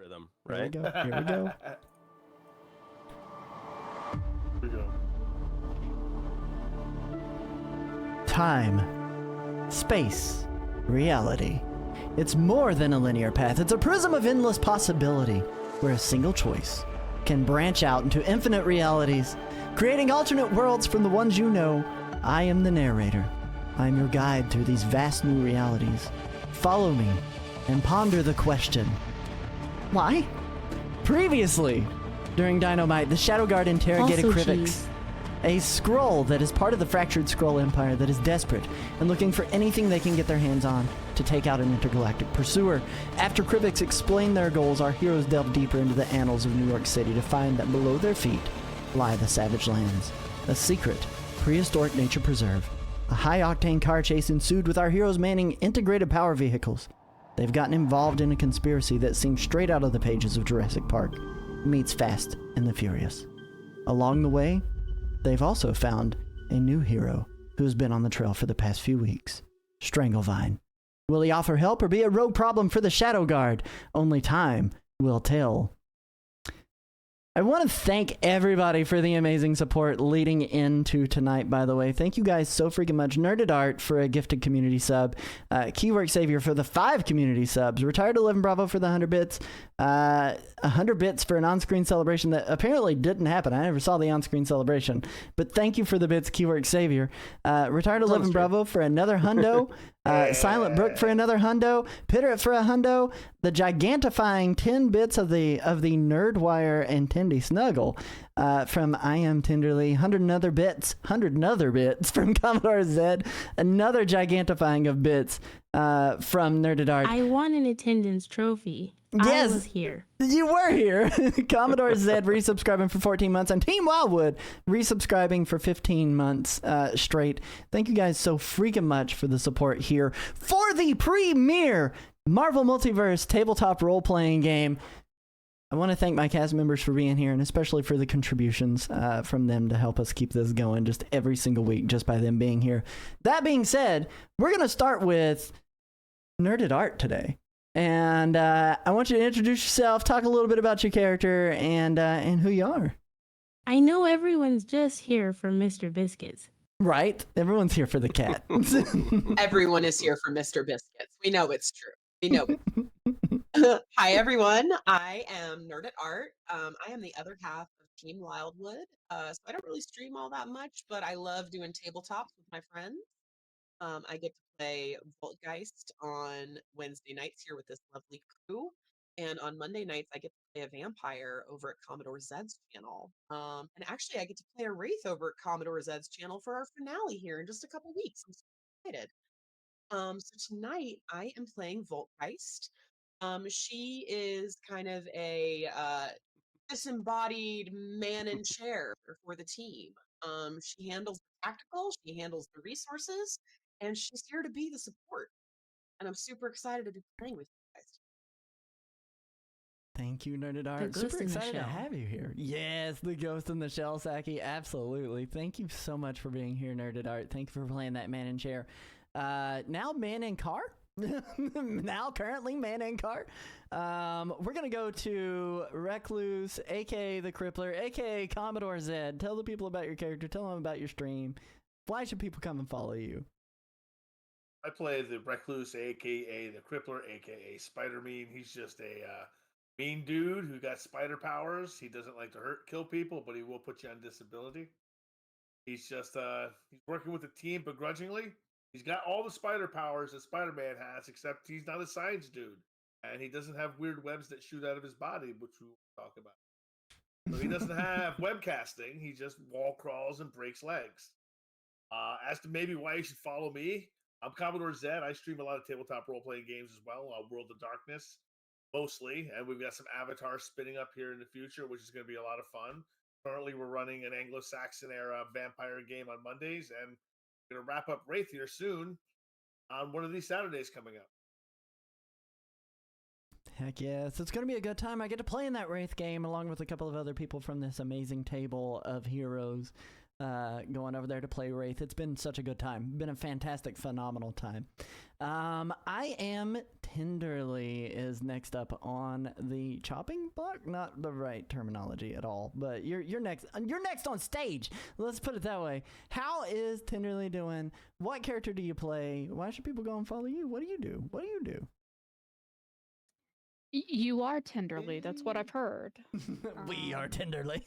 rhythm, Here we right? go. Here we go. Here we go. Time, space, reality. It's more than a linear path. It's a prism of endless possibility where a single choice can branch out into infinite realities, creating alternate worlds from the ones you know. I am the narrator. I am your guide through these vast new realities. Follow me and ponder the question, why? Previously, during Dynamite, the Shadow Guard interrogated Also Krivix, cheese. a scroll that is part of the fractured scroll empire that is desperate and looking for anything they can get their hands on to take out an intergalactic pursuer. After Krivix explained their goals, our heroes delved deeper into the annals of New York City to find that below their feet lie the Savage Lands, a secret, prehistoric nature preserve. A high-octane car chase ensued with our heroes manning integrated power vehicles. They've gotten involved in a conspiracy that seems straight out of the pages of Jurassic Park, meets Fast and the Furious. Along the way, they've also found a new hero who's been on the trail for the past few weeks, Stranglevine. Will he offer help or be a rogue problem for the Shadow Guard? Only time will tell. I want to thank everybody for the amazing support leading into tonight, by the way. Thank you guys so freaking much. Nerded Art for a gifted community sub. Keyword Savior for the 5 community subs. Retired 11 Bravo for the 100 bits. 100 bits for an on-screen celebration that apparently didn't happen. I never saw the on-screen celebration. But thank you for the bits, Keyword Savior. Retired 11 Bravo for another hundo. Silent Brook for another hundo. Pitter for a hundo. The gigantifying 10 bits of the Nerdwire and Tendy Snuggle from I Am Tenderly. 100 another bits from Commodore Zed. Another gigantifying of bits from Nerded Art. I won an attendance trophy. Yes, I was here. You were here. Commodore Zed resubscribing for 14 months, and Team Wildwood resubscribing for 15 months straight. Thank you guys so freaking much for the support here for the premier Marvel Multiverse tabletop role-playing game. I want to thank my cast members for being here, and especially for the contributions from them to help us keep this going just every single week, just by them being here. That being said, we're going to start with Nerded Art today. And I want you to introduce yourself, talk a little bit about your character, and who you are. I know everyone's just here for Mr. Biscuits. Right? Everyone's here for the cat. Everyone is here for Mr. Biscuits. We know it's true. We know it. Hi, everyone. I am Nerd at Art. I am the other half of Team Wildwood. So I don't really stream all that much, but I love doing tabletops with my friends. I get to play Voltgeist on Wednesday nights here with this lovely crew. And on Monday nights, I get to play a vampire over at Commodore Zed's channel. And actually, I get to play a Wraith over at Commodore Zed's channel for our finale here in just a couple weeks. I'm so excited. So tonight, I am playing Voltgeist. She is kind of a disembodied man in chair for the team. She handles the tactical, she handles the resources, and she's here to be the support. And I'm super excited to be playing with you guys. Thank you, Nerded Art. ghost Super in the excited to shell. have you here. Yes, the ghost in the shell, Saki. Absolutely. Thank you so much for being here, Nerded Art. Thank you for playing that man in chair. Now man in car. Now currently man in car. We're gonna go to Recluse, aka the Crippler, aka Commodore Zed. Tell the people about your character. Tell them about your stream. Why should people come and follow you? I play the Recluse, aka the Crippler, aka Spider Mean. He's just a mean dude who got spider powers. He doesn't like to kill people, but he will put you on disability. He's just he's working with the team begrudgingly. He's got all the spider powers that Spider-Man has, except he's not a science dude, and he doesn't have weird webs that shoot out of his body, which we will talk about. So he doesn't have web casting. He just wall crawls and breaks legs. As to maybe why you should follow me, I'm Commodore Zed. I stream a lot of tabletop role-playing games as well, World of Darkness, mostly, and we've got some avatars spinning up here in the future, which is going to be a lot of fun. Currently, we're running an Anglo-Saxon era vampire game on Mondays, and we're going to wrap up Wraith here soon on one of these Saturdays coming up. Heck yes, it's going to be a good time. I get to play in that Wraith game along with a couple of other people from this amazing table of heroes going over there to play Wraith. It's been such a good time. Been a fantastic, phenomenal time. I am Tenderly is next up on the chopping block. Not the right terminology at all, but you're next. You're next on stage. Let's put it that way. How is Tenderly doing? What character do you play? Why should people go and follow you? What do you do? What do you do? You are Tenderly. That's what I've heard. We are Tenderly.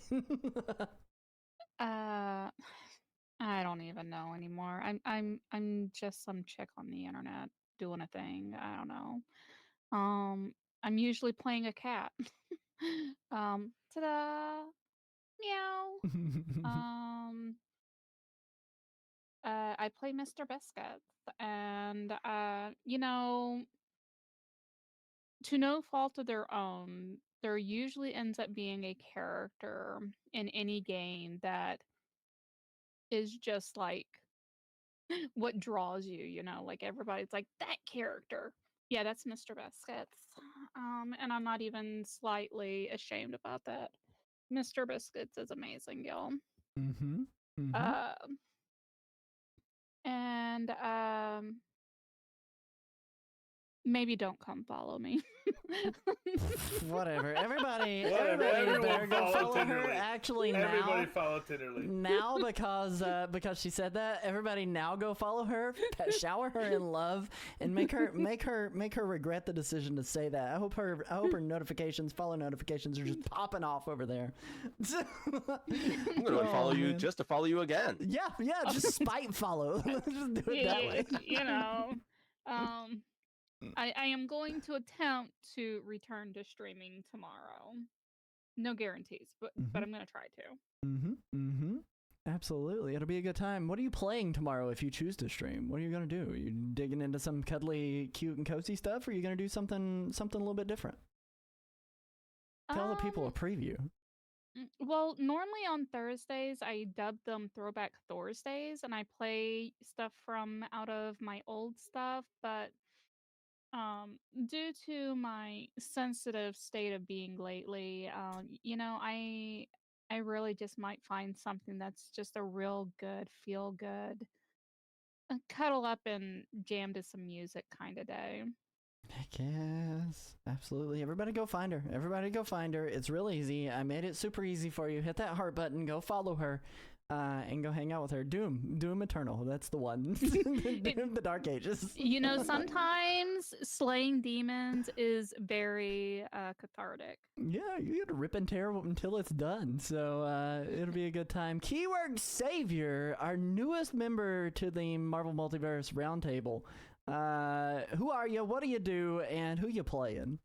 I don't even know anymore. I'm just some chick on the internet doing a thing. I don't know. I'm usually playing a cat. Ta-da! Meow. I play Mr. Biscuits, and to no fault of their own, there usually ends up being a character in any game that is just like what draws you, like everybody's like that character. Yeah, that's Mr. Biscuits. And I'm not even slightly ashamed about that. Mr. Biscuits is amazing, y'all. Um, and maybe don't come follow me. Whatever. Everybody Everyone better go follow follow her. Tenderly. Actually, Everybody now, follow Tenderly. now because she said that, everybody now go follow her, shower her in love, and make her regret the decision to say that. I hope her follow notifications are just popping off over there. I'm going to follow you just to follow you again. Yeah, just spite follow. Just do it that way. I am going to attempt to return to streaming tomorrow. No guarantees, but I'm going to try to. Absolutely. It'll be a good time. What are you playing tomorrow if you choose to stream? What are you going to do? Are you digging into some cuddly, cute, and cozy stuff, or are you going to do something a little bit different? Tell the people a preview. Well, normally on Thursdays, I dub them Throwback Thursdays, and I play stuff from out of my old stuff, but due to my sensitive state of being lately, I really just might find something that's just a real good, feel good, cuddle up and jam to some music kind of day. Heck yes, absolutely. Everybody go find her. It's real easy. I made it super easy for you. Hit that heart button, go follow her, and go hang out with her. Doom Eternal, that's the one. Doom the Dark Ages. Sometimes slaying demons is very cathartic. Yeah, you gotta rip and tear until it's done, so it'll be a good time. Keyword Savior, our newest member to the Marvel Multiverse Roundtable. Who are you? What do you do? And who you playing?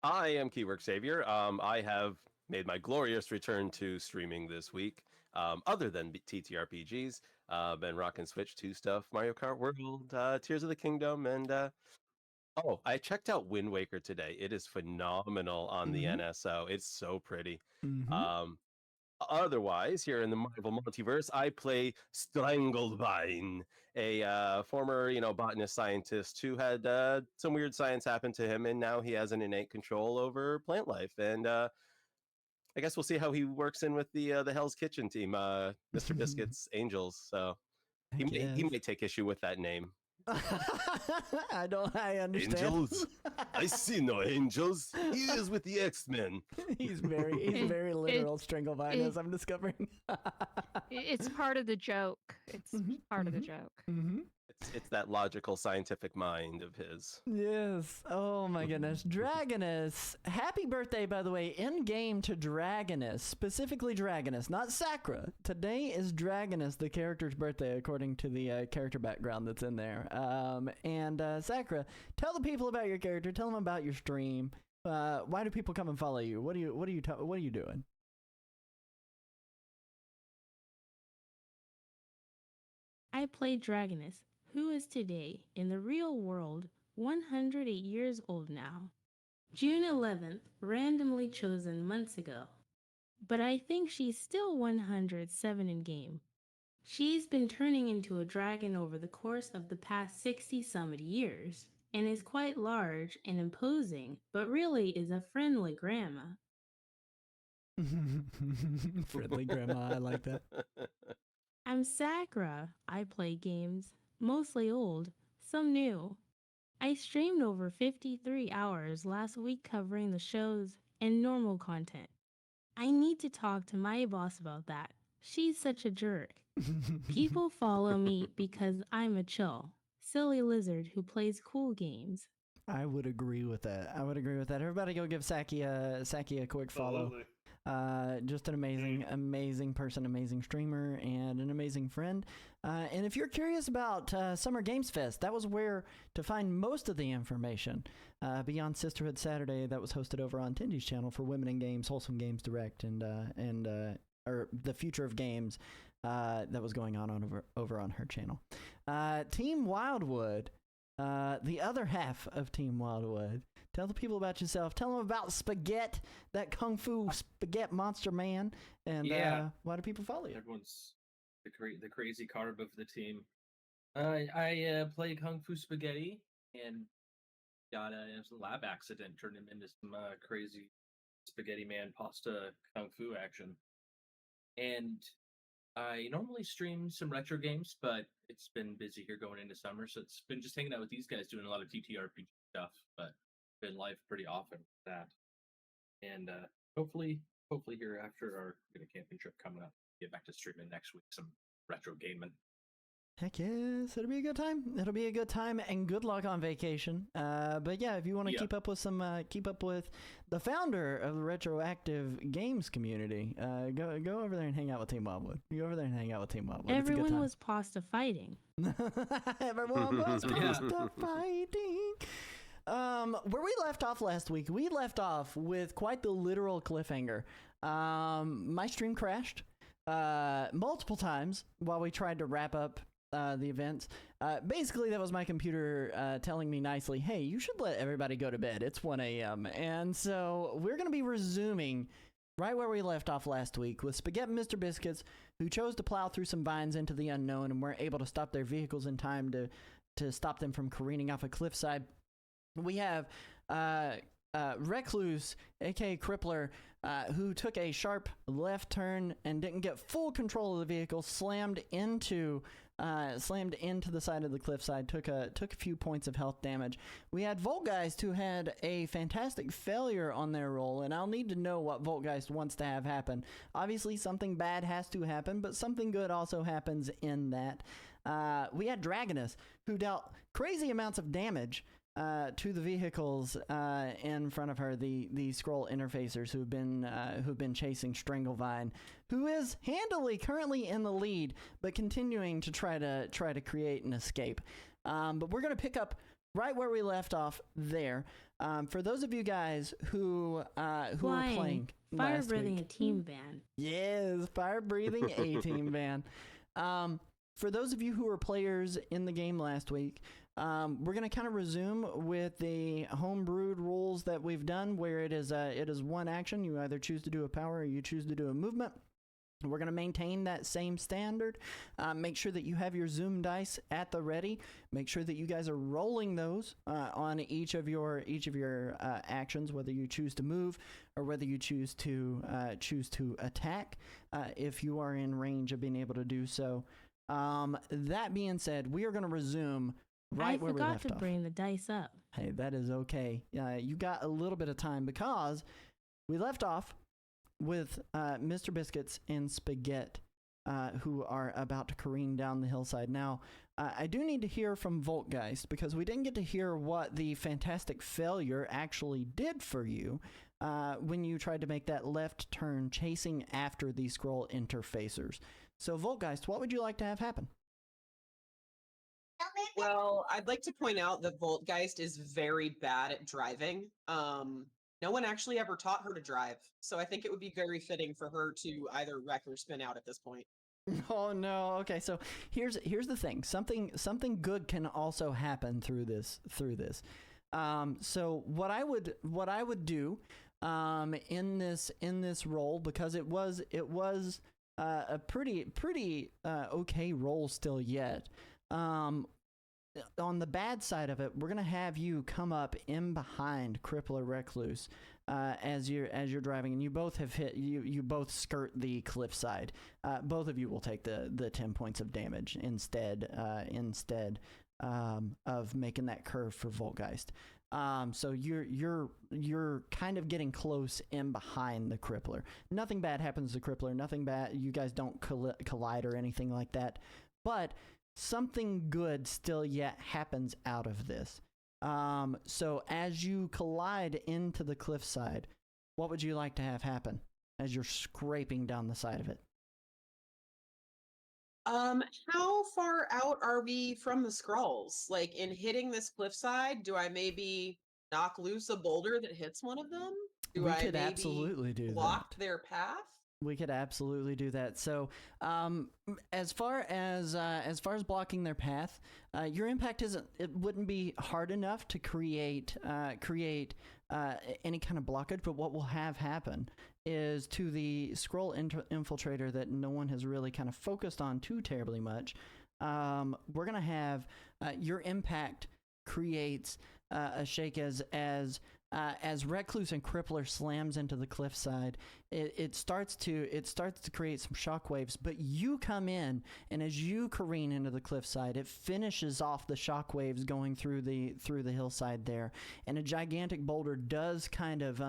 I am Keywork Savior. I have made my glorious return to streaming this week. Other than TTRPGs, been rocking Switch 2 stuff, Mario Kart World, Tears of the Kingdom, and I checked out Wind Waker today. It is phenomenal on the NSO. It's so pretty. Otherwise, here in the Marvel Multiverse, I play Stranglebine, a former, botanist scientist who had some weird science happen to him, and now he has an innate control over plant life. And I guess we'll see how he works in with the Hell's Kitchen team, Mr. Biscuit's Angels. So he may take issue with that name. I understand. Angels? I see no angels. He is with the X-Men. He's very literal, Stranglebine, as I'm discovering. It's part of the joke. It's part of the joke. It's that logical, scientific mind of his. Yes. Oh my goodness. Dragonus. Happy birthday, by the way, in game to Dragonus. Specifically Dragonus, not Sakura. Today is Dragonus, the character's birthday, according to the character background that's in there. And Sakura, tell the people about your character. Tell them about your stream. Why do people come and follow you? What are you doing? I play Dragonus, who is today, in the real world, 108 years old now. June 11th, randomly chosen months ago. But I think she's still 107 in game. She's been turning into a dragon over the course of the past 60-some years, and is quite large and imposing, but really is a friendly grandma. Friendly grandma, I like that. I'm Sakura. I play games, mostly old, some new. I streamed over 53 hours last week covering the shows and normal content. I need to talk to my boss about that. She's such a jerk. People follow me because I'm a chill, silly lizard who plays cool games. I would agree with that. Everybody go give Saki a quick follow. Absolutely. Just an amazing person, amazing streamer, and an amazing friend. And if you're curious about Summer Games Fest, that was where to find most of the information beyond Sisterhood Saturday that was hosted over on Tindy's channel for Women in Games, Wholesome Games Direct, and or the Future of Games that was going on over on her channel. Team Wildwood, the other half of Team Wildwood. Tell the people about yourself. Tell them about Spaghetti, that kung fu spaghetti monster man, and why do people follow you? Everyone's the crazy carb of the team. I play Kung Fu Spaghetti and got a lab accident, turned him into some crazy spaghetti man pasta kung fu action. And I normally stream some retro games, but it's been busy here going into summer, so it's been just hanging out with these guys doing a lot of TTRPG stuff, but been live pretty often with that. And hopefully here after our camping trip coming up, get back to streaming next week, some retro gaming. Heck yes, it'll be a good time. It'll be a good time, and good luck on vacation. But yeah, if you want to keep up with the founder of the retroactive games community, go over there and hang out with Team Wildwood. You go over there and hang out with Team Wildwood. Everyone was pasta fighting. Everyone was pasta fighting. Where we left off last week, we left off with quite the literal cliffhanger. My stream crashed multiple times while we tried to wrap up the events. Basically, that was my computer telling me nicely, hey, you should let everybody go to bed. It's 1 a.m. And so we're going to be resuming right where we left off last week with Spaghetti and Mr. Biscuits, who chose to plow through some vines into the unknown and were able to stop their vehicles in time to stop them from careening off a cliffside. We have Recluse, aka Crippler, who took a sharp left turn and didn't get full control of the vehicle, slammed into the side of the cliffside, took a few points of health damage. We had Voltgeist, who had a fantastic failure on their roll, and I'll need to know what Voltgeist wants to have happen. Obviously, something bad has to happen, but something good also happens in that. We had Dragonus, who dealt crazy amounts of damage to the vehicles in front of her, the scroll interfacers who've been chasing Stranglevine, who is handily currently in the lead, but continuing to try to create an escape. But we're gonna pick up right where we left off there. For those of you guys who are playing fire breathing week, a team ban. yes, fire breathing a team ban. For those of you who were players in the game last week, we're going to kind of resume with the homebrewed rules that we've done, where it is one action. You either choose to do a power or you choose to do a movement. We're going to maintain that same standard. Make sure that you have your Zoom dice at the ready. Make sure that you guys are rolling those on each of your actions, whether you choose to move or whether you choose to attack, if you are in range of being able to do so. That being said, we are going to resume right where we left off. I forgot to bring the dice up. Hey, that is okay. You got a little bit of time because we left off with Mr. Biscuits and Spaghetti, who are about to careen down the hillside. Now, I do need to hear from Voltgeist, because we didn't get to hear what the fantastic failure actually did for you when you tried to make that left turn chasing after the scroll interfacers. So, Voltgeist, what would you like to have happen? Well, I'd like to point out that Voltgeist is very bad at driving. No one actually ever taught her to drive, so I think it would be very fitting for her to either wreck or spin out at this point. Oh no. Okay, so here's the thing. Something good can also happen through this. So what I would do in this role, because it was a pretty okay roll still yet. On the bad side of it, we're gonna have you come up in behind Crippler Recluse as you're driving, and you both have hit. You both skirt the cliffside. Both of you will take the 10 points of damage instead of making that curve for Voltgeist. So you're kind of getting close in behind the Crippler. Nothing bad happens to Crippler. Nothing bad. You guys don't collide or anything like that. But something good still yet happens out of this. So as you collide into the cliffside, what would you like to have happen as you're scraping down the side of it? How far out are we from the scrolls? Like in hitting this cliffside, do I maybe knock loose a boulder that hits one of them? Do We I could maybe absolutely do block that. their path? We could absolutely do that. So, as far as blocking their path, your impact isn't. It wouldn't be hard enough to create any kind of blockage. But what will have happen is to the scroll infiltrator that no one has really kind of focused on too terribly much. We're gonna have your impact creates a shake as Recluse and Crippler slams into the cliffside. It starts to create some shockwaves, but you come in, and as you careen into the cliffside, it finishes off the shockwaves going through the hillside there, and a gigantic boulder does kind of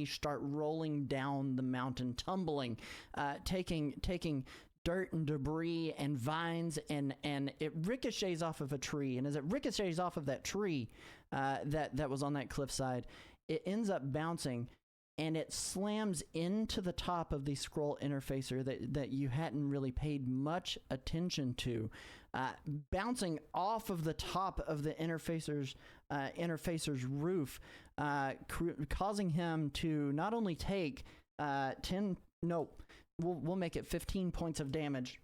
start rolling down the mountain, tumbling, taking dirt and debris and vines, and it ricochets off of a tree, and as it ricochets off of that tree that was on that cliffside, it ends up bouncing, and it slams into the top of the scroll interfacer that you hadn't really paid much attention to, bouncing off of the top of the interfacer's roof, causing him to not only take 10, no, we'll make it 15 points of damage,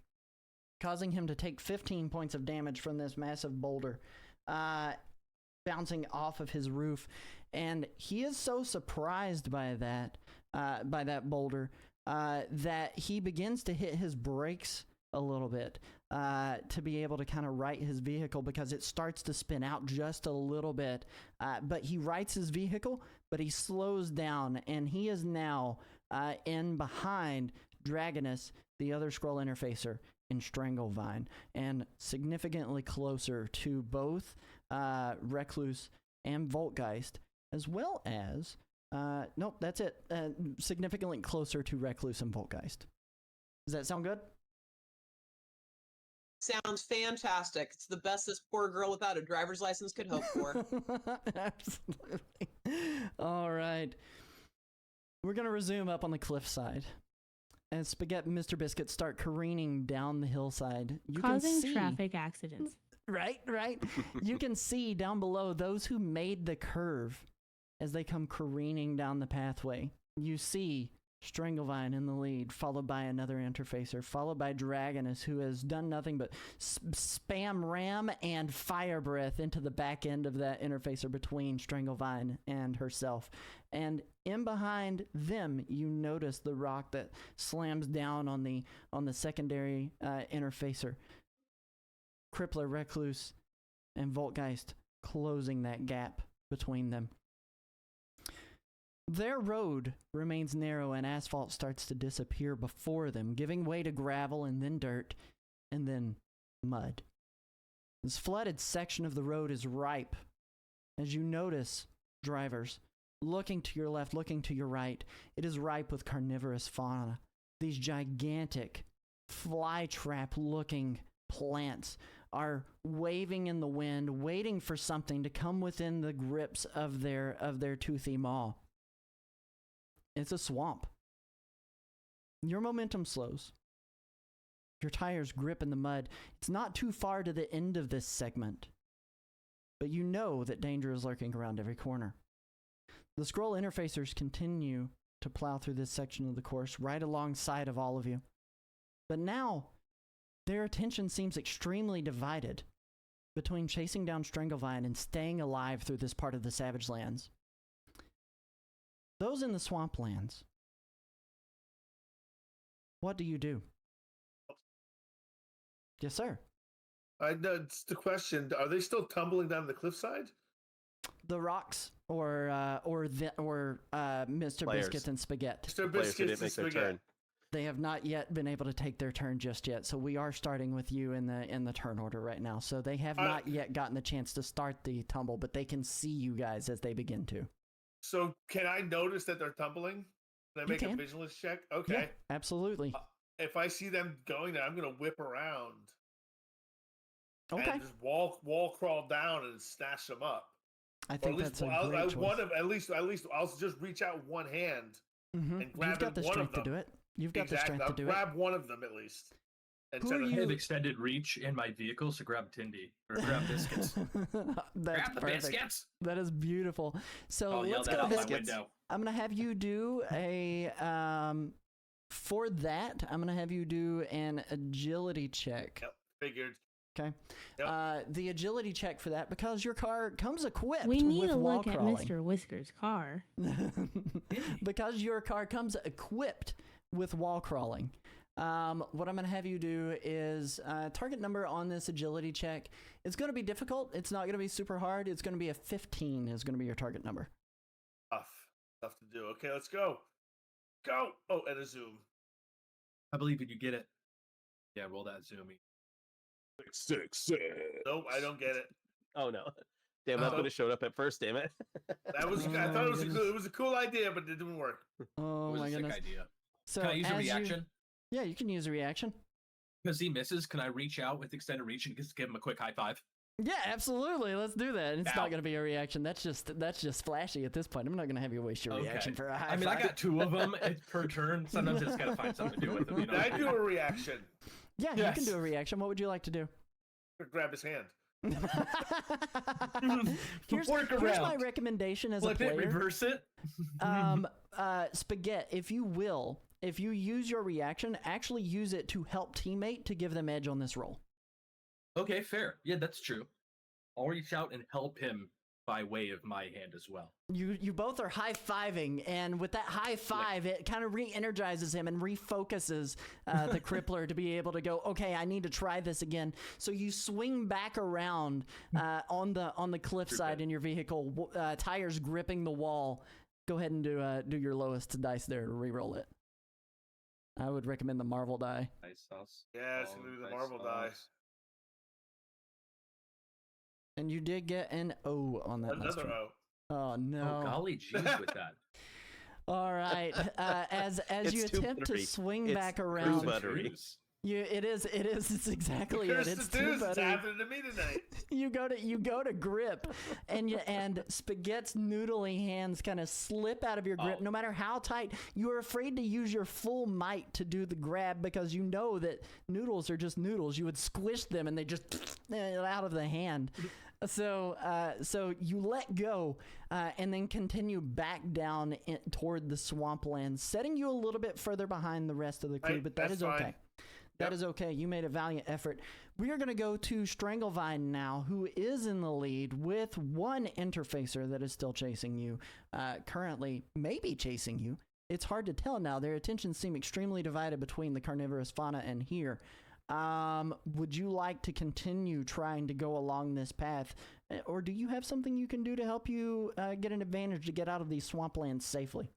causing him to take 15 points of damage from this massive boulder, bouncing off of his roof. And he is so surprised by that boulder that he begins to hit his brakes a little bit to be able to kind of right his vehicle, because it starts to spin out just a little bit. But he rights his vehicle, but he slows down, and he is now in behind Dragonus, the other scroll interfacer, in Stranglevine, and significantly closer to both Recluse and Voltgeist, as well as nope, that's it. Significantly closer to Recluse and Voltgeist. Does that sound good? Sounds fantastic. It's the best this poor girl without a driver's license could hope for. Absolutely. All right. We're going to resume up on the cliffside. As Spaghetti and Mr. Biscuit start careening down the hillside, you Causing can see traffic accidents. Right. You can see down below those who made the curve as they come careening down the pathway. You see Stranglevine in the lead, followed by another interfacer, followed by Dragonus, who has done nothing but spam ram and fire breath into the back end of that interfacer between Stranglevine and herself. And in behind them, you notice the rock that slams down on the secondary interfacer. Crippler, Recluse, and Voltgeist closing that gap between them. Their road remains narrow, and asphalt starts to disappear before them, giving way to gravel and then dirt and then mud. This flooded section of the road is ripe. As you notice, drivers, looking to your left, looking to your right, it is ripe with carnivorous fauna. These gigantic, flytrap-looking plants are waving in the wind, waiting for something to come within the grips of their toothy maw. It's a swamp. Your momentum slows. Your tires grip in the mud. It's not too far to the end of this segment, but you know that danger is lurking around every corner. The scroll interfacers continue to plow through this section of the course right alongside of all of you. But now, their attention seems extremely divided between chasing down Stranglevine and staying alive through this part of the Savage Lands. Those in the swamplands, what do you do? Yes, sir. It's the question. Are they still tumbling down the cliffside? The rocks, or Mr. Players. Biscuit and Spaghetti. Mr. Players who Biscuits didn't make their and turn. They have not yet been able to take their turn just yet. So we are starting with you in the turn order right now. So they have not yet gotten the chance to start the tumble, but they can see you guys as they begin to. So can I notice that they're tumbling? Can I make a vigilance check? Okay. Yeah, absolutely. If I see them going there, I'm gonna whip around. Okay. And just wall crawl down and snatch them up. I think that's a great choice. At least I'll just reach out one hand and grab You've got the strength to do it. You've got the strength to do it. Grab one of them at least. I have extended reach in my vehicle, so grab Tindy or grab biscuits. That's grab the perfect. biscuits. That is beautiful. So I'll let's yell go that out ahead. my window. I'm gonna have you do a for that. I'm gonna have you do an agility check. Yep, figured. Okay. Yep. The agility check for that, because your car comes equipped We need with to wall look at crawling. Mr. Whisker's car. Because your car comes equipped with wall crawling. What I'm going to have you do is target number on this agility check. It's going to be difficult. It's not going to be super hard. It's going to be a 15 is going to be your target number. Tough to do. Okay, let's go. Go. Oh, and a zoom. I believe you get it. Yeah, roll that zoomy. 6. Nope, I don't get it. Oh no. Damn, that's what it showed up at first, damn it. That was I thought it was a cool idea, but it didn't work. Oh, it was my a goodness. sick idea. So can I use a reaction? Yeah, you can use a reaction. Because he misses, can I reach out with extended reach and just give him a quick high five? Yeah, absolutely. Let's do that. It's not going to be a reaction. That's just flashy at this point. I'm not going to have you waste your reaction for a high five. I got 2 of them per turn. Sometimes I just got to find something to do with them. You know? I do a reaction. Yeah, you can do a reaction. What would you like to do? Grab his hand. here's my recommendation as Flip a player. It, reverse it. Spaghetti, if you use your reaction, actually use it to help teammate to give them edge on this roll. Okay, fair. Yeah, that's true. I'll reach out and help him by way of my hand as well. You both are high-fiving, and with that high five, it kind of re-energizes him and refocuses the crippler to be able to go, okay, I need to try this again. So you swing back around on the cliffside in your vehicle, tires gripping the wall. Go ahead and do your lowest dice there to re-roll it. I would recommend the Marvel die. Dice sauce. Yeah, it's going to be the Marvel die. And you did get an O on that. Another O. Oh no! Oh golly, jeez, with that. All right. As you attempt to swing back around, it's exactly it. It's too buttery. It's happening to me tonight. You go to grip, and Spaghetti's noodly hands kind of slip out of your grip. No matter how tight, you are afraid to use your full might to do the grab because you know that noodles are just noodles. You would squish them and they just out of the hand. So you let go and then continue back down toward the swampland, setting you a little bit further behind the rest of the crew, but that is okay. That is okay. You made a valiant effort. We are going to go to Stranglevine now, who is in the lead with one interfacer that is still chasing you, currently maybe chasing you. It's hard to tell now. Their attentions seem extremely divided between the carnivorous fauna and here. Would you like to continue trying to go along this path, or do you have something you can do to help you get an advantage to get out of these swamplands safely?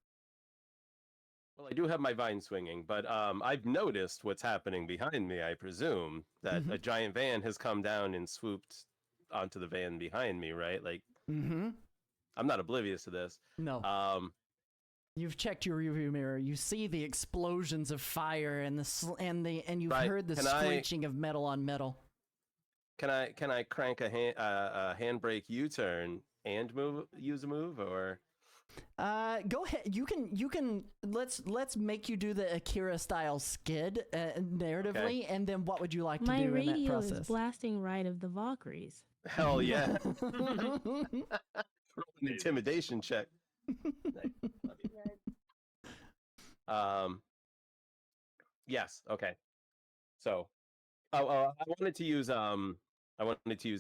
Well, I do have my vine swinging, but I've noticed what's happening behind me. I presume that a giant van has come down and swooped onto the van behind me, right? Like, I'm not oblivious to this. No. You've checked your rearview mirror. You see the explosions of fire and you've heard the screeching of metal on metal. Can I crank a handbrake U-turn and use a move, or? Go ahead. You can. Let's make you do the Akira style skid narratively, and then what would you like to do in that process? My radio is blasting right of the Valkyries. Hell yeah! Intimidation check. Yes. Okay. So, I wanted to use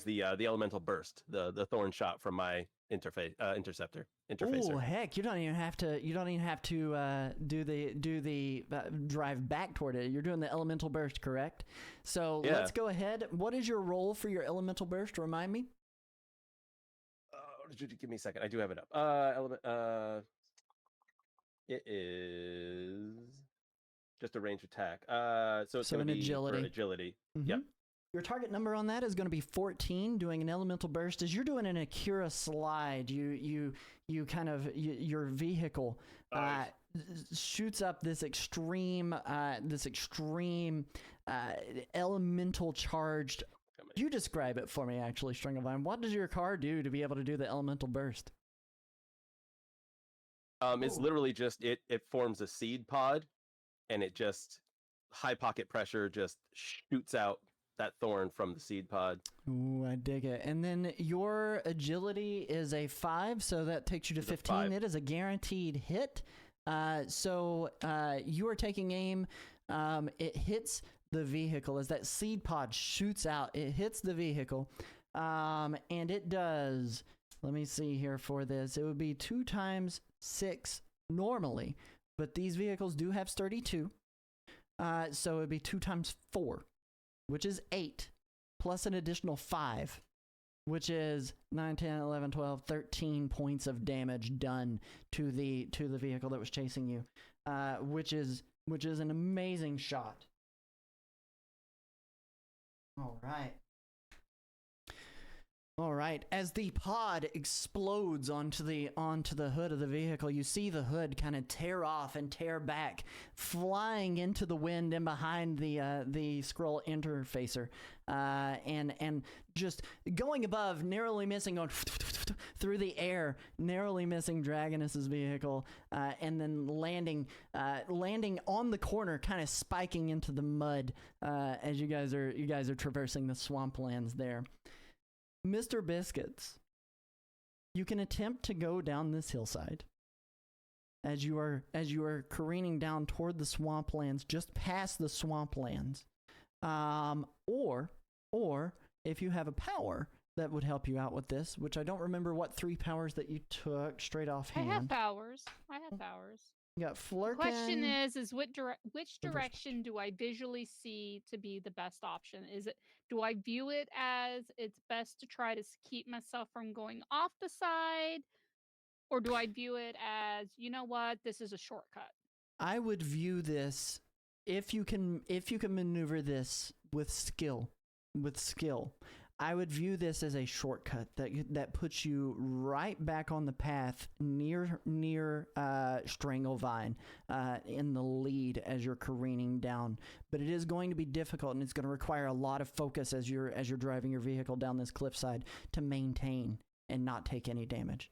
the elemental burst, the thorn shot from my interfacer. Oh heck! You don't even have to do the drive back toward it. You're doing the elemental burst, correct? So let's go ahead. What is your roll for your elemental burst? Remind me. Give me a second. I do have it up. It is Just a range attack. So it's So going an to be for agility. agility. Mm-hmm. Yep. Your target number on that is going to be 14. Doing an elemental burst as you're doing an Akira slide. You kind of your vehicle Nice. shoots up this extreme elemental charged. You describe it for me, actually, Stringavine. What does your car do to be able to do the elemental burst? It's literally just it forms a seed pod, and it just high pocket pressure just shoots out that thorn from the seed pod. Ooh, I dig it. And then your agility is a 5, so that takes you to It's a 15. 5. It is a guaranteed hit. So you are taking aim. It hits the vehicle as that seed pod shoots out. It hits the vehicle, and it does. Let me see here for this. It would be 2 times 6 normally, but these vehicles do have sturdy 2. So it would be 2 times 4, which is 8, plus an additional 5, which is 9, 10, 11, 12, 13 points of damage done to the vehicle that was chasing you, which is an amazing shot. All right. As the pod explodes onto the hood of the vehicle, you see the hood kind of tear off and tear back, flying into the wind and behind the scroll interfacer, and just going above, narrowly missing, going through the air, narrowly missing Dragoness's vehicle, and then landing on the corner, kind of spiking into the mud as you guys are traversing the swamplands there. Mr. Biscuits, you can attempt to go down this hillside as you are careening down toward the swamplands, just past the swamplands, or if you have a power that would help you out with this, which I don't remember what 3 powers that you took straight offhand. I have powers. You got Flurkin. The question is which direction do I visually see to be the best option? Do I view it as it's best to try to keep myself from going off the side, or do I view it as, you know what, this is a shortcut? I would view this, if you can maneuver this with skill, I would view this as a shortcut that puts you right back on the path near Stranglevine, in the lead as you're careening down. But it is going to be difficult, and it's going to require a lot of focus as you're driving your vehicle down this cliffside to maintain and not take any damage.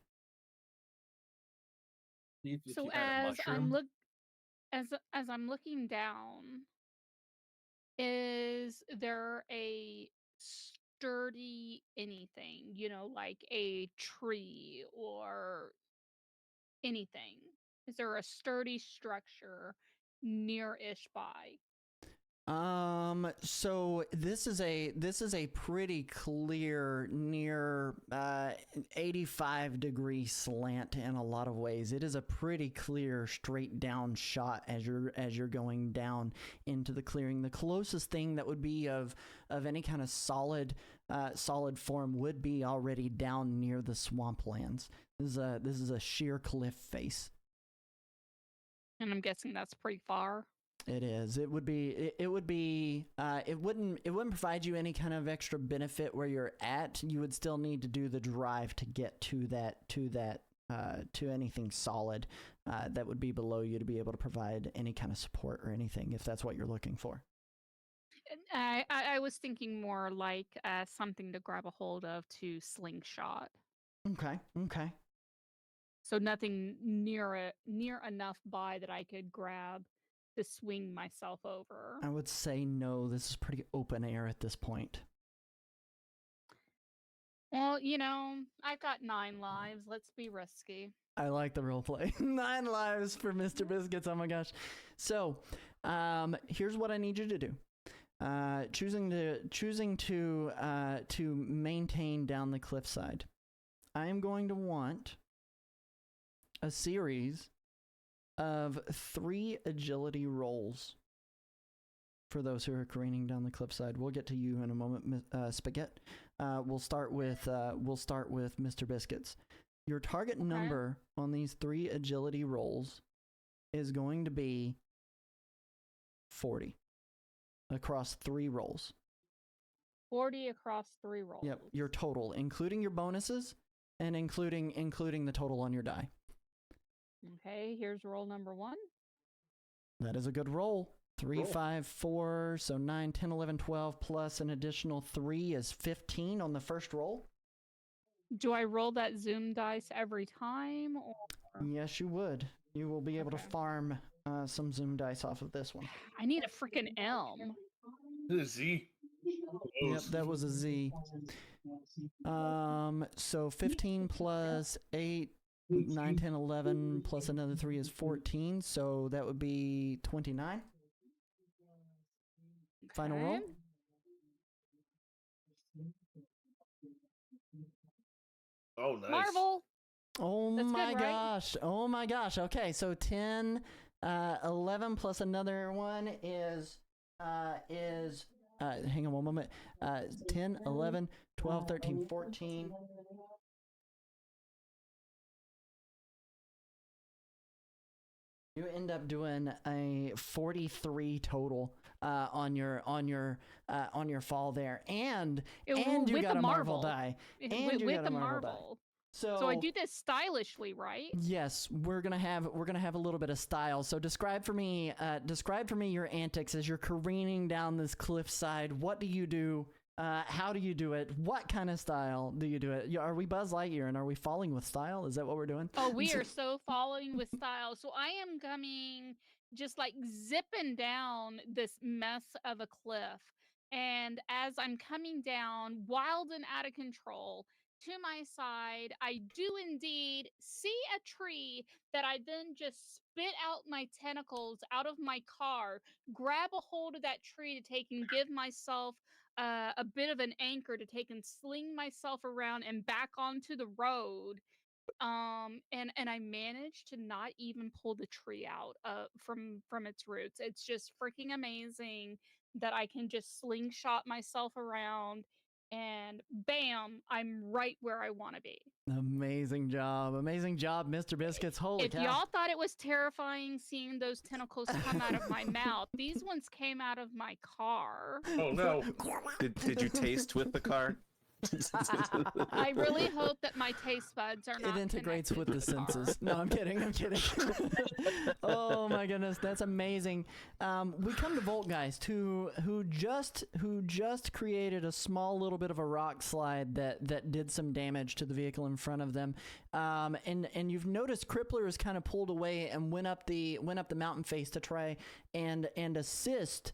So as I'm looking down, is there a sturdy anything, like a tree or anything? Is there a sturdy structure near-ish by? So this is a pretty clear near 85-degree slant in a lot of ways. It is a pretty clear straight down shot as you're going down into the clearing. The closest thing that would be of any kind of solid form would be already down near the swamplands. This is a sheer cliff face. And I'm guessing that's pretty far. It is. It wouldn't provide you any kind of extra benefit where you're at. You would still need to do the drive to get to anything solid that would be below you to be able to provide any kind of support or anything, if that's what you're looking for. I was thinking more like something to grab a hold of to slingshot. Okay. So nothing near enough by that I could grab to swing myself over. I would say no. This is pretty open air at this point. Well, I've got 9 lives. Let's be risky. I like the roleplay. 9 lives for Mr. Biscuits. Oh my gosh. So, here's what I need you to do. Choosing to maintain down the cliffside. I am going to want a series of 3 agility rolls for those who are careening down the cliffside. We'll get to you in a moment, Spaghetti. We'll start with Mr. Biscuits. Your target number on these 3 agility rolls is going to be 40 across 3 rolls. 40 across 3 rolls. Yep, your total, including your bonuses and including the total on your die. Okay, here's roll number 1. That is a good roll. 3, 5, 4, so 9, 10, 11, 12, plus an additional 3 is 15 on the first roll. Do I roll that Zoom dice every time? Or... Yes, you would. You will be able to farm some Zoom dice off of this one. I need a freaking M. Z. Yep, that was a Z. So 15 plus 8, 9, 10, 11, plus another 3 is 14, so that would be 29. Final roll. Oh, nice. Marvel. Oh That's my good, right? gosh. Oh my gosh. Okay, so 10, 11 plus another one is hang on one moment. 10, 11, 12, 13, 14. You end up doing a 43 total on your fall there, and you got a Marvel die, and you got a Marvel die. So I do this stylishly, right? Yes, we're gonna have a little bit of style. So describe for me your antics as you're careening down this cliffside. What do you do? How do you do it? What kind of style do you do it? Are we Buzz Lightyear and are we falling with style? Is that what we're doing? Oh, we are so falling with style. So I am coming just like zipping down this mess of a cliff. And as I'm coming down, wild and out of control, to my side, I do indeed see a tree that I then just spit out my tentacles out of my car, grab a hold of that tree to take and give myself a bit of an anchor to take and sling myself around and back onto the road. And I managed to not even pull the tree out from its roots. It's just freaking amazing that I can just slingshot myself around and bam, I'm right where I want to be. Amazing job, Mr. Biscuits. Holy If cow! y'all thought it was terrifying seeing those tentacles come out of my mouth, these ones came out of my car. Oh no! Did you taste with the car? I really hope that my taste buds are not. It integrates with the connected to senses. No, I'm kidding. Oh my goodness, that's amazing. We come to Voltgeist, who just created a small little bit of a rock slide that did some damage to the vehicle in front of them. And you've noticed Crippler is kind of pulled away and went up the mountain face to try and assist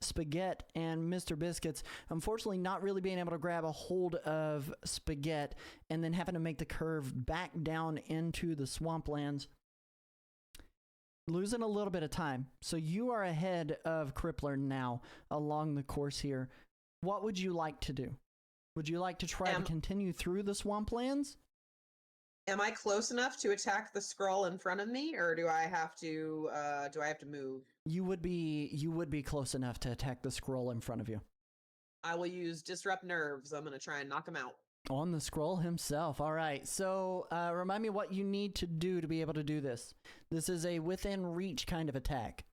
Spaghetti and Mr. Biscuits. Unfortunately, not really being able to grab a hold of Spaghetti and then having to make the curve back down into the swamplands. Losing a little bit of time. So you are ahead of Crippler now along the course here. What would you like to do? Would you like to try to continue through the swamplands? Am I close enough to attack the scroll in front of me, or do I have to move? You would be close enough to attack the scroll in front of you. I will use Disrupt Nerves. I'm going to try and knock him out. On the scroll himself. All right. So remind me what you need to do to be able to do this. This is a within reach kind of attack,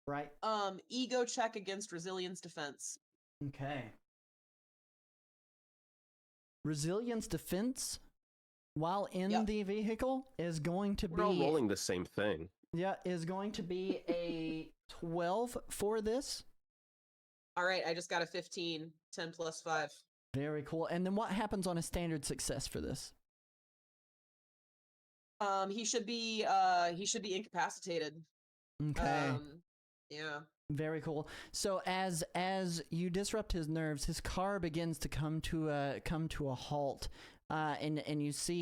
right? Ego check against Resilience Defense. Okay. Resilience Defense, while in the vehicle, is going to We're all be rolling the same thing. Yeah, is going to be a 12 for this. All right, I just got a 15. 10 plus 5. Very cool. And then what happens on a standard success for this? He should be incapacitated. Okay. Yeah. Very cool. So as you disrupt his nerves, his car begins to come to a halt. And you see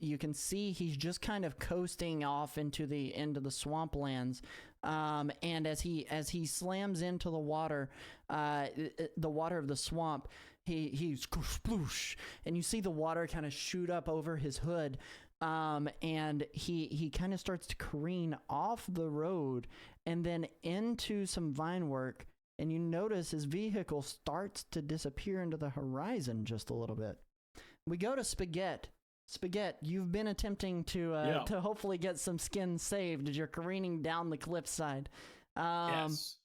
you can see he's just kind of coasting off into the swamplands. And as he slams into the water of the swamp, he's sploosh, and you see the water kind of shoot up over his hood. And he kind of starts to careen off the road and then into some vine work, and you notice his vehicle starts to disappear into the horizon just a little bit. We go to Spaghetti. Spaghetti, you've been attempting to hopefully get some skin saved as you're careening down the cliffside. Yes.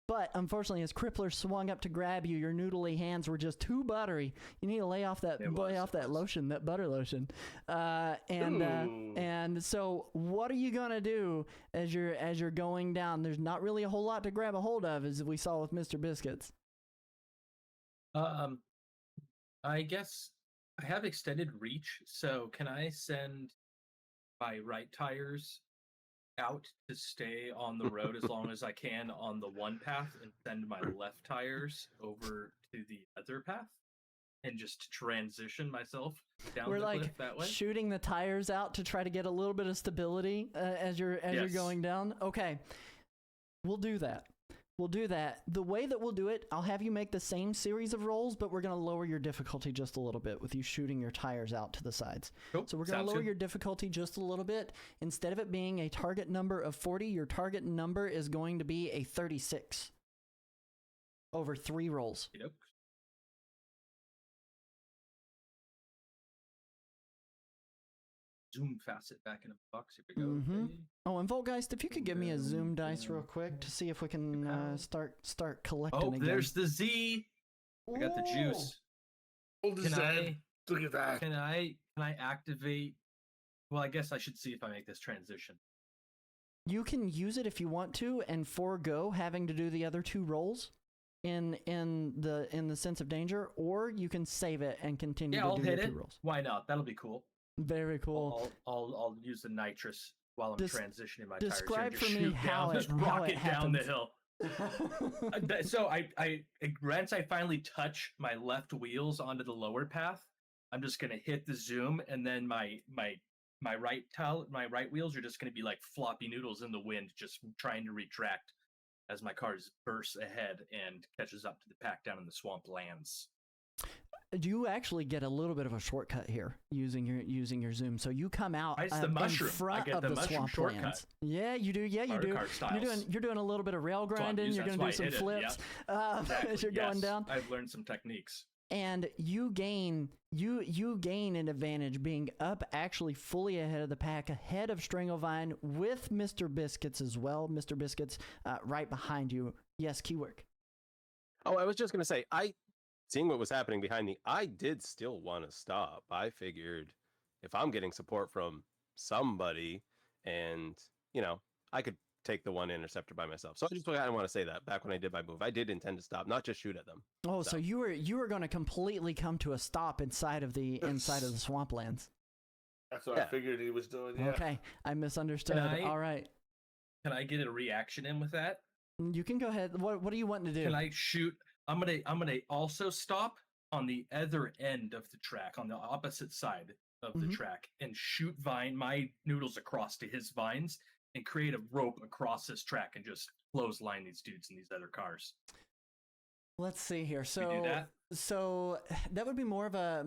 But unfortunately, as Crippler swung up to grab you, your noodly hands were just too buttery. You need to lay off that lotion, that butter lotion. And so, what are you gonna do as you're going down? There's not really a whole lot to grab a hold of, as we saw with Mr. Biscuits. I guess I have extended reach, so can I send my right tires out to stay on the road as long as I can on the one path and send my left tires over to the other path and just transition myself down We're the like cliff that way? shooting the tires out to try to get a little bit of stability as you're going down. Okay, we'll do that. We'll do that. The way that we'll do it, I'll have you make the same series of rolls, but we're going to lower your difficulty just a little bit with you shooting your tires out to the sides. Cool. So we're going to lower your difficulty just a little bit. Instead of it being a target number of 40, your target number is going to be a 36 over 3 rolls. Yep. Zoom facet back in a box. Here we go. Mm-hmm. Okay. Oh, and Volgeist, if you could give me a zoom dice real quick to see if we can start collecting again. There's the Z. I got the juice. Hold his head. Look at that. Can I activate? Well, I guess I should see if I make this transition. You can use it if you want to, and forego having to do the other 2 rolls in the sense of danger, or you can save it and continue to do your 2 rolls. Why not? That'll be cool. Very cool. I'll use the nitrous while I'm transitioning my tires. Describe here, for me how it down the happens. hill. So once I finally touch my left wheels onto the lower path, I'm just gonna hit the zoom, and then my right wheels are just gonna be like floppy noodles in the wind, just trying to retract as my car bursts ahead and catches up to the pack down in the swamp lands. You actually get a little bit of a shortcut here using your zoom. So you come out It's the in mushroom. front I get of the swamp shortcut. lands. Yeah, you do. Yeah, you do. You're doing a little bit of rail grinding. You're going to do some flips as you're going down. I've learned some techniques. And you gain an advantage being up actually fully ahead of the pack, ahead of Stranglevine with Mr. Biscuits as well. Mr. Biscuits right behind you. Yes, Keywork. Oh, I was just going to say, seeing what was happening behind me, I did still want to stop. I figured if I'm getting support from somebody and, I could take the one interceptor by myself. So I didn't want to say that back when I did my move. I did intend to stop, not just shoot at them. Oh, so you were going to completely come to a stop inside of the swamplands. That's what I figured he was doing. Yeah. Okay, I misunderstood. All right. Can I get a reaction in with that? You can go ahead. What do you want to do? Can I shoot? I'm gonna also stop on the other end of the track, on the opposite side of the track, and shoot my noodles across to his vines and create a rope across this track and just clothesline these dudes in these other cars. Let's see here. So do that? So that would be more of a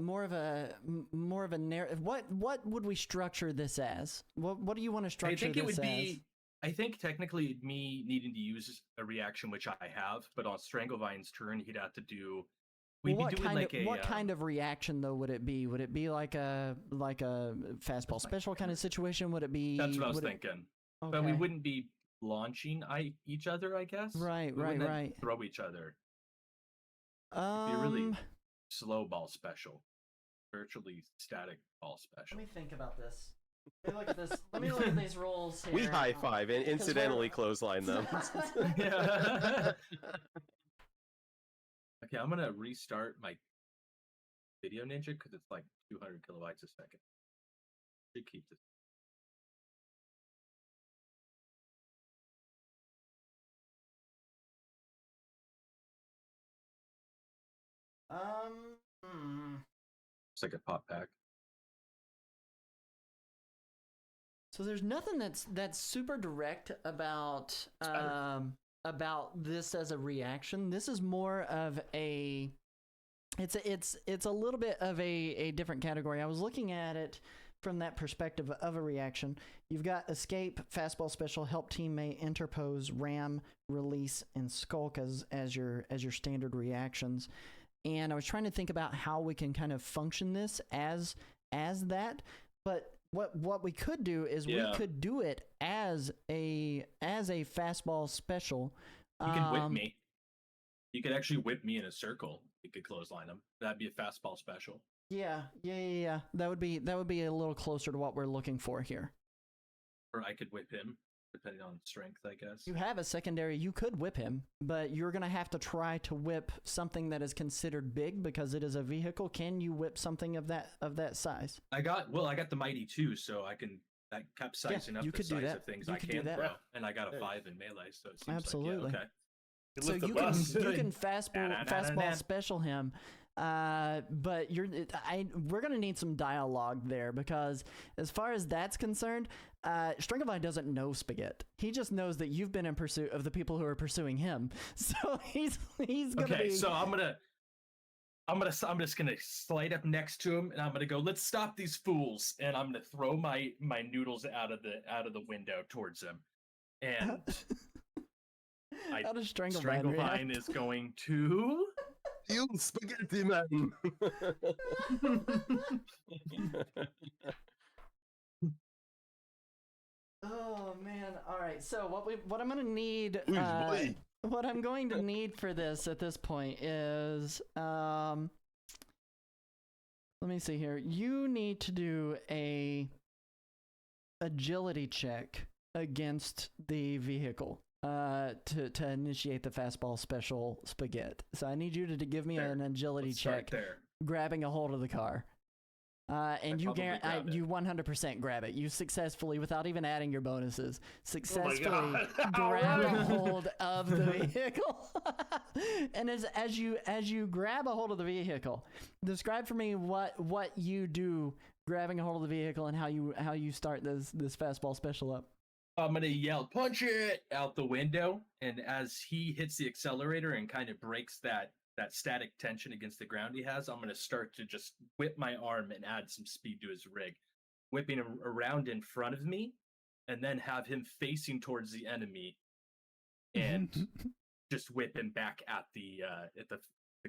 narrative. What would we structure this as? What do you want to structure this as? I think it would be. I think technically me needing to use a reaction, which I have, but on Stranglevine's turn, he'd have to do. What kind of reaction though would it be? Would it be like a fastball special kind of situation? Would it be? That's what I was thinking. Okay. But we wouldn't be launching each other, I guess. Right. Throw each other. It'd be a really slow ball special, virtually static ball special. Let me think about this. Let me look at this. Let me look at these rolls here. We high five and incidentally clothesline them. Yeah. Okay, I'm gonna restart my Video Ninja because it's like 200 kilobytes a second. Should keep this. It's like a pop pack. So there's nothing that's super direct about this as a reaction. This is more of a it's a little bit of a different category. I was looking at it from that perspective of a reaction. You've got escape, fastball special, help teammate, interpose, ram, release, and skulk as your standard reactions. And I was trying to think about how we can kind of function this as that. But what we could do is we could do it as a fastball special. You can whip me. You could actually whip me in a circle. You could clothesline him. That'd be a fastball special. Yeah. That would be a little closer to what we're looking for here. Or I could whip him, depending on strength, I guess. You have a secondary. You could whip him, but you're gonna have to try to whip something that is considered big because it is a vehicle. Can you whip something of that size? I got the Mighty 2, so I can capsize enough you the could do size that. of things You I could can do that. throw. And I got a 5 in melee, so it seems Absolutely. like, yeah, okay. So you can fastball special him, but we're gonna need some dialogue there because as far as that's concerned, Stranglevind doesn't know Spaghetti. He just knows that you've been in pursuit of the people who are pursuing him. So he's gonna okay. be... So I'm just gonna slide up next to him and I'm gonna go, let's stop these fools, and I'm gonna throw my noodles out of the window towards him, and. How does Stranglevind is going to... You spaghetti man! Oh man! All right. So what I'm gonna need, boy. what I'm going to need for this at this point is, let me see here. You need to do a agility check against the vehicle. To initiate the fastball special Spaghetti. So I need you to give me an agility check, grabbing a hold of the car. And you 100% grab it. You successfully, without even adding your bonuses, successfully grab a hold of the vehicle. And as you grab a hold of the vehicle, describe for me what you do grabbing a hold of the vehicle and how you start this fastball special up. I'm gonna yell, punch it, out the window, and as he hits the accelerator and kind of breaks that static tension against the ground he has, I'm gonna start to just whip my arm and add some speed to his rig, whipping him around in front of me, and then have him facing towards the enemy, and just whip him back at the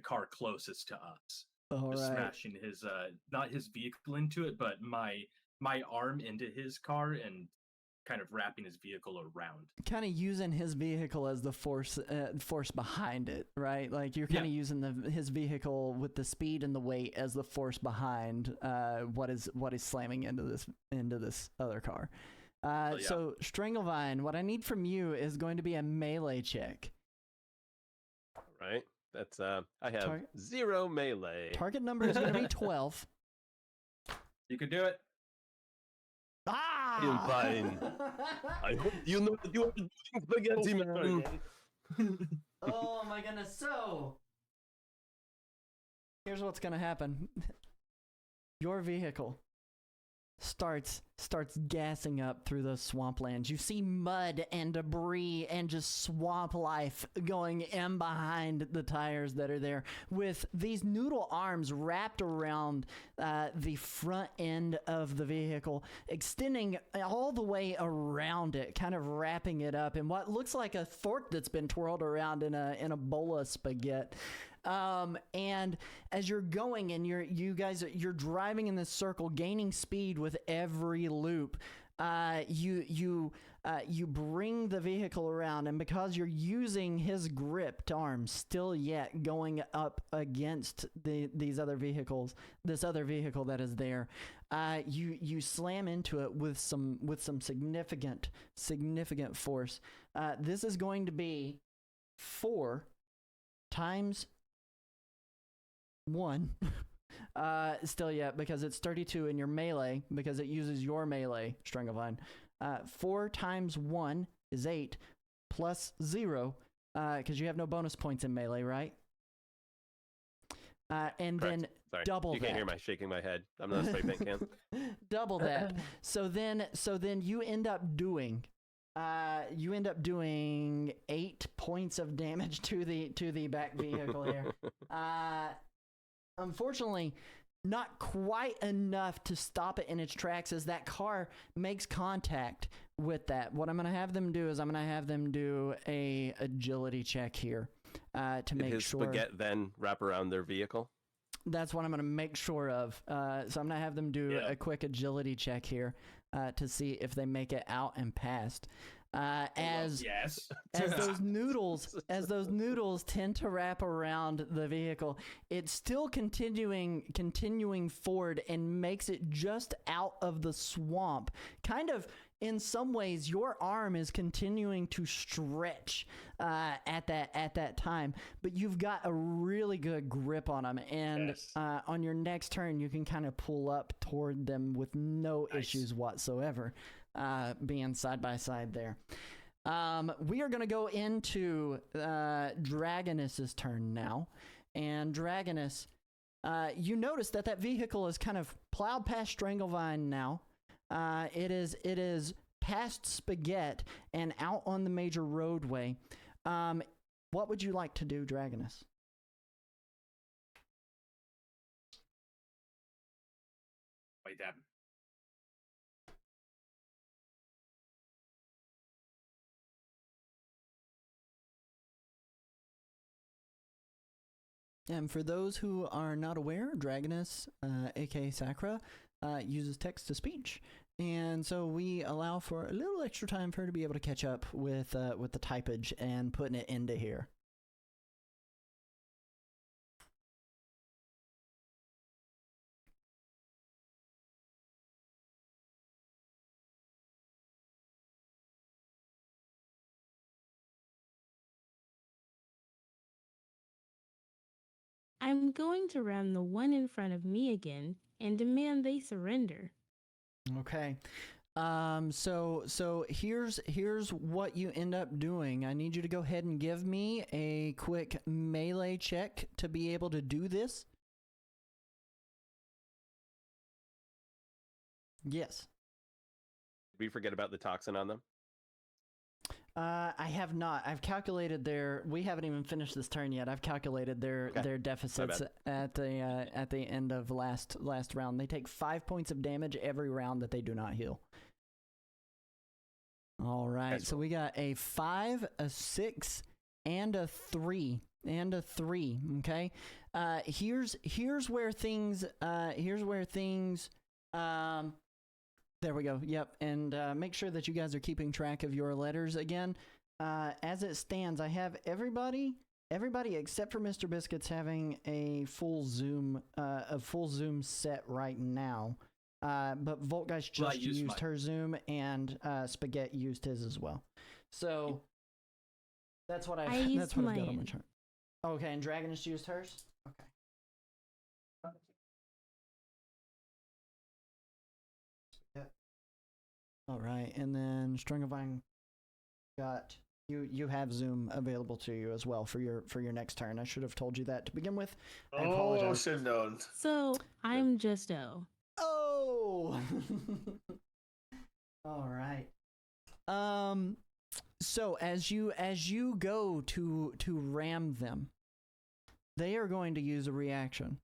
car closest to us. All just right. Smashing his not his vehicle into it, but my arm into his car and kind of wrapping his vehicle around, kind of using his vehicle as the force behind it, right? Like you're kind of using his vehicle with the speed and the weight as the force behind what is slamming into this other car. So Stranglevind, what I need from you is going to be a melee check. Right. That's I have 0 melee. Target number is going to be 12. You can do it. You're fine. I hope you know that you are doing spaghetti, man. Oh my goodness. So, here's what's going to happen. Your vehicle starts gassing up through those swamplands. You see mud and debris and just swamp life going in behind the tires that are there, with these noodle arms wrapped around the front end of the vehicle, extending all the way around it, kind of wrapping it up in what looks like a fork that's been twirled around in a bowl of spaghetti. And as you're going and you're driving in this circle, gaining speed with every loop, you bring the vehicle around, and because you're using his gripped arm still yet going up against this other vehicle that is there, you slam into it with some significant force. This is going to be 4 times 1 still yet, because it's 32 in your melee, because it uses your melee, Stranglevind. 4 times 1 is 8 plus 0, because you have no bonus points in melee, right? And Correct. then Sorry. double you that. can't hear my shaking my head. I'm not a spray paint can. Double that. So then you end up doing 8 points of damage to the back vehicle here. Unfortunately, not quite enough to stop it in its tracks as that car makes contact with that. What I'm going to have them do is I'm going to have them do a agility check here to make his sure. Spaghetti then wrap around their vehicle? That's what I'm going to make sure of. So I'm going to have them do a quick agility check here to see if they make it out and past. As those noodles tend to wrap around the vehicle, it's still continuing forward and makes it just out of the swamp. Kind of in some ways, your arm is continuing to stretch at that time, but you've got a really good grip on them, and on your next turn, you can kind of pull up toward them with no issues whatsoever. Being side by side there. We are going to go into Dragonus's turn now. And Dragonus, you notice that vehicle is kind of plowed past Stranglevine now. It is past Spaghetti and out on the major roadway. What would you like to do, Dragonus? Wait, that. And for those who are not aware, Dragonus, aka Sakura, uses text to speech, and so we allow for a little extra time for her to be able to catch up with the typage and putting it into here. I'm going to ram the one in front of me again and demand they surrender. Okay. So here's what you end up doing. I need you to go ahead and give me a quick melee check to be able to do this. Yes. Did we forget about the toxin on them? I have not. I've calculated we haven't even finished this turn yet. I've calculated their deficits at the end of last round. They take 5 points of damage every round that they do not heal. All right. So we got a 5, a 6, and a 3. Okay. Here's where things there we go. Yep. And make sure that you guys are keeping track of your letters again. As it stands, I have everybody except for Mr. Biscuits having a full Zoom set right now. But Voltgeist just used her Zoom, and Spaghetti used his as well. So that's what I've got on my chart. Okay, and Dragonus used hers? Okay. All right, and then Stringavine got you have Zoom available to you as well for your next turn. I should have told you that to begin with. I apologize. Should have known. So I'm just O. Oh. All right. So as you go to ram them, they are going to use a reaction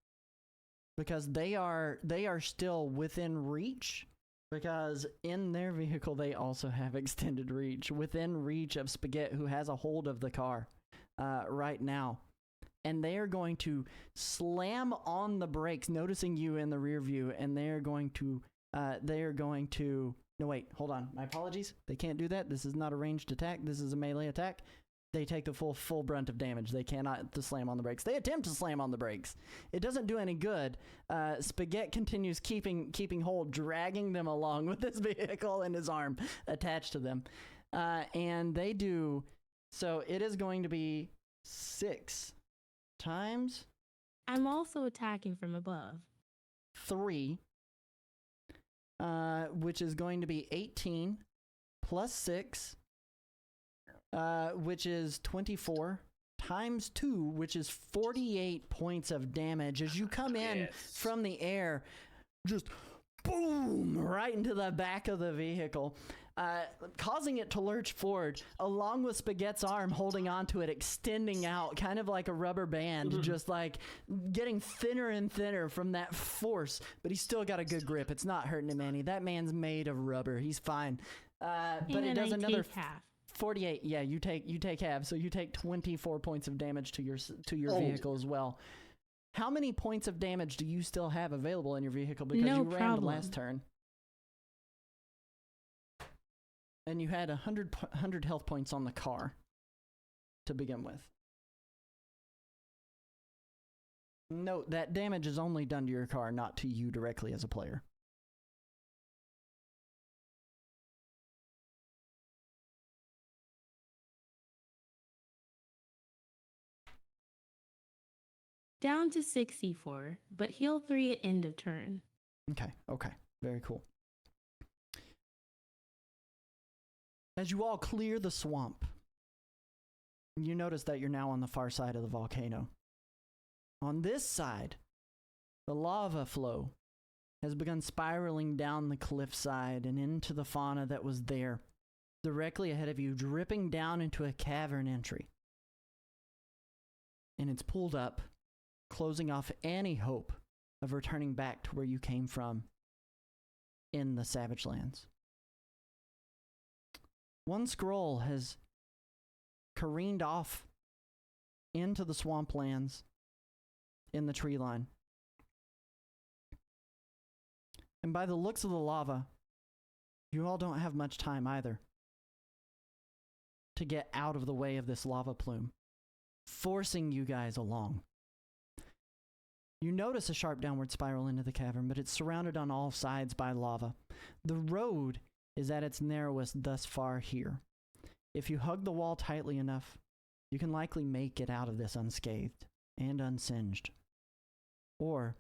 because they are still within reach. Because in their vehicle, they also have extended reach, within reach of Spaghetti, who has a hold of the car right now. And they are going to slam on the brakes, noticing you in the rear view, and they are going to, no wait, hold on, my apologies. They can't do that. This is not a ranged attack. This is a melee attack. They take the full brunt of damage. They cannot slam on the brakes. They attempt to slam on the brakes. It doesn't do any good. Spaghetti continues keeping hold, dragging them along with his vehicle and his arm attached to them. And they do, so it is going to be 6 times. I'm also attacking from above. 3, which is going to be 18 plus 6. Which is 24 times 2, which is 48 points of damage as you come in from the air, just boom, right into the back of the vehicle, causing it to lurch forward, along with Spaghetti's arm holding onto it, extending out, kind of like a rubber band, just like getting thinner and thinner from that force, but he's still got a good grip. It's not hurting him any. That man's made of rubber. He's fine. But it does another... half. 48. Yeah, you take half, so you take 24 points of damage to your vehicle as well. How many points of damage do you still have available in your vehicle? Because No you rammed problem. last turn. And you had 100 health points on the car to begin with. Note that damage is only done to your car, not to you directly as a player. Down to 64, but heal 3 at end of turn. Okay. Very cool. As you all clear the swamp, you notice that you're now on the far side of the volcano. On this side, the lava flow has begun spiraling down the cliffside and into the fauna that was there, directly ahead of you, dripping down into a cavern entry. And it's pulled up, closing off any hope of returning back to where you came from in the Savage Lands. One scroll has careened off into the swamplands in the tree line. And by the looks of the lava, you all don't have much time either to get out of the way of this lava plume, forcing you guys along. You notice a sharp downward spiral into the cavern, but it's surrounded on all sides by lava. The road is at its narrowest thus far here. If you hug the wall tightly enough, you can likely make it out of this unscathed and unsinged. Or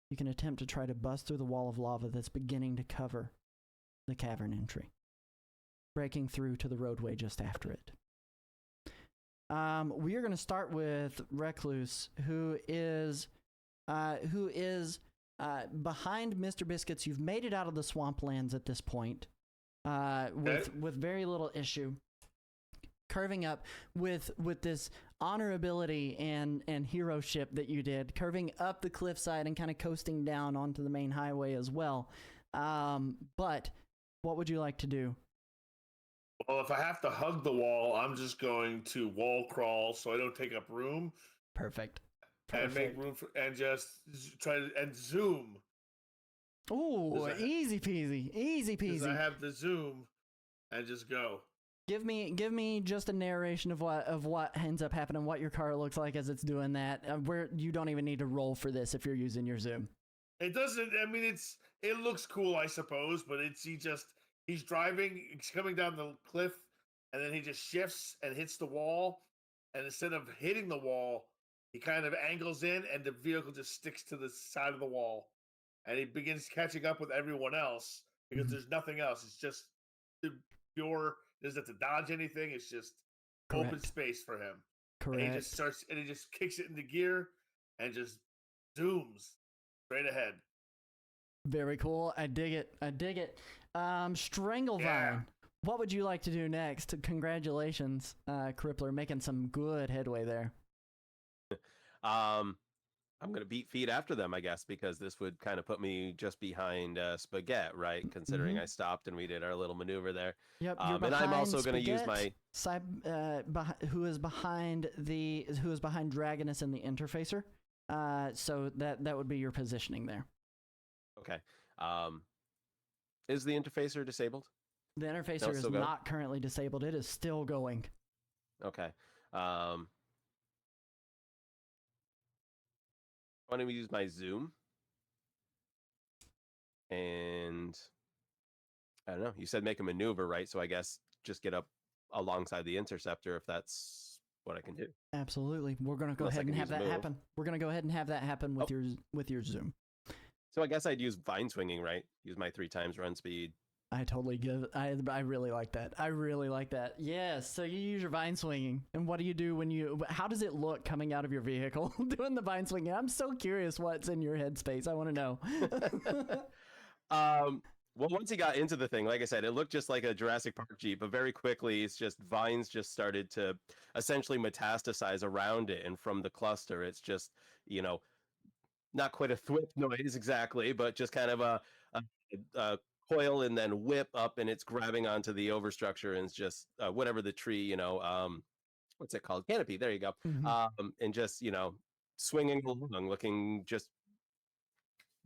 you can attempt to try to bust through the wall of lava that's beginning to cover the cavern entry, breaking through to the roadway just after it. We are going to start with Recluse, who is behind Mr. Biscuits. You've made it out of the swamplands at this point, with very little issue. Curving up with this honorability and heroship that you did, curving up the cliffside and kind of coasting down onto the main highway as well. But what would you like to do? Well, if I have to hug the wall, I'm just going to wall crawl so I don't take up room. Perfect. And make room for, and just try to, and zoom. Ooh, easy peasy. I have the zoom and just go. Give me just a narration of what ends up happening, what your car looks like as it's doing that. Where you don't even need to roll for this if you're using your zoom. It doesn't. I mean, it looks cool, I suppose, but he's driving, he's coming down the cliff, and then he just shifts and hits the wall, and instead of hitting the wall, he kind of angles in, and the vehicle just sticks to the side of the wall, and he begins catching up with everyone else because there's nothing else. It's just pure. Doesn't have to dodge anything. It's just open space for him. Correct. And he just kicks it into gear and just zooms straight ahead. Very cool. I dig it. Stranglevine. Yeah. What would you like to do next? Congratulations, Crippler, making some good headway there. I'm going to beat feet after them, I guess, because this would kind of put me just behind Spaghetti, right? Considering I stopped and we did our little maneuver there. Yep. And I'm also going to use my who is behind Dragonus and the Interfacer. So that would be your positioning there. Okay. Is the Interfacer disabled? The Interfacer is not currently disabled. It is still going. Okay. Why don't we use my zoom? And I don't know. You said make a maneuver, right? So I guess just get up alongside the interceptor if that's what I can do. Absolutely. We're going to go ahead and have that happen. We're going to go ahead and have that happen with your zoom. So I guess I'd use vine swinging, right? Use my 3 times run speed. I totally I really like that. Yes. So you use your vine swinging, and what do you do how does it look coming out of your vehicle doing the vine swinging? I'm so curious what's in your headspace. I want to know. Well, once he got into the thing, like I said, it looked just like a Jurassic Park Jeep, but very quickly it's just vines just started to essentially metastasize around it, and from the cluster it's just, not quite a thwip noise exactly, but just kind of a coil and then whip up, and it's grabbing onto the overstructure, and it's just whatever the tree, what's it called? Canopy. There you go. And just, swinging along, looking just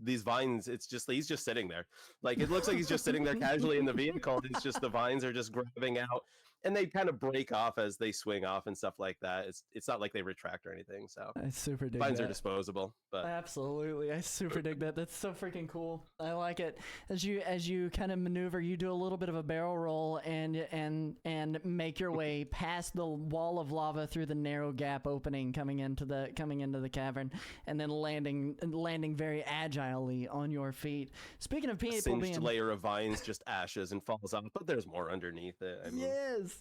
these vines. It's just he's just sitting there. Like it looks like he's just sitting there casually in the vehicle. It's just the vines are just grabbing out, and they kind of break off as they swing off and stuff like that. It's not like they retract or anything. So I super dig vines that. are disposable, but Absolutely, I super dig that. That's so freaking cool. I like it. As you kind of maneuver, you do a little bit of a barrel roll and make your way past the wall of lava through the narrow gap opening coming into the cavern, and then landing very agilely on your feet. Speaking of people singed being layer of vines just ashes and falls off, but there's more underneath it. I mean,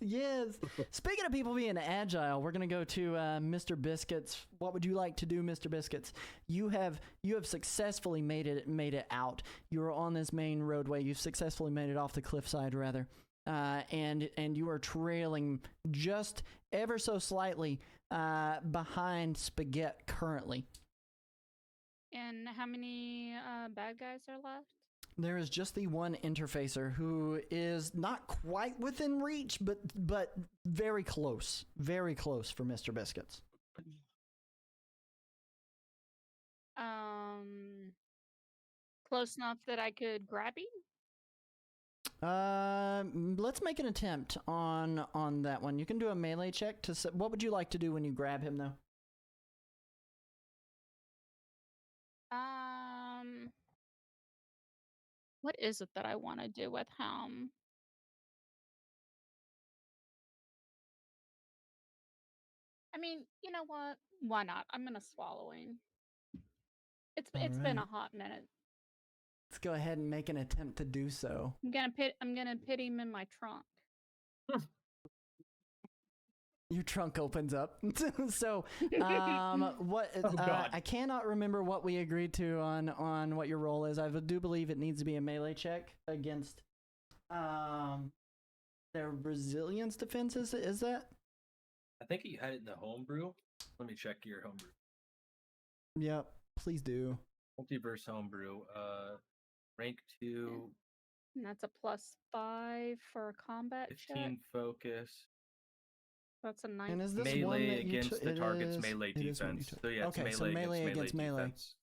yes. Speaking of people being agile, we're gonna go to Mr. Biscuits. What would you like to do, Mr. Biscuits? You have successfully made it out. You're on this main roadway. You've successfully made it off the cliffside, rather, and you are trailing just ever so slightly behind Spaghetti currently. And how many bad guys are left? There is just the one interfacer who is not quite within reach, but very close for Mr. Biscuits. Close enough that I could grab him? Let's make an attempt on that one. You can do a melee check to. What would you like to do when you grab him, though? What is it that I want to do with him? I mean, you know what? Why not? I'm gonna swallow him. It's been a hot minute. Let's go ahead and make an attempt to do so. I'm gonna put him in my trunk. Your trunk opens up. So, what? God. I cannot remember what we agreed to on what your role is. I do believe it needs to be a melee check against their resilience defenses. Is that? I think you had it in the homebrew. Let me check your homebrew. Yep. Please do. Multiverse homebrew. Rank 2. And that's a +5 for a combat 15 check. Focus. That's a 9. And is this Melee one that you against the target's melee it is one you defense. took. So yeah, it's Okay, so melee against melee. defense.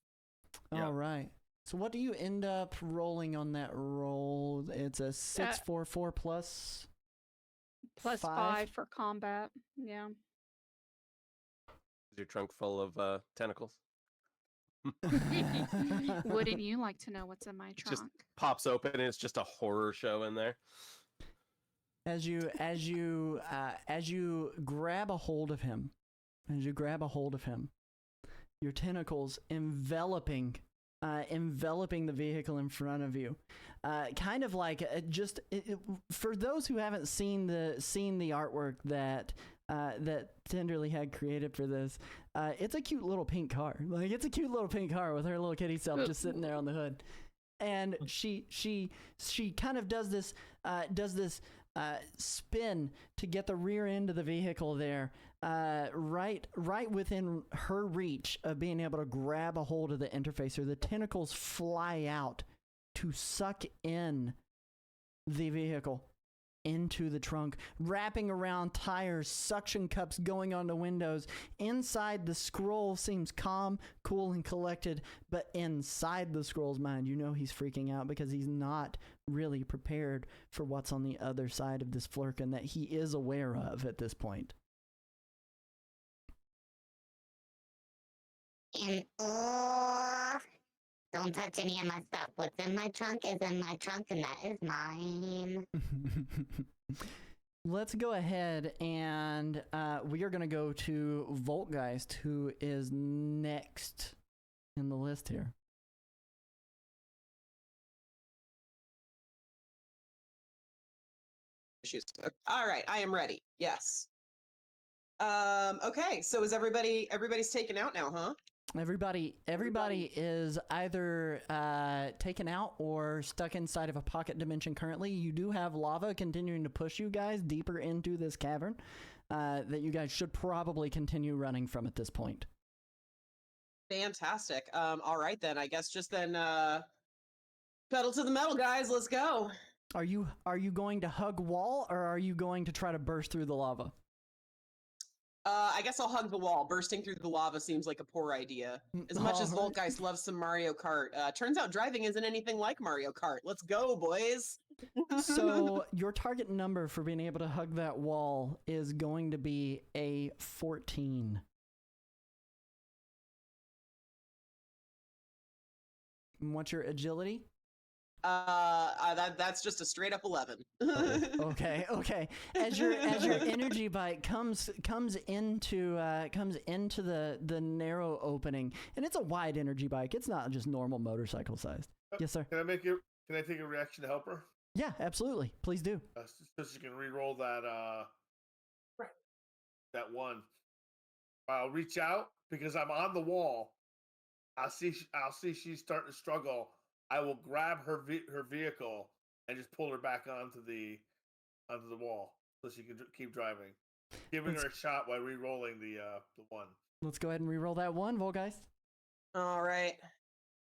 All right. So what do you end up rolling on that roll? It's a 6/4/4 plus +5 for combat. Yeah. is your trunk full of tentacles? Wouldn't you like to know what's in my It trunk? just pops open and it's just a horror show in there. As you grab a hold of him, your tentacles enveloping the vehicle in front of you, kind of like for those who haven't seen the artwork that Tenderly had created for this, it's a cute little pink car. Like, it's a cute little pink car with her little kitty self just sitting there on the hood, and she kind of does this spin to get the rear end of the vehicle there, right within her reach of being able to grab a hold of the interfacer. The tentacles fly out to suck in the vehicle into the trunk, wrapping around tires, suction cups going on the windows. Inside, the scroll seems calm, cool, and collected, but inside the scroll's mind, you know he's freaking out because he's not really prepared for what's on the other side of this flurkin that he is aware of at this point. Don't touch any of my stuff. What's in my trunk is in my trunk, and that is mine. Let's go ahead and we are going to go to Voltgeist, who is next in the list here. All right, I am ready. Yes. Okay, so is everybody's taken out now, huh? Everybody is either taken out or stuck inside of a pocket dimension currently. You do have lava continuing to push you guys deeper into this cavern that you guys should probably continue running from at this point. Fantastic. All right then. I guess just then pedal to the metal, guys. Let's go. Are you going to hug wall, or are you going to try to burst through the lava? I guess I'll hug the wall. Bursting through the lava seems like a poor idea. As much as Alright. Voltgeist loves some Mario Kart, turns out driving isn't anything like Mario Kart. Let's go, boys! So your target number for being able to hug that wall is going to be a 14. And what's your agility? That's just a straight up 11. Okay. As your energy bike comes into the narrow opening, and it's a wide energy bike. It's not just normal motorcycle sized. Yes, sir. Can I take a reaction to help her? Yeah, absolutely. Please do. So she can re-roll that that one. I'll reach out because I'm on the wall. I'll see she's starting to struggle. I will grab her vehicle and just pull her back onto the wall so she can keep driving, giving her a shot while re-rolling the one. Let's go ahead and re-roll that one, Volgeist. All right.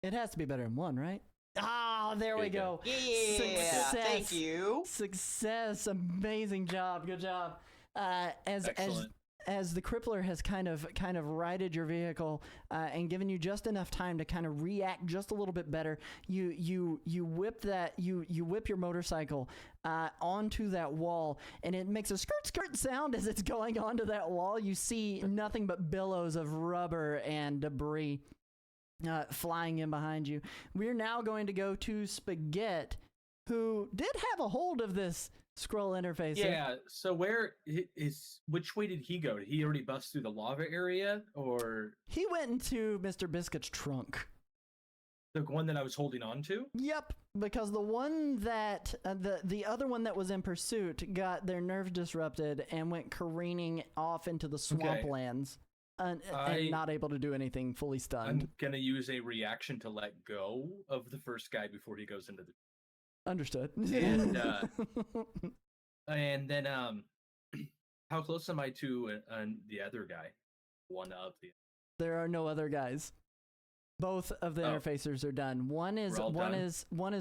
It has to be better than 1, right? Ah, there we go. Yeah, Success. thank you. Success. Amazing job. Good job. As the crippler has kind of righted your vehicle and given you just enough time to kind of react just a little bit better, you whip your motorcycle onto that wall, and it makes a skirt sound as it's going onto that wall. You see nothing but billows of rubber and debris flying in behind you. We're now going to go to Spaghetti, who did have a hold of this scroll interface. Yeah, so which way did he go? Did he already bust through the lava area, or He went into Mr. Biscuit's trunk. the one that I was holding on to? Yep, because the one that the other one that was in pursuit got their nerves disrupted and went careening off into the swamplands. And not able to do anything, fully stunned. I'm gonna use a reaction to let go of the first guy before he goes into the. Understood. And then how close am I to the other guy? One of the. There are no other guys. Both of the interfacers are done. One is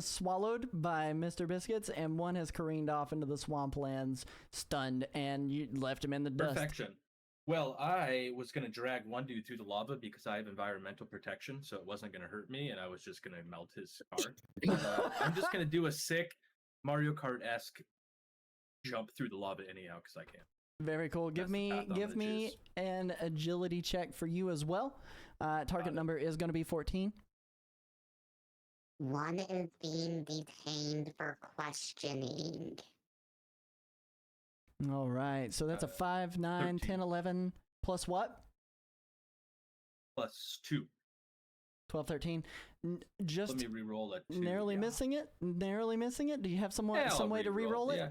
swallowed by Mr. Biscuits, and one has careened off into the swamplands, stunned, and you left him in the dust. Perfection. Well, I was going to drag one dude through the lava because I have environmental protection, so it wasn't going to hurt me, and I was just going to melt his car. I'm just going to do a sick Mario Kart-esque jump through the lava anyhow because I can. Very cool. Give me an agility check for you as well. Target number is going to be 14. One is being detained for questioning. All right. So that's a 5, 9, 13. 10, 11. Plus what? Plus 2. 12, 13. Just Let me re-roll it. Narrowly missing it? Narrowly missing it? Do you have some way to re-roll it? Yeah.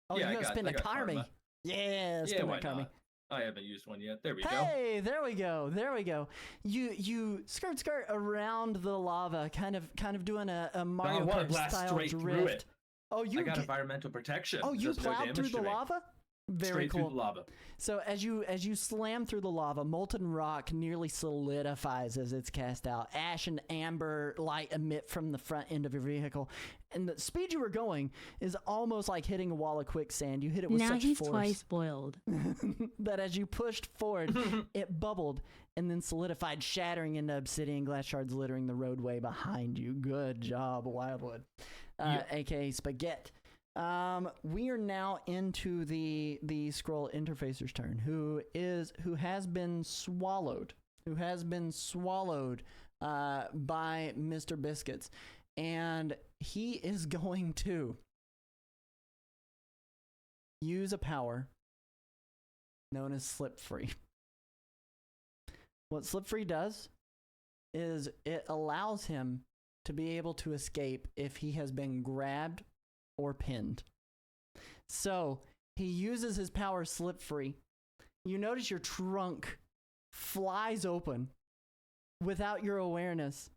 Oh, Yeah, you're going to spend a karma. Yeah, spend why a karma. not? I haven't used one yet. There we go. Hey, there we go. You skirt around the lava, kind of doing a Mario Kart style drift. Oh, I got environmental protection. Oh, you plowed through the lava? Very Straight cool. through the lava. So as you slam through the lava, molten rock nearly solidifies as it's cast out. Ash and amber light emit from the front end of your vehicle, and the speed you were going is almost like hitting a wall of quicksand. You hit it with now such he's force twice boiled. that as you pushed forward, it bubbled and then solidified, shattering into obsidian glass shards littering the roadway behind you. Good job, Wildwood, aka Spaghetti. We are now into the scroll interfacer's turn, who has been swallowed by Mr. Biscuits, and he is going to use a power known as Slip Free. What Slip Free does is it allows him to be able to escape if he has been grabbed or pinned. So he uses his power Slip Free. You notice your trunk flies open without your awareness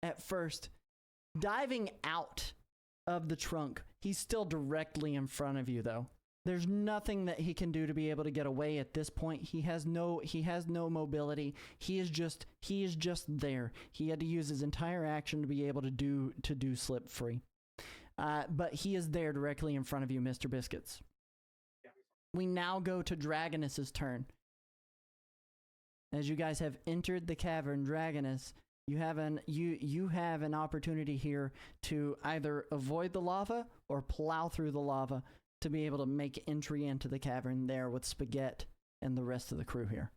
at first. Diving out of the trunk, he's still directly in front of you though. There's nothing that he can do to be able to get away at this point. He has no mobility. He is just there. He had to use his entire action to be able to do Slip Free. But he is there directly in front of you, Mr. Biscuits. We now go to Dragoness's turn. As you guys have entered the cavern, Dragonus, you have an opportunity here to either avoid the lava or plow through the lava to be able to make entry into the cavern there with Spaghetti and the rest of the crew here.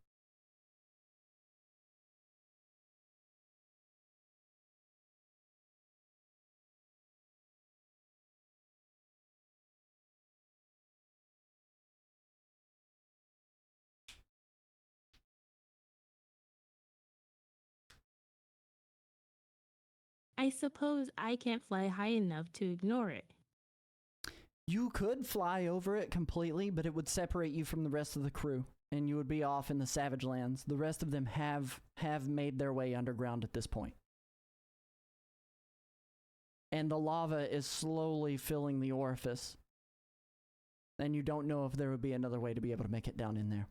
I suppose I can't fly high enough to ignore it. You could fly over it completely, but it would separate you from the rest of the crew, and you would be off in the Savage Lands. The rest of them have made their way underground at this point. And the lava is slowly filling the orifice. And you don't know if there would be another way to be able to make it down in there.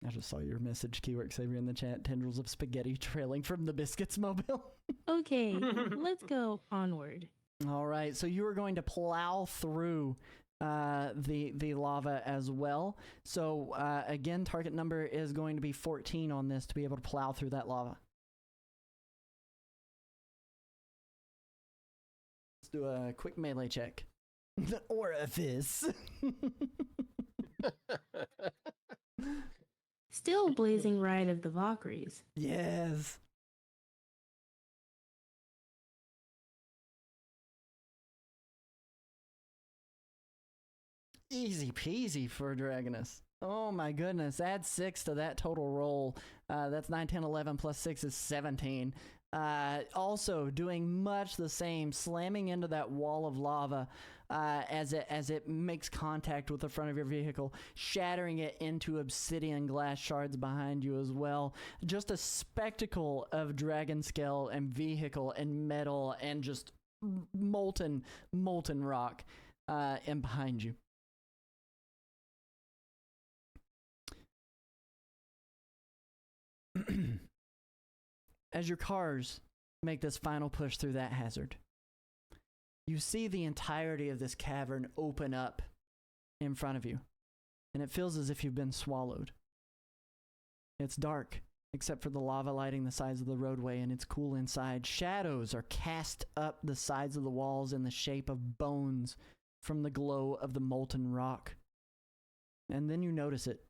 I just saw your message, Keywork Savior, in the chat. Tendrils of spaghetti trailing from the biscuits mobile. Okay, let's go onward. All right, so you are going to plow through the lava as well. So again, target number is going to be 14 on this to be able to plow through that lava. Let's do a quick melee check. The orifice. Still blazing ride of the Valkyries. Yes. Easy peasy for Dragonus. Oh my goodness. Add 6 to that total roll. That's 9, 10, 11 plus 6 is 17. Also doing much the same, slamming into that wall of lava as it makes contact with the front of your vehicle, shattering it into obsidian glass shards behind you as well. Just a spectacle of dragon scale and vehicle and metal and just molten rock in behind you. As your cars make this final push through that hazard, you see the entirety of this cavern open up in front of you, and it feels as if you've been swallowed. It's dark, except for the lava lighting the sides of the roadway, and it's cool inside. Shadows are cast up the sides of the walls in the shape of bones from the glow of the molten rock. And then you notice it.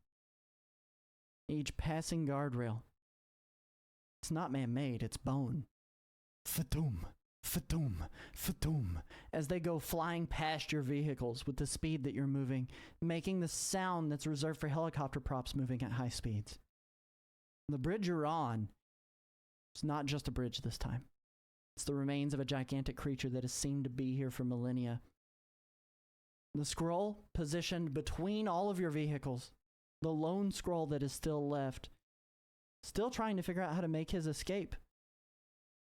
Each passing guardrail. It's not man-made, it's bone. Fatum, fatum, fatum. As they go flying past your vehicles with the speed that you're moving, making the sound that's reserved for helicopter props moving at high speeds. The bridge you're on, it's not just a bridge this time. It's the remains of a gigantic creature that has seemed to be here for millennia. The scroll positioned between all of your vehicles, the lone scroll that is still left, still trying to figure out how to make his escape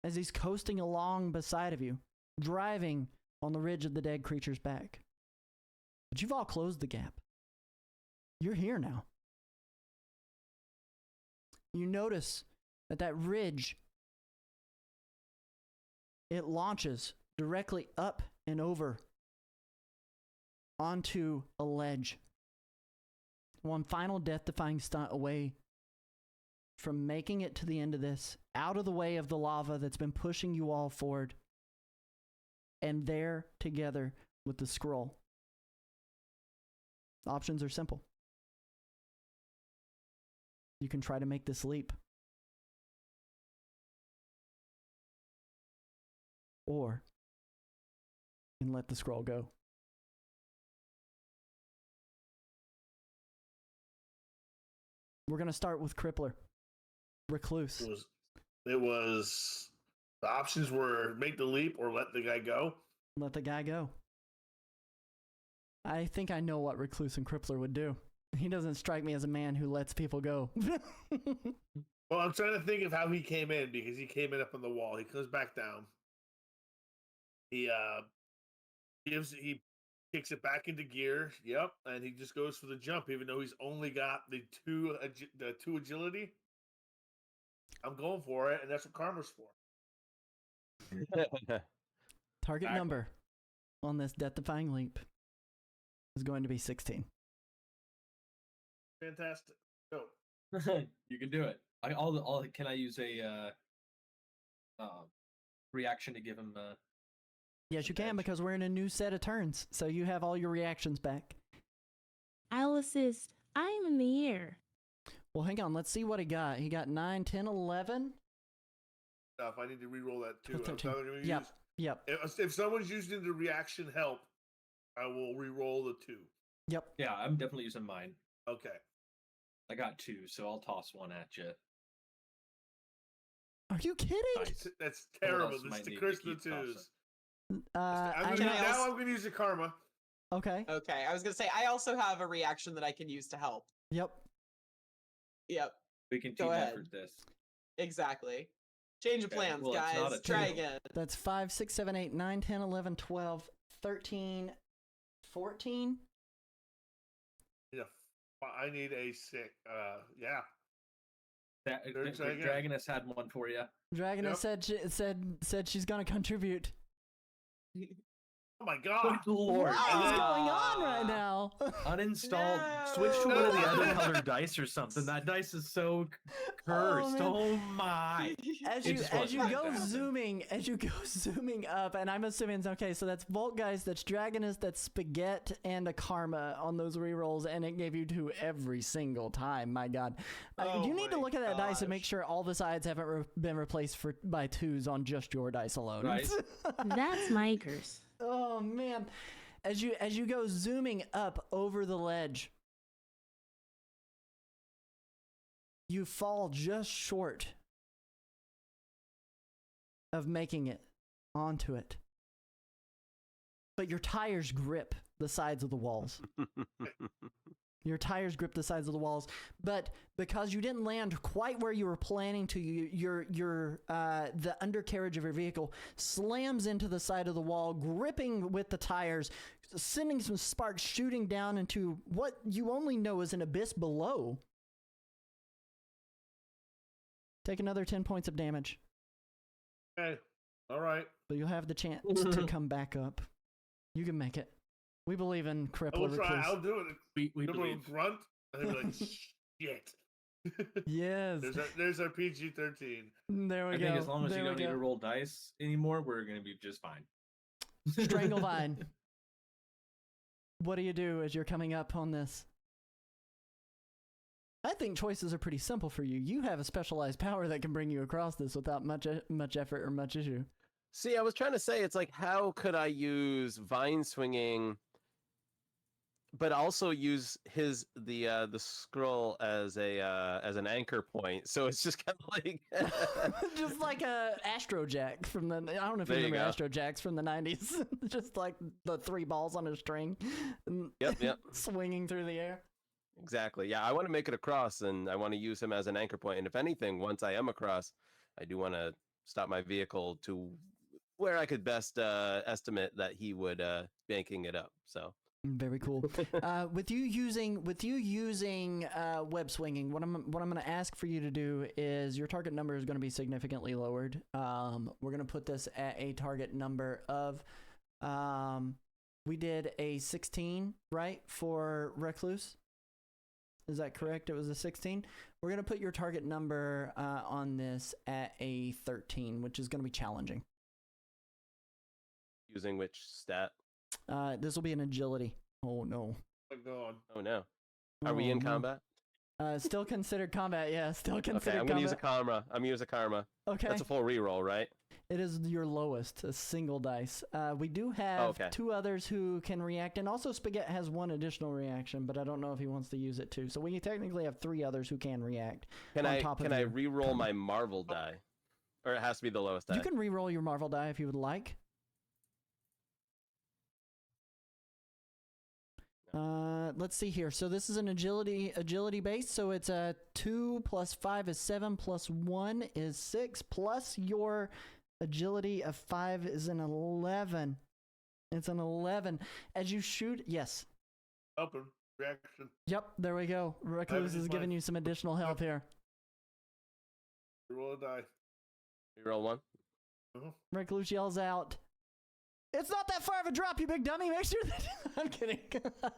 as he's coasting along beside of you, driving on the ridge of the dead creature's back. But you've all closed the gap. You're here now. You notice that ridge, it launches directly up and over onto a ledge. One final death-defying stunt away from making it to the end of this, out of the way of the lava that's been pushing you all forward, and there together with the scroll. The options are simple. You can try to make this leap, or you can let the scroll go. We're going to start with Crippler. Recluse. It was the options were make the leap or let the guy go. Let the guy go. I think I know what Recluse and Crippler would do. He doesn't strike me as a man who lets people go. Well, I'm trying to think of how he came in, because he came in up on the wall. He comes back down. He kicks it back into gear. Yep, and he just goes for the jump, even though he's only got the two agility. I'm going for it, and that's what karma's for. Target Exactly. number on this death-defying leap is going to be 16. Fantastic. Go. You can do it. Can I use a reaction to give him Yes, you can, edge? because we're in a new set of turns, so you have all your reactions back. I'll assist. I am in the air. Well, hang on. Let's see what he got. He got 9, 10, 11. Stuff. I need to re-roll that too. Oh, I'm 13. probably gonna Yep. Yep. if someone's using the reaction help, I will re-roll the 2. Yep. Yeah, I'm definitely using mine. Okay. I got 2, so I'll toss one at you. Are you kidding? Nice. That's Someone terrible. else This might is the need curse to of the keep tossing. 2s. I Now I'm gonna use the karma. Okay. Okay, I was gonna say I also have a reaction that I can use to help. Yep. Yep, We can Go team ahead. effort this. exactly. Change of Okay, plans, well, it's not guys. a Try two. again. That's 5, 6, 7, 8, 9, 10, 11, 12, 13, 14. Yeah. I need a 6. Yeah. That try again. Dragoness had one for you. Dragoness said she's gonna contribute. Oh my god. Good lord. What is going on right now? Uninstall. No. Switch to one of the other No. colored dice or something. That dice is so cursed. man. Oh my. As It you just as you wasn't go meant to happen. zooming up, and I'm assuming okay, so that's Voltgeist, that's Dragoness, that's Spaghetti, and a Karma on those rerolls, and it gave you 2 every single time. My God, Oh you need to my look at that dice and make gosh. sure all the sides haven't been replaced by 2s on just your dice alone. Right. That's my curse. Oh man, as you go zooming up over the ledge, you fall just short of making it onto it. But your tires grip the sides of the walls. Your tires grip the sides of the walls, but because you didn't land quite where you were planning to, the undercarriage of your vehicle slams into the side of the wall, gripping with the tires, sending some sparks shooting down into what you only know is an abyss below. Take another 10 points of damage, Okay. All right. but you'll have the chance to come back up. You can make it. We believe in I Crippler will try. Recluse. I'll do it. We Remember when believe. grunt? And they'll be like, shit. Yes. There's our PG-13. There we I go. think as long as There you we don't need go. to roll dice anymore, we're gonna be just fine. Stranglevine. What do you do as you're coming up on this? I think choices are pretty simple for you. You have a specialized power that can bring you across this without much effort or much issue. See, I was trying to say, it's like, how could I use vine swinging, but also use the scroll as an anchor point? So it's just kind of like Just like a Astrojack from the, I don't know if you There you remember go. Astrojacks from the 90s. Just like the 3 balls on a string. Yep. Swinging through the air. Exactly. Yeah, I want to make it across, and I want to use him as an anchor point. And if anything, once I am across, I do want to stop my vehicle to where I could best estimate that he would banking it up. So Very cool. With you using web swinging, what I'm going to ask for you to do is your target number is going to be significantly lowered. We're going to put this at a target number of we did a 16, right, for Recluse. Is that correct? It was a 16. We're going to put your target number on this at a 13, which is going to be challenging. using which stat? This will be an agility. Oh no. Oh my god. Oh no. Are we in no. combat? Still considered combat. Yeah, still considered Okay, I'm gonna use a combat. karma. I'm gonna use a karma. Okay. That's a full reroll, right? It is your lowest, a single dice. We do have Okay. 2 others who can react, and also Spaghetti has 1 additional reaction, but I don't know if he wants to use it too. So we technically have 3 others who can react. Can on I top of can I your reroll karma. my Marvel die, or it has to be the lowest die? You can re-roll your Marvel die if you would like. Let's see here. So this is an agility base. So it's a 2 plus 5 is 7 plus 1 is 6 plus your agility of 5 is an 11. It's an 11. As you shoot, yes. Help him. Reaction. Yep, there we go. Recluse is giving you some additional help here. Roll a die. You roll one. Recluse yells out, "It's not that far of a drop, you big dummy. Make sure that..." I'm kidding. I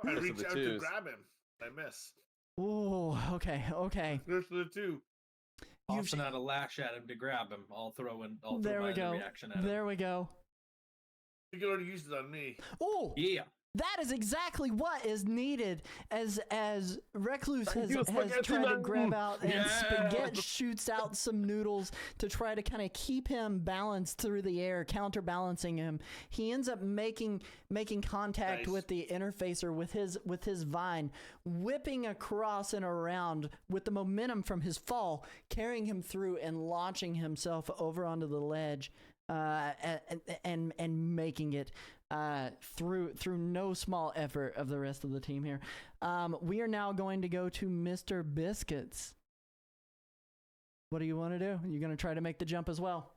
First of reach the out to twos. grab him. I miss. Ooh, okay. First of the two. Tossing out a lash at him to grab him. I'll throw There my we go. reaction at him. There we go. You can already use it on me. Ooh, Yeah. that is exactly what is needed as Recluse Thank has you, Spaghetti tried to Man. grab out, and Yeah. Spaghetti shoots out some noodles to try to kind of keep him balanced through the air, counterbalancing him. He ends up making contact Nice. with the interfacer with his vine, whipping across and around with the momentum from his fall, carrying him through and launching himself over onto the ledge. And making it through no small effort of the rest of the team here. We are now going to go to Mr. Biscuits. What do you want to do? You're going to try to make the jump as well?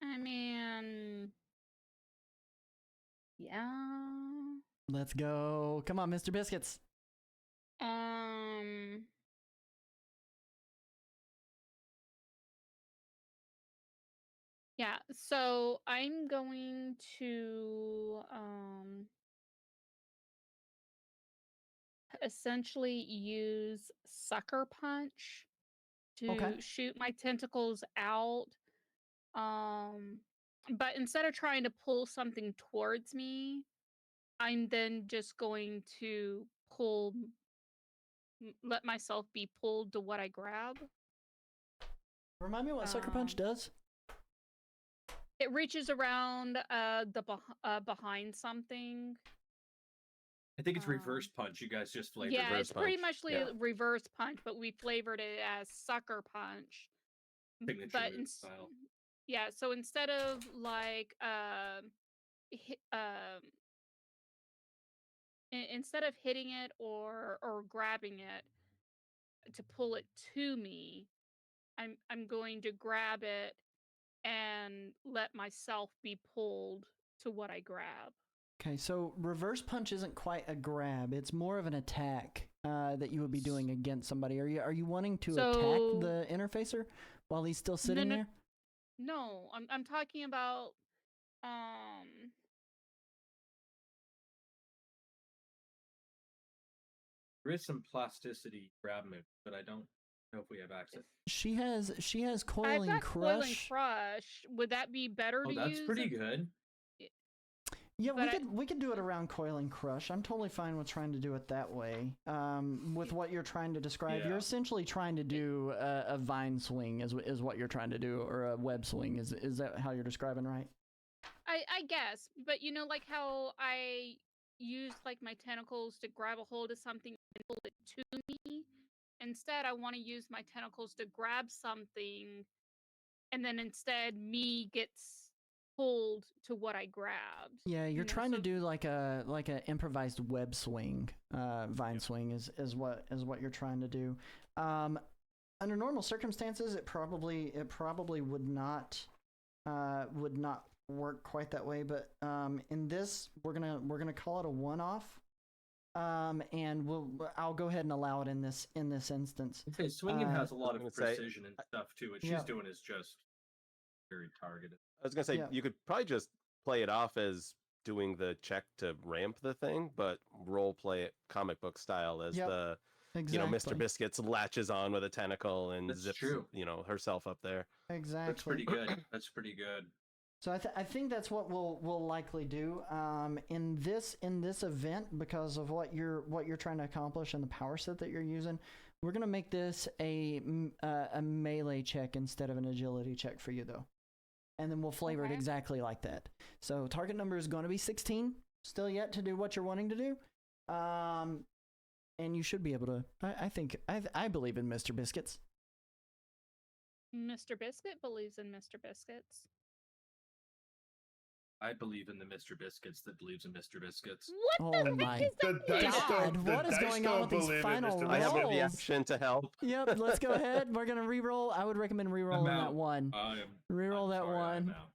I mean, yeah. Let's go. Come on, Mr. Biscuits. Yeah, so I'm going to essentially use Sucker Punch to Okay. shoot my tentacles out. But instead of trying to pull something towards me, I'm then just going to let myself be pulled to what I grab. Remind me what Sucker Punch does? It reaches around behind something. I think it's reverse punch. You guys just flavored Yeah, reverse it's pretty punch. much a reverse punch, but we flavored it as Sucker Punch. signature But move style. yeah, so instead of like instead of hitting it or grabbing it to pull it to me, I'm going to grab it and let myself be pulled to what I grab. Okay, so reverse punch isn't quite a grab. It's more of an attack that you would be doing against somebody. Are you wanting to attack the interfacer while he's still sitting there? No, I'm talking about There is some plasticity grab move, but I don't know if we have access. She has Coil I've and got Crush. Coil and Crush. Would that be better to use? Oh, that's pretty good. Yeah, But we could do it around Coil and Crush. I'm totally fine with trying to do it that way. With what you're trying to describe, Yeah. you're essentially trying to do a vine swing, is what you're trying to do, or a web swing. Is that how you're describing, right? I guess, but you know, like how I used like my tentacles to grab a hold of something and pull it to me. Instead, I want to use my tentacles to grab something, and then instead me gets pulled to what I grabbed. Yeah, you're You know, trying to so- do like a improvised web swing, vine swing is what you're trying to do. Under normal circumstances, it probably would not work quite that way. But in this, we're gonna call it a one-off, and I'll go ahead and allow it in this instance. Okay, swinging has a lot I'm of gonna say- precision and stuff too. What she's Yeah. doing is just very targeted. I was gonna say Yeah. you could probably just play it off as doing the check to ramp the thing, but role play it comic book style as Yep. the Exactly. Mr. Biscuits latches on with a tentacle and That's zips true. herself up there. Exactly. That's pretty good. That's pretty good. So I think that's what we'll likely do in this event, because of what you're trying to accomplish and the power set that you're using. We're gonna make this a melee check instead of an agility check for you, though, and then we'll flavor it Okay. exactly like that. So target number is going to be 16. Still yet to do what you're wanting to do, and you should be able to. I believe in Mr. Biscuits. Mr. Biscuit believes in Mr. Biscuits. I believe in the Mr. Biscuits that believes in Mr. Biscuits. What Oh the my heck is The that? dice God, don't- the what is dice going on don't with these believe in final Mr. I have a rolls? reaction to help. Yep, let's go ahead. We're gonna re-roll. I would recommend re-rolling that one. I am. Reroll I'm that sorry, I'm one. out.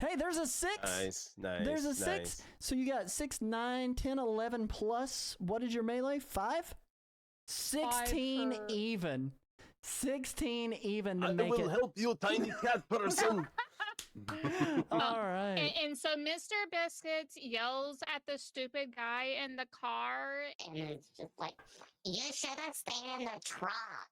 Hey, there's a 6. Nice. There's a 6. nice. So you got 6, 9, 10, 11 plus. What is your melee? 5? 16 for- even. 16 even to I make will it. help you, tiny cat person. All right. And so Mr. Biscuits yells at the stupid guy in the car. And it's just like, you should have stayed in the truck.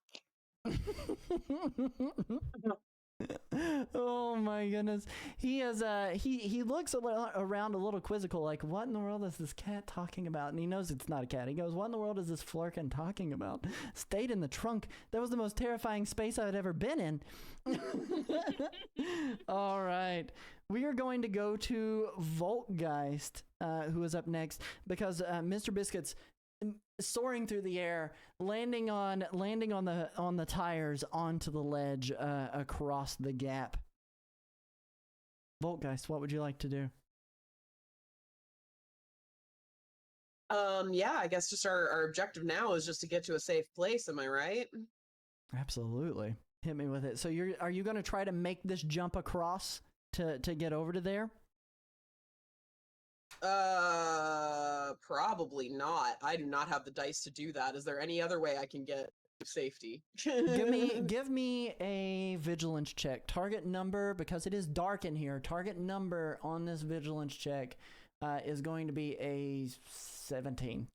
Oh my goodness. He has he looks around a little quizzical, like, what in the world is this cat talking about? And he knows it's not a cat. He goes, what in the world is this Flurkin talking about? Stayed in the trunk. That was the most terrifying space I had ever been in. All right. We are going to go to Voltgeist, who is up next, because Mr. Biscuits soaring through the air, landing on the tires onto the ledge across the gap. Voltgeist, what would you like to do? Yeah, I guess just our objective now is just to get to a safe place, am I right? Absolutely. Hit me with it. So are you going to try to make this jump across to get over to there? Probably not. I do not have the dice to do that. Is there any other way I can get to safety? Give me a vigilance check. Target number, because it is dark in here. Target number on this vigilance check is going to be a 17.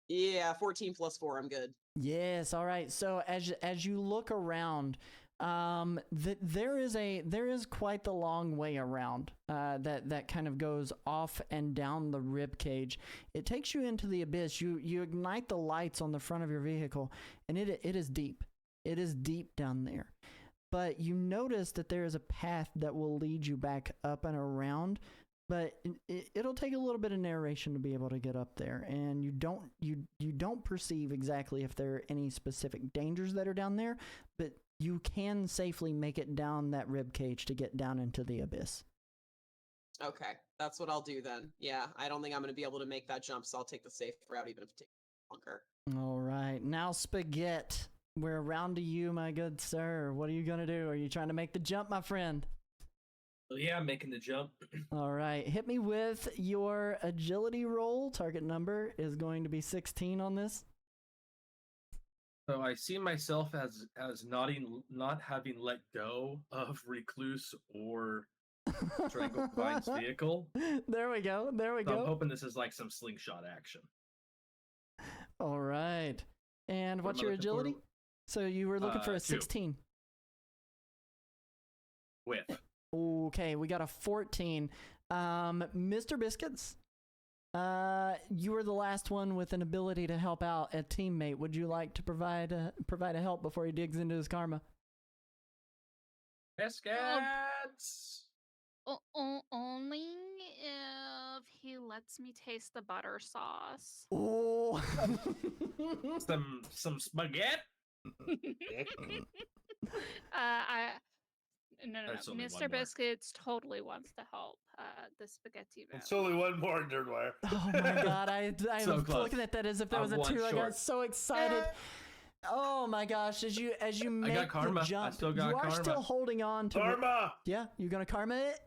Yeah, 14 plus 4, I'm good. Yes, all right. So as you look around, there is quite the long way around that kind of goes off and down the rib cage. It takes you into the abyss. You ignite the lights on the front of your vehicle, and it is deep. It is deep down there. But you notice that there is a path that will lead you back up and around. But it'll take a little bit of narration to be able to get up there, and you don't perceive exactly if there are any specific dangers that are down there, but you can safely make it down that rib cage to get down into the abyss. Okay, that's what I'll do then. Yeah, I don't think I'm going to be able to make that jump, so I'll take the safe route even if it takes longer. All right, now Spaghetti, we're around to you, my good sir. What are you gonna do? Are you trying to make the jump, my friend? Well, yeah, I'm making the jump. All right, hit me with your agility roll. Target number is going to be 16 on this. So I see myself as not having let go of Recluse or Stranglebine's vehicle. There we go. There we So I'm go. hoping this is like some slingshot action. All right. And What what's am I your looking for? agility? So you were looking for a 2. 16. With. Okay, we got a 14. Mr. Biscuits, you were the last one with an ability to help out a teammate. Would you like to provide a help before he digs into his karma? Biscuits! Only if he lets me taste the butter sauce. Oh. Some spaghetti? No. There's only one Mr. more. Biscuits totally wants to help the spaghetti man. It's only one more, Nerdwire. Oh my god, I So was close. looking at that as if there I'm was a one 2. I got short. so excited. Oh my gosh, as you make got karma. the I jump, still got you are karma. still holding on to Karma! Yeah, you gonna karma it?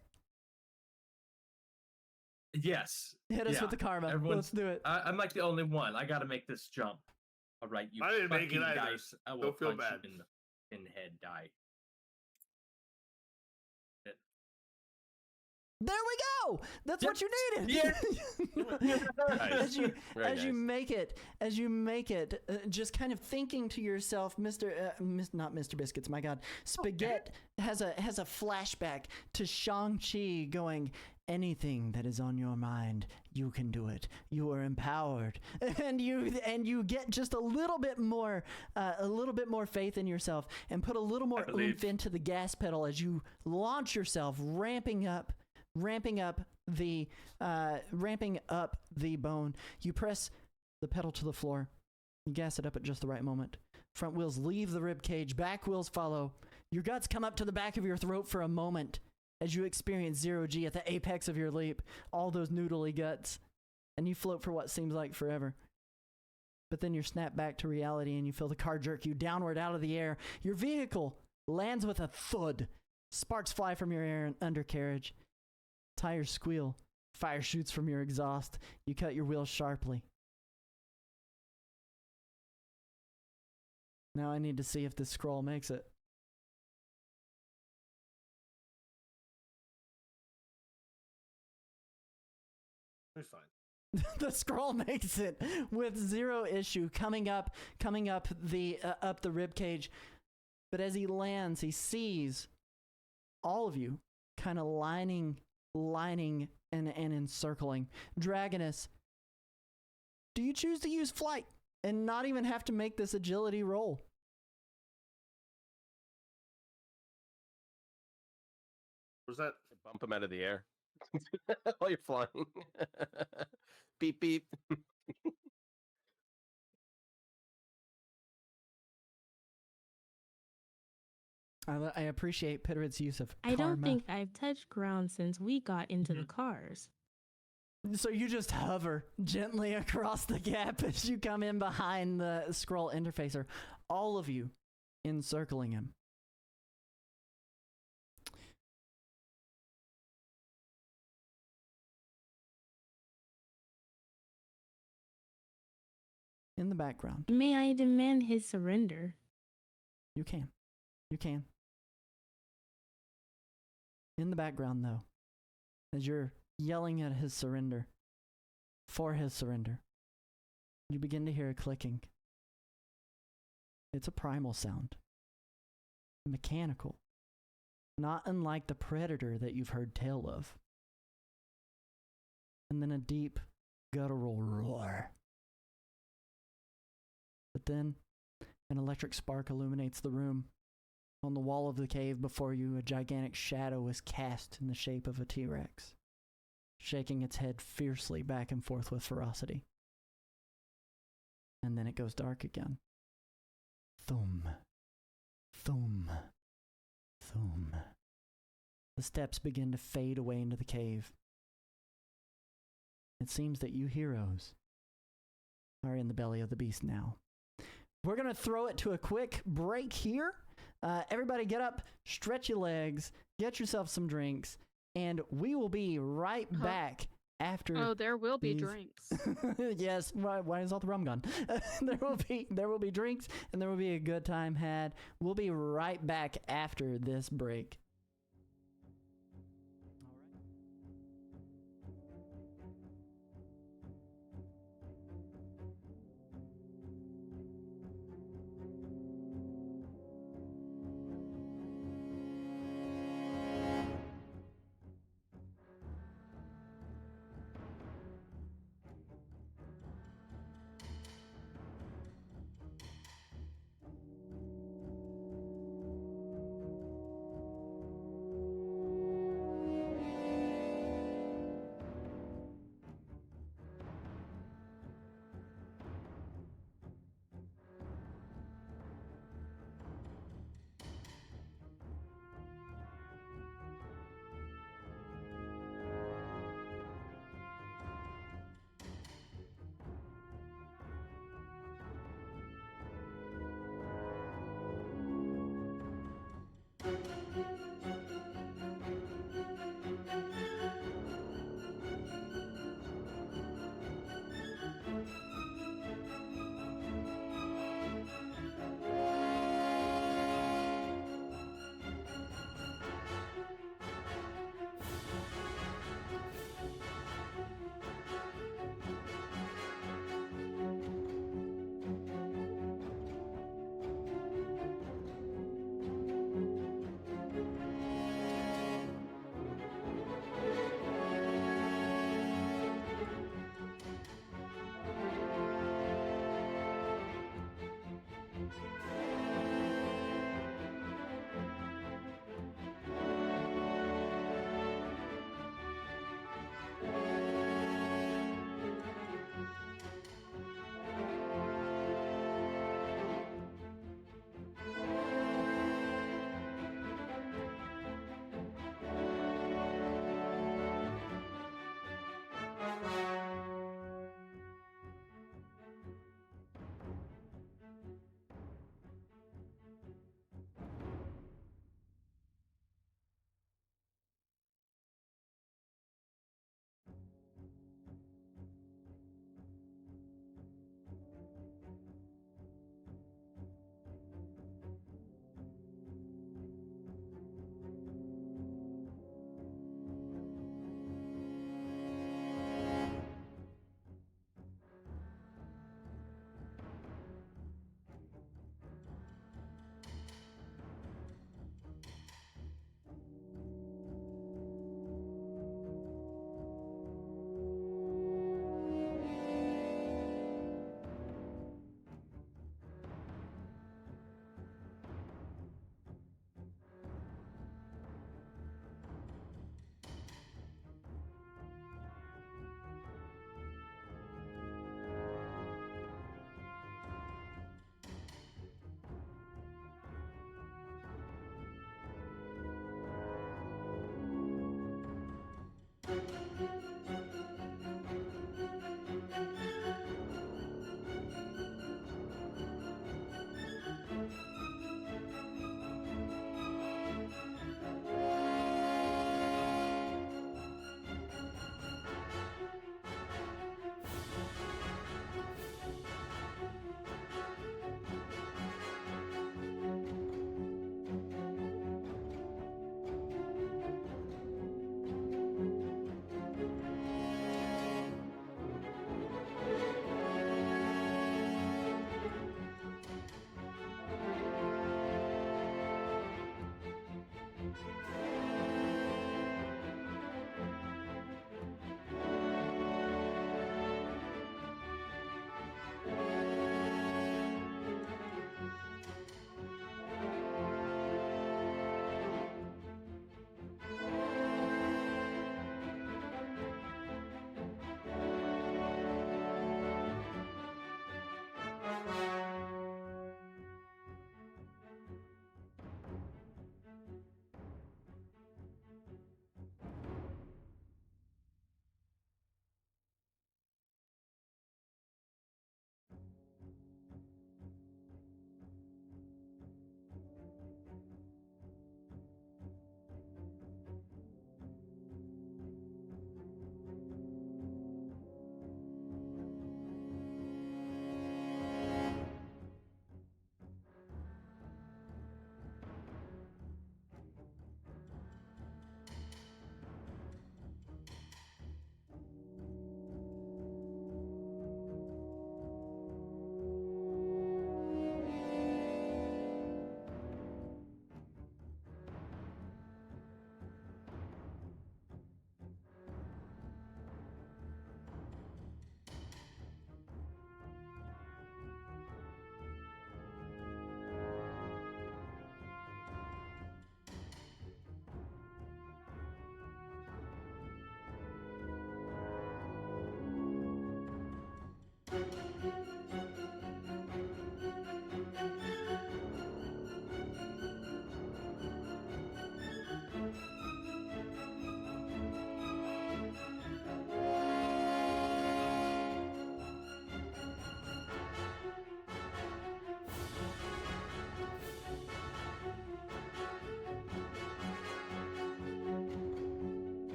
Yes. Hit us Yeah. with the karma. Everyone's- Let's do it. I'm like the only one. I gotta make this jump. All right, you I didn't make it fucking either. dice. I will Don't feel punch bad. you in the head, die. There we go. That's what you needed. Yeah. as you Very as you nice. make it, just kind of thinking to yourself, not Mr. Biscuits, my God, Spaghetti has a flashback to Shang-Chi going, anything that is on your mind, you can do it. You are empowered, and you get just a little bit more faith in yourself, and put a little more oomph into the gas pedal as you launch yourself, ramping up the bone. You press the pedal to the floor. You gas it up at just the right moment. Front wheels leave the rib cage. Back wheels follow. Your guts come up to the back of your throat for a moment as you experience 0G at the apex of your leap. All those noodly guts. And you float for what seems like forever. But then you're snapped back to reality and you feel the car jerk you downward out of the air. Your vehicle lands with a thud. Sparks fly from your air and undercarriage. Tires squeal. Fire shoots from your exhaust. You cut your wheels sharply. Now I need to see if this scroll makes it. It's fine. The scroll makes it with 0 issue coming up the up the rib cage. But as he lands, he sees all of you kind of lining and encircling. Dragonus, do you choose to use flight and not even have to make this agility roll? Was that? Bump him out of the air while you're flying. Beep beep. I appreciate Pitterid's use of I karma. don't think I've touched ground since we got into the cars. So you just hover gently across the gap as you come in behind the scroll interfacer. All of you encircling him. In the background. May I demand his surrender? You can. You can. In the background, though, as you're yelling at his surrender, for his surrender, you begin to hear a clicking. It's a primal sound. Mechanical. Not unlike the predator that you've heard tale of. And then a deep, guttural roar. But then, an electric spark illuminates the room. On the wall of the cave before you, a gigantic shadow is cast in the shape of a T-Rex, shaking its head fiercely back and forth with ferocity. And then it goes dark again. Thum. Thum. Thum. The steps begin to fade away into the cave. It seems that you heroes are in the belly of the beast now. We're going to throw it to a quick break here. Everybody get up, stretch your legs, get yourself some drinks, and we will be right back after. Oh, there will be these... drinks. Yes. Why is all the rum gone? There will be drinks, and there will be a good time had. We'll be right back after this break.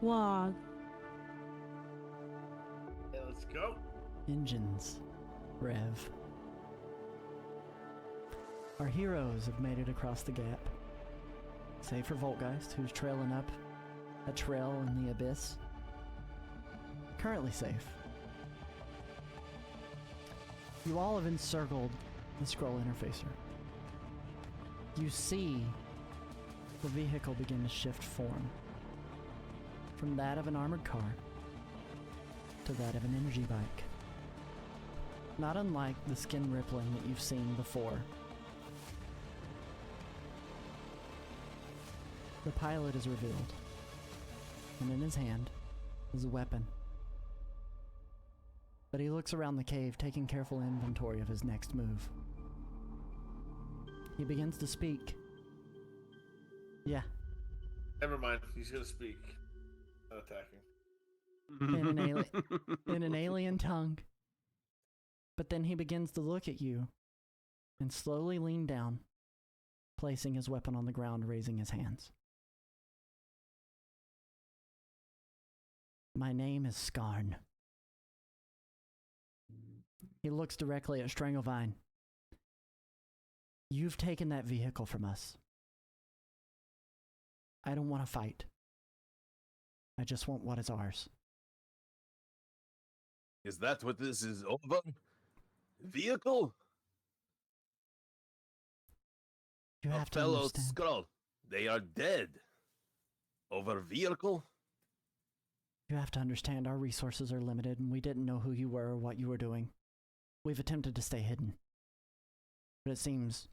Wog. Yeah, let's go. Engines rev. Our heroes have made it across the gap. Save for Voltgeist, who's trailing up a trail in the abyss. Currently safe. You all have encircled the scroll interfacer. You see the vehicle begin to shift form from that of an armored car to that of an energy bike. Not unlike the skin rippling that you've seen before. The pilot is revealed, and in his hand is a weapon. But he looks around the cave, taking careful inventory of his next move. He begins to speak. Yeah, Never mind. He's gonna speak. Not attacking. in an alien tongue. But then he begins to look at you and slowly lean down, placing his weapon on the ground, raising his hands. My name is Skarn. He looks directly at Stranglevine. You've taken that vehicle from us. I don't want to fight. I just want what is ours. Is that what this is over? Vehicle? You A have to fellow understand. Skrull. They are dead. Over vehicle? You have to understand our resources are limited and we didn't know who you were or what you were doing. We've attempted to stay hidden. But it seems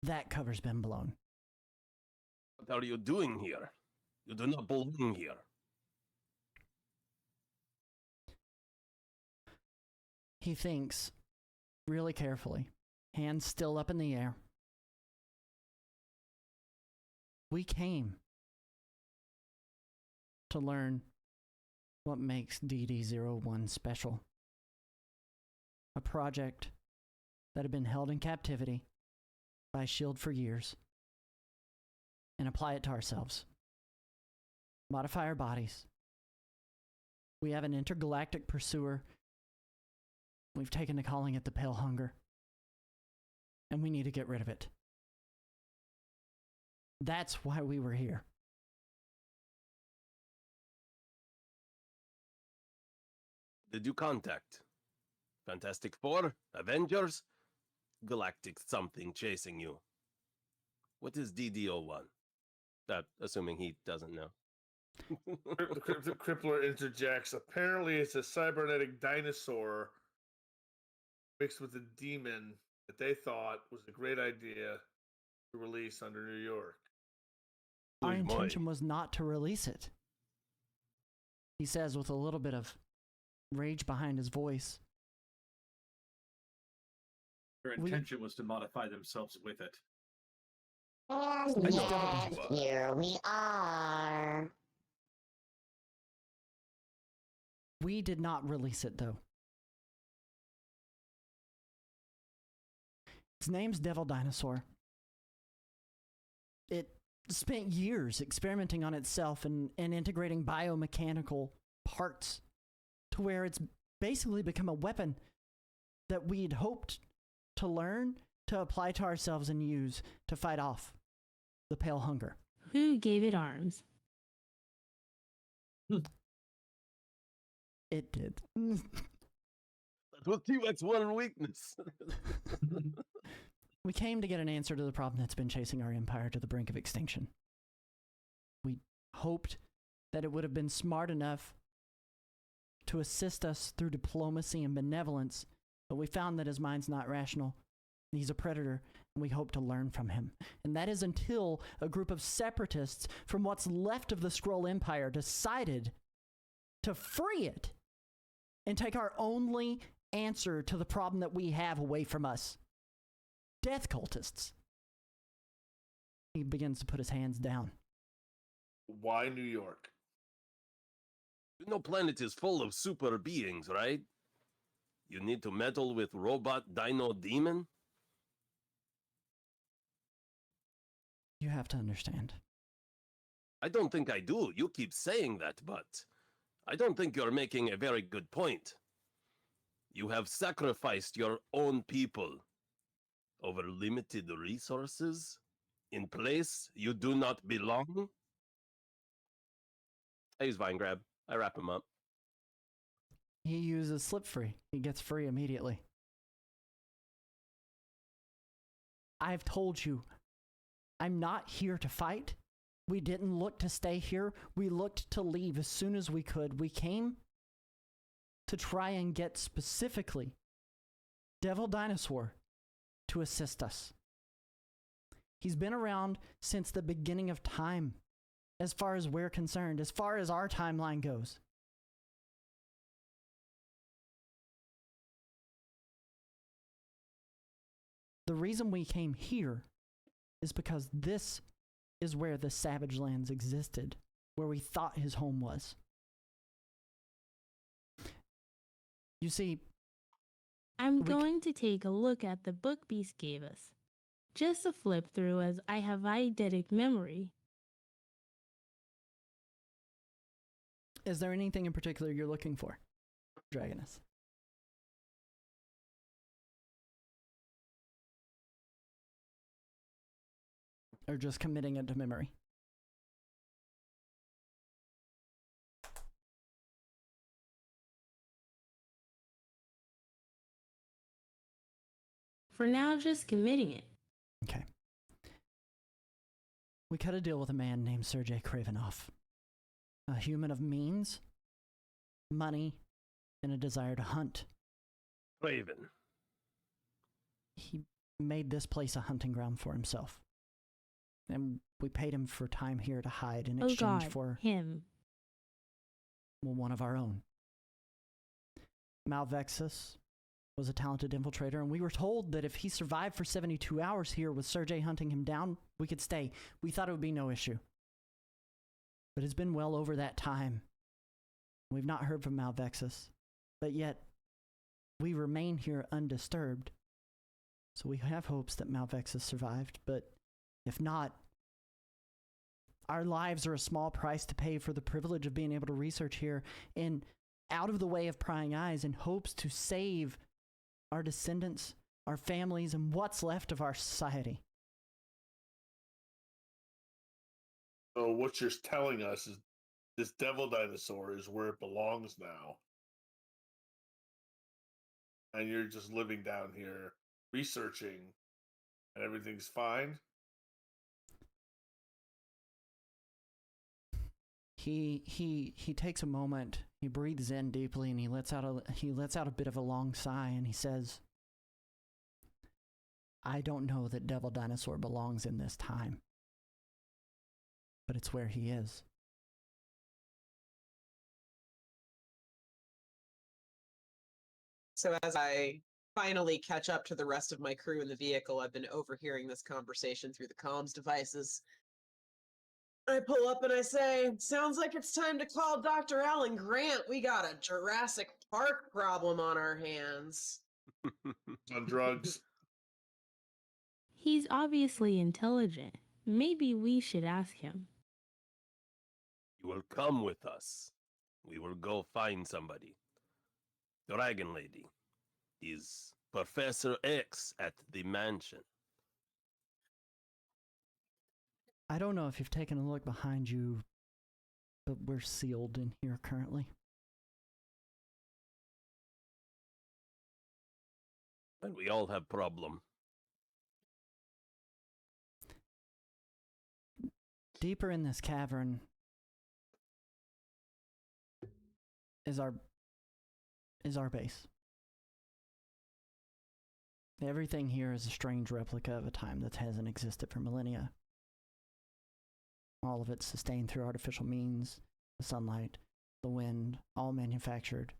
that cover's been blown. What are you doing here? You do not belong here. He thinks really carefully, hands still up in the air. We came to learn what makes DD-01 special. A project that had been held in captivity by S.H.I.E.L.D. for years, and apply it to ourselves. Modify our bodies. We have an intergalactic pursuer. We've taken to calling it the Pale Hunger. And we need to get rid of it. That's why we were here. Did you contact Fantastic Four? Avengers? Galactic something chasing you. What is DD-01? Assuming he doesn't know. The Crippler interjects. Apparently, it's a cybernetic dinosaur mixed with a demon that they thought was a great idea to release under New York. Our Oy, boy. intention was not to release it. He says with a little bit of rage behind his voice. Their intention was to modify themselves with it. And I know yet, who you are. here we are. We did not release it, though. Its name's Devil Dinosaur. It spent years experimenting on itself and integrating biomechanical parts to where it's basically become a weapon that we'd hoped to learn, to apply to ourselves and use to fight off the Pale Hunger. Who gave it arms? It did. That was T-Rex1 weakness. We came to get an answer to the problem that's been chasing our empire to the brink of extinction. We hoped that it would have been smart enough to assist us through diplomacy and benevolence, but we found that his mind's not rational. He's a predator, and we hope to learn from him. And that is until a group of separatists from what's left of the Skrull Empire decided to free it and take our only answer to the problem that we have away from us. Death cultists. He begins to put his hands down. Why New York? You know planet is full of super beings, right? You need to meddle with robot dino demon? You have to understand. I don't think I do. You keep saying that, but I don't think you're making a very good point. You have sacrificed your own people over limited resources in place you do not belong. I use Vine Grab. I wrap him up. He uses slip free. He gets free immediately. I've told you, I'm not here to fight. We didn't look to stay here. We looked to leave as soon as we could. We came to try and get specifically Devil Dinosaur to assist us. He's been around since the beginning of time, as far as we're concerned, as far as our timeline goes. The reason we came here is because this is where the Savage Lands existed, where we thought his home was. You see, I'm going to take a look at the book Beast gave us. Just a flip through as I have eidetic memory. is there anything in particular you're looking for, Dragoness? Or just committing it to memory? For now, just committing it. Okay. We cut a deal with a man named Sergei Kravinoff. A human of means, money, and a desire to hunt. Raven. He made this place a hunting ground for himself. And we paid him for time here to hide in Oh exchange God, for him. one of our own. Malvexus was a talented infiltrator, and we were told that if he survived for 72 hours here with Sergei hunting him down, we could stay. We thought it would be no issue. But it's been well over that time. We've not heard from Malvexus, but yet we remain here undisturbed. So we have hopes that Malvexus survived, but if not, our lives are a small price to pay for the privilege of being able to research here and out of the way of prying eyes in hopes to save our descendants, our families, and what's left of our society. So what you're telling us is this devil dinosaur is where it belongs now. And you're just living down here researching and everything's fine. He takes a moment, he breathes in deeply, and he lets out a bit of a long sigh, and he says, I don't know that Devil Dinosaur belongs in this time, but it's where he is. So as I finally catch up to the rest of my crew in the vehicle, I've been overhearing this conversation through the comms devices. I pull up and I say, sounds like it's time to call Dr. Alan Grant. We got a Jurassic Park problem on our hands. On drugs. He's obviously intelligent. Maybe we should ask him. You will come with us. We will go find somebody. Dragon Lady is Professor X at the mansion. I don't know if you've taken a look behind you, but we're sealed in here currently. And we all have problem. Deeper in this cavern is our base. Everything here is a strange replica of a time that hasn't existed for millennia. All of it sustained through artificial means, the sunlight, the wind, all manufactured.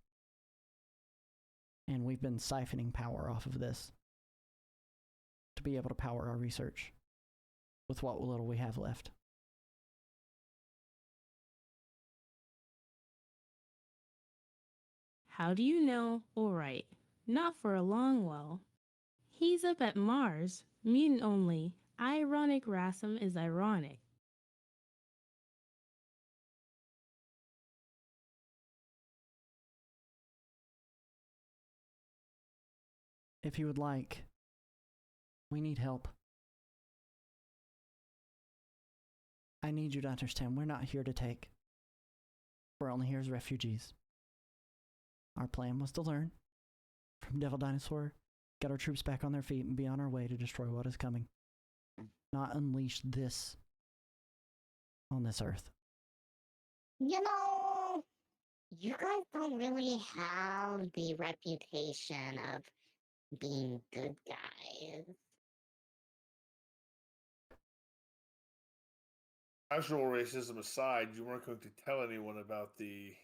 And we've been siphoning power off of this to be able to power our research with what little we have left. How do you know? All right. Not for a long while. He's up at Mars. Mutant only. Ironic Rasm is ironic. if you would like, we need help. I need you to understand, we're not here to take. We're only here as refugees. Our plan was to learn from Devil Dinosaur, get our troops back on their feet, and be on our way to destroy what is coming. Not unleash this on this earth. You know, you guys don't really have the reputation of being good guys. Casual racism aside, you weren't going to tell anyone about the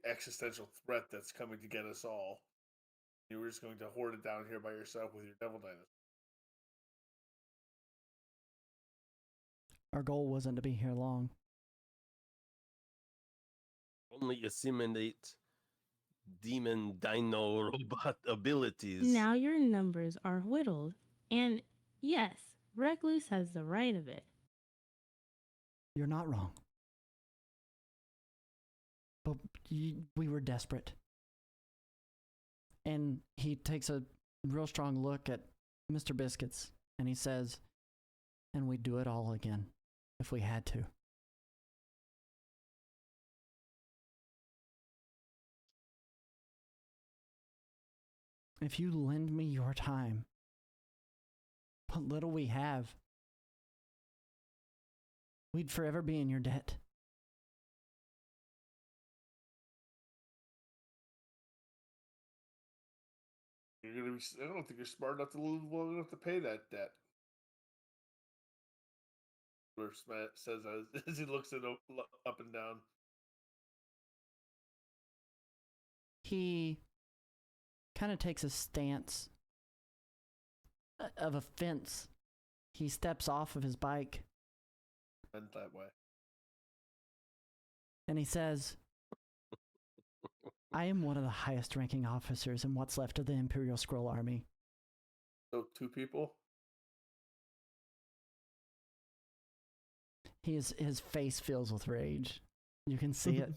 existential threat that's coming to get us all. You were just going to hoard it down here by yourself with your devil dinosaur. Our goal wasn't to be here long. Only assimilate demon dino robot abilities. Now your numbers are whittled. And yes, Recluse has the right of it. You're not wrong. But we were desperate. And he takes a real strong look at Mr. Biscuits, and he says, and we'd do it all again, if we had to. If you lend me your time, what little we have, we'd forever be in your debt. You're gonna be. I don't think you're smart enough to live long enough to pay that debt. Says as he looks it up and down. He kind of takes a stance of offense. He steps off of his bike. Went that way. And he says, I am one of the highest ranking officers in what's left of the Imperial Scroll Army. So 2 people? His face fills with rage. You can see it.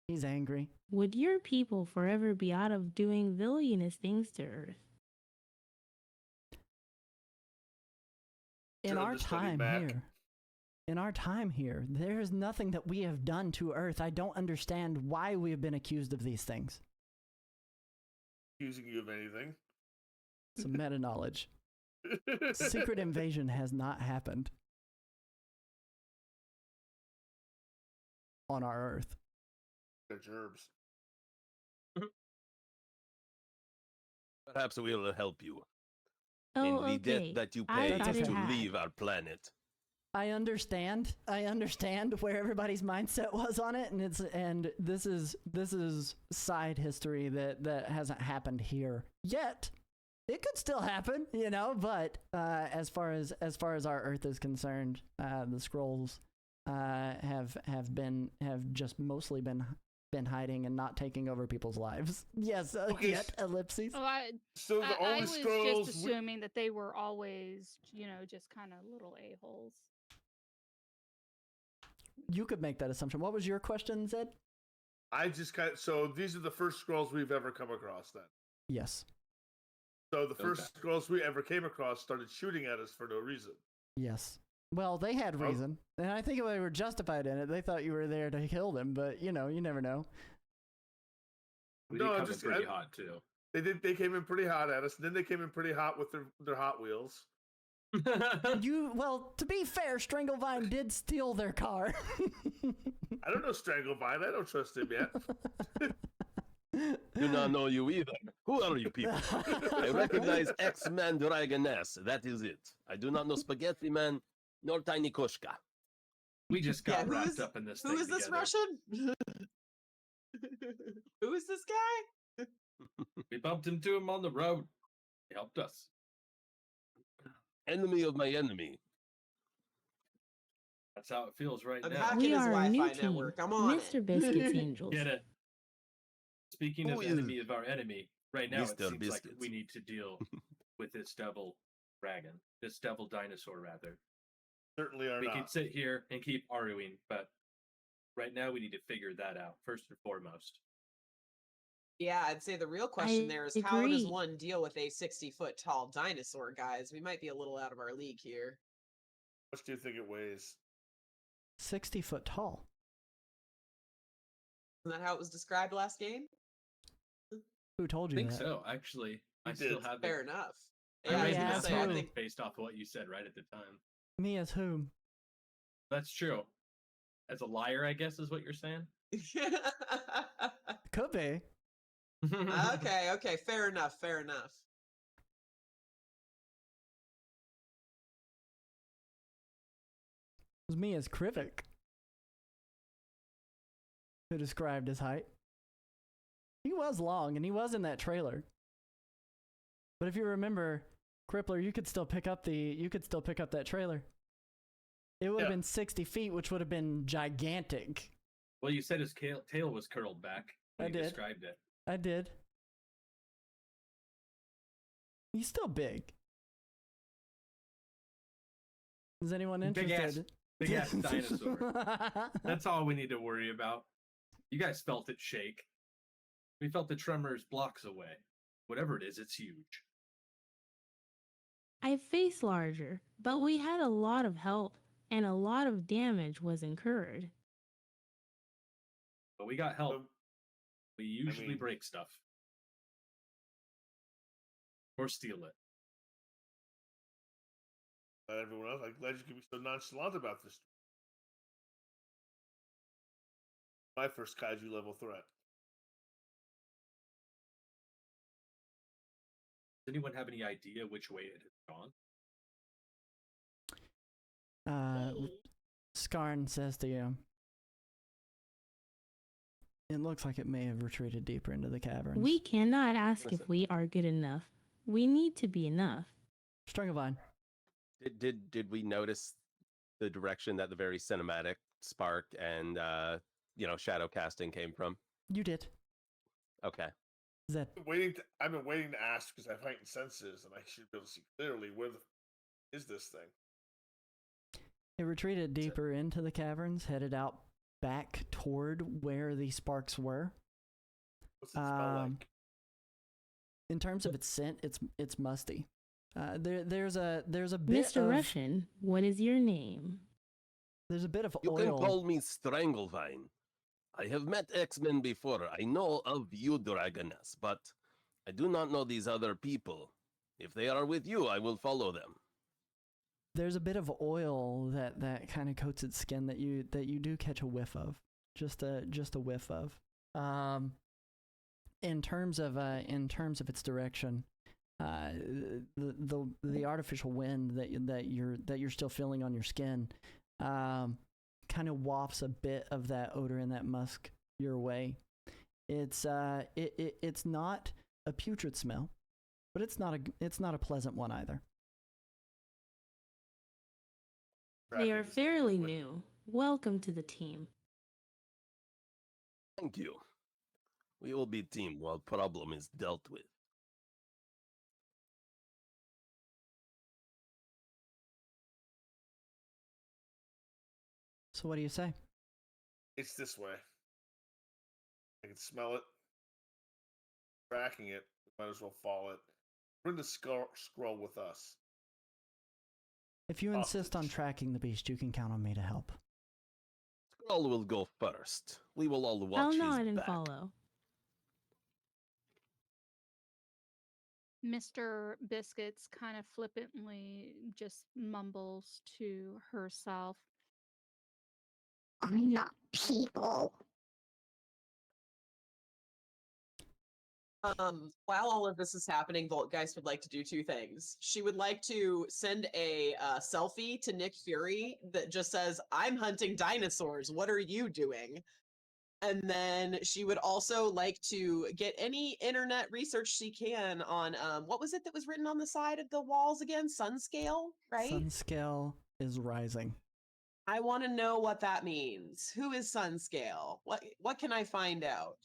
He's angry. Would your people forever be out of doing villainous things to Earth? In our time here, there is nothing that we have done to Earth. I don't understand why we have been accused of these things. Accusing you of anything? Some meta knowledge. Secret invasion has not happened on our Earth. They're gerbs. Perhaps we'll help you. Oh, in the debt okay. that you I pay thought it to had. leave our planet. I understand where everybody's mindset was on it, and this is side history that hasn't happened here yet. It could still happen, you know. But as far as our Earth is concerned, the scrolls have just mostly been hiding and not taking over people's lives. Yes, Okay. yet ellipses. Oh, So the I only was scrolls. just assuming that they were always, just kind of little a-holes. You could make that assumption. What was your question, Zed? I just so these are the first scrolls we've ever come across. Then. Yes. So the first scrolls we ever came across started shooting at us for no reason. Yes. Well, they had reason, and I think they were justified in it. They thought you were there to kill them, but you never know. We No, did I'm come in pretty hot too. They did. They came in pretty hot at us. And then they came in pretty hot with their Hot Wheels. Well, to be fair, Stranglevine did steal their car. I don't know Stranglevine. I don't trust him yet. Do not know you either. Who are you people? I recognize X-Man Dragoness. That is it. I do not know Spaghetti Man nor Tiny Koshka. We just got who wrapped is- up in this. Who thing is this together. Russian? Who is this guy? We bumped into him on the road. He helped us. Enemy of my enemy. That's how it feels right I'm now. hacking We his are a new Wi-Fi team, network. I'm on Mr. it. Biscuits Angels. Get it? Speaking Who of is enemy of our enemy, right now it Mr. seems Biscuits? like we need to deal with this devil dragon, this devil dinosaur, rather. Certainly are We not. could sit here and keep arguing, but right now we need to figure that out first and foremost. Yeah, I'd say the real question there is how does agree. one deal with a 60-foot tall dinosaur, guys? We might be a little out of our league here. How much do you think it weighs? 60 foot tall. Isn't that how it was described last game? Who told I you think that? so. Actually, I You still did. have Fair it. enough. I Yeah, I was raised Me gonna that as say, I who? thought think based off of what you said right at the time. Me as whom? That's true. As a liar, I guess is what you're saying. Could be. okay, fair enough, fair enough. It was me as Krivik who described his height. He was long, and he was in that trailer. But if you remember, Crippler, you could still pick up that trailer. It would have been 60 feet, which would have been gigantic. Well, you said his tail was curled back when I you did. described it. I did. He's still big. Is anyone interested? Big ass dinosaur. That's all we need to worry about. You guys felt it shake. We felt the tremors blocks away. Whatever it is, it's huge. I faced larger, but we had a lot of help, and a lot of damage was incurred. But we got help. Um, We usually mean- break stuff. Or steal it. Everyone else, I'm glad you can be so nonchalant about this. My first kaiju level threat. Does anyone have any idea which way it has gone? Skarn says to you, it looks like it may have retreated deeper into the caverns. We cannot ask Listen. if we are good enough. We need to be enough. Strungavine. Did we notice the direction that the very cinematic spark and shadow casting came from? You did. Okay. Is that I've been waiting to ask because I have heightened senses and I should be able to see clearly where is this thing. it retreated deeper into the caverns, headed out back toward where the sparks were. What's it smell like? In terms of its scent, it's musty. There's a bit Mr. of Russian, what is your name? there's a bit of You oil. can call me Stranglevine. I have met X-Men before. I know of you, Dragoness, but I do not know these other people. If they are with you, I will follow them. There's a bit of oil that kind of coats its skin that you do catch a whiff of, just a whiff of. In terms of its direction, the artificial wind that you're still feeling on your skin, kind of wafts a bit of that odor and that musk your way. It's not a putrid smell, but it's not a pleasant one either. They are Tracking is fairly what- new. Welcome to the team. Thank you. We will be team while problem is dealt with. So what do you say? It's this way. I can smell it. Tracking it. Might as well follow it. Bring the scroll with us. If you insist on Hostage. tracking the beast, you can count on me to help. Skrull will go first. We will all watch I'll his nod and back. follow. Mr. Biscuits kind of flippantly just mumbles to herself. I'm not people. While all of this is happening, Voltgeist would like to do two things. She would like to send a selfie to Nick Fury that just says, "I'm hunting dinosaurs. What are you doing?" And then she would also like to get any internet research she can on what was it that was written on the side of the walls again? Sunscale, right? Sunscale is rising. I want to know what that means. Who is Sunscale? What can I find out?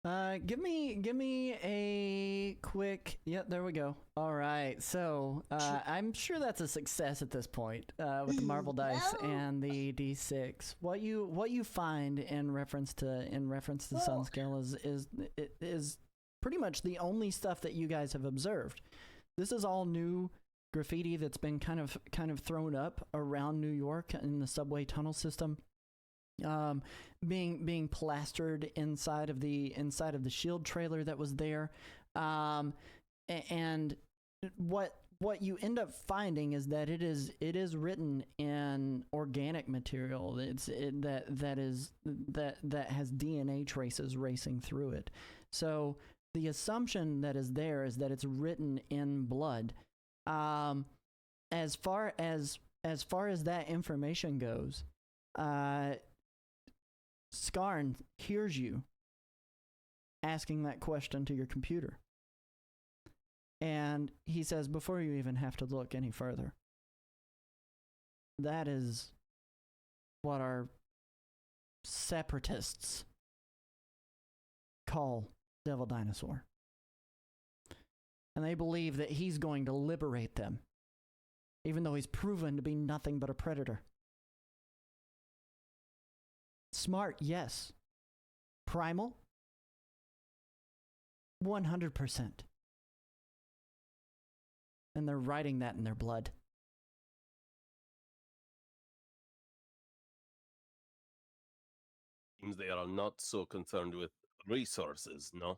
Give me a quick. Yep, there we go. All right, so I'm sure that's a success at this point with the marble dice and the d6. What you find in reference to Sun Scale is pretty much the only stuff that you guys have observed. This is all new graffiti that's been kind of thrown up around New York in the subway tunnel system. Being plastered inside of the shield trailer that was there, and what you end up finding is that it is written in organic material. That has DNA traces racing through it. So the assumption that is there is that it's written in blood. As far as that information goes, Skarn hears you asking that question to your computer. And he says, before you even have to look any further, that is what our separatists call Devil Dinosaur. And they believe that he's going to liberate them, even though he's proven to be nothing but a predator. Smart, yes. Primal? 100%. And they're writing that in their blood. Seems they are not so concerned with resources, no?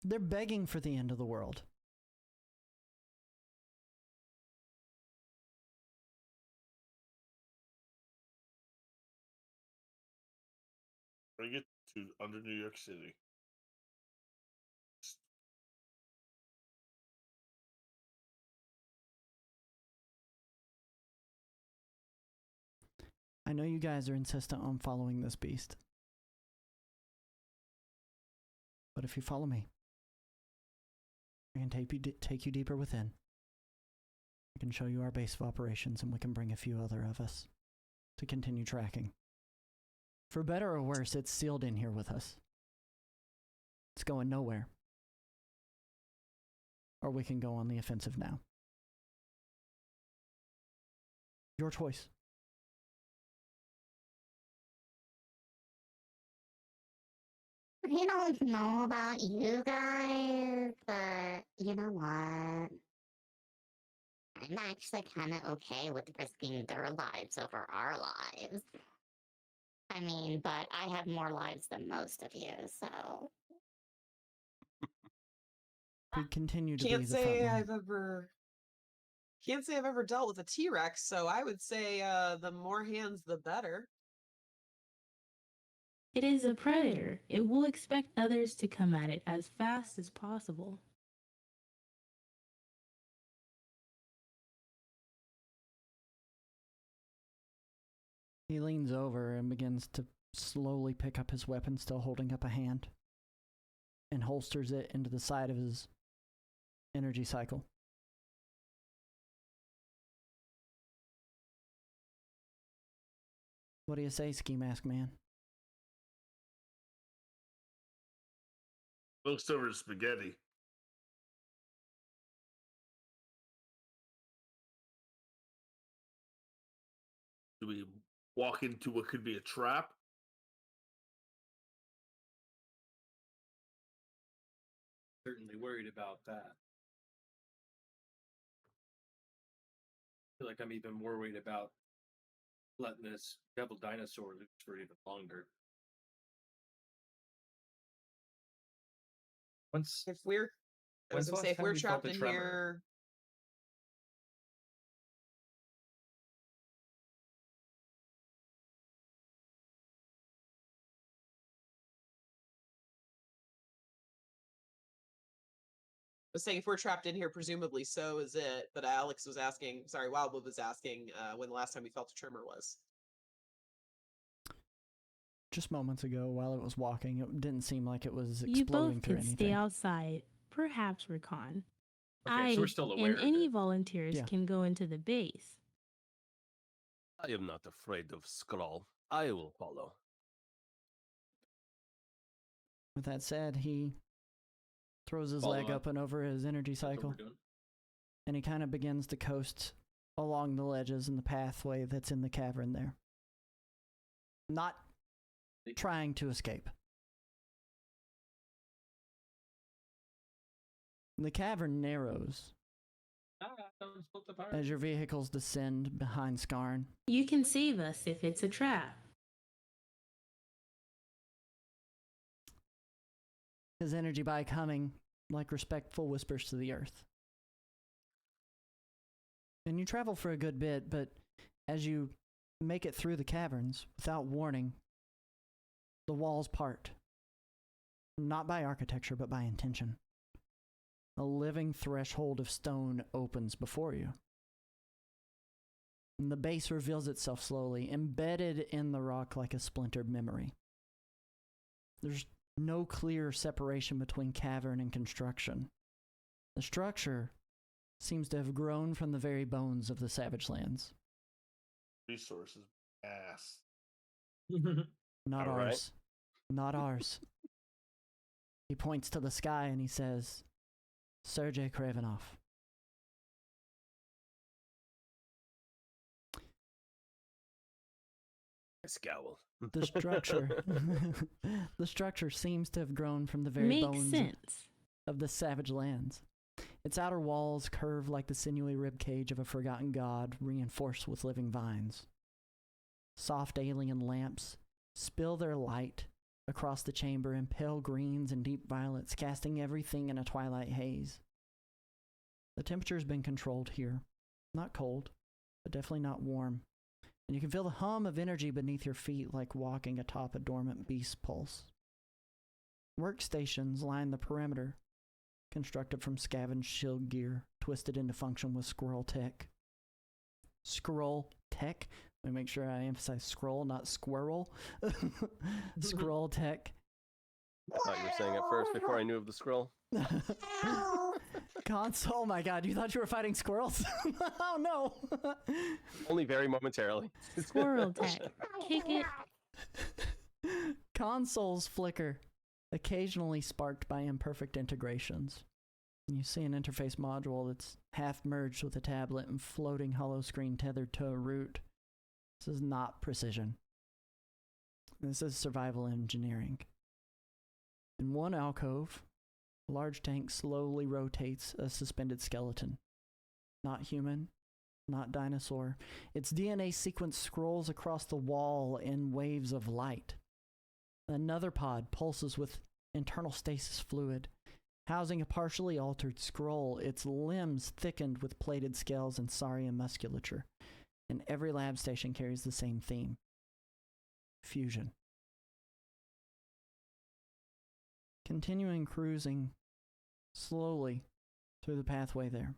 They're begging for the end of the world. Bring it to under New York City. I know you guys are insistent on following this beast. But if you follow me, I can take you deeper within. I can show you our base of operations, and we can bring a few other of us to continue tracking. For better or worse, it's sealed in here with us. It's going nowhere. Or we can go on the offensive now. Your choice. I don't know about you guys, but you know what? I'm actually kind of okay with risking their lives over our lives. I mean, but I have more lives than most of you, so. We continue to be Can't the front say line. I've ever dealt with a T-Rex, so I would say the more hands, the better. It is a predator. It will expect others to come at it as fast as possible. He leans over and begins to slowly pick up his weapon, still holding up a hand, and holsters it into the side of his energy cycle. What do you say, Ski Mask Man? Looks over to Spaghetti. Do we walk into what could be a trap? Certainly worried about that. I feel like I'm even more worried about letting this devil dinosaur loose for even longer. Once If we're, I was When's the gonna say, last if time we're we felt trapped a in tremor? here, I was saying if we're trapped in here, presumably so is it. But Alex was asking, sorry, Wildwood was asking when the last time we felt a tremor was. Just moments ago, while it was walking, it didn't seem like it was You exploding both through could anything. stay outside, perhaps recon. Okay, so we're still aware and of any it. volunteers Yeah. can go into the base. I am not afraid of Skrull. I will follow. With that said, he throws his Follow leg up and over his energy That's what cycle, we're doing. and he kind of begins to coast along the ledges and the pathway that's in the cavern there. Not trying to escape. The cavern narrows Don't split the party. as your vehicles descend behind Skarn. You can save us if it's a trap. His energy bike humming like respectful whispers to the earth. And you travel for a good bit, but as you make it through the caverns, without warning, the walls part. Not by architecture, but by intention. A living threshold of stone opens before you. And the base reveals itself slowly, embedded in the rock like a splintered memory. There's no clear separation between cavern and construction. The structure seems to have grown from the very bones of the Savage Lands. Resources. Ass. Not All right. ours. Not ours. He points to the sky and he says, Sergei Kravenov. Scowl. The structure the structure seems to have grown from the very Makes bones sense. of the Savage Lands. Its outer walls curve like the sinewy ribcage of a forgotten god, reinforced with living vines. Soft alien lamps spill their light across the chamber in pale greens and deep violets, casting everything in a twilight haze. The temperature's been controlled here. Not cold, but definitely not warm. And you can feel the hum of energy beneath your feet like walking atop a dormant beast's pulse. Workstations line the perimeter, constructed from scavenged shield gear, twisted into function with scroll tech. Scroll tech? Let me make sure I emphasize scroll, not squirrel. Scroll tech. I thought you were saying it first before I knew of the scroll. Console, oh my god, you thought you were fighting squirrels? Oh no! Only very momentarily. Squirrel tech. Kick it. Consoles flicker, occasionally sparked by imperfect integrations. You see an interface module that's half merged with a tablet and floating hollow screen tethered to a root. This is not precision. This is survival engineering. In one alcove, a large tank slowly rotates a suspended skeleton. Not human, not dinosaur. Its DNA sequence scrolls across the wall in waves of light. Another pod pulses with internal stasis fluid, housing a partially altered scroll, its limbs thickened with plated scales and saurian musculature. And every lab station carries the same theme: fusion. Continuing cruising slowly through the pathway there,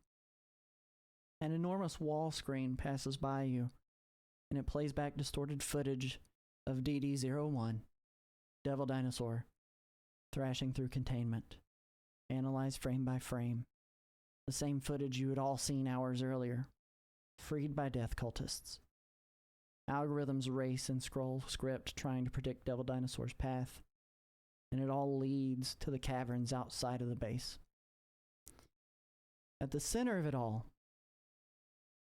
an enormous wall screen passes by you, and it plays back distorted footage of DD-01, Devil Dinosaur, thrashing through containment, analyzed frame by frame. The same footage you had all seen hours earlier, freed by death cultists. Algorithms race and scroll script trying to predict Devil Dinosaur's path, and it all leads to the caverns outside of the base. At the center of it all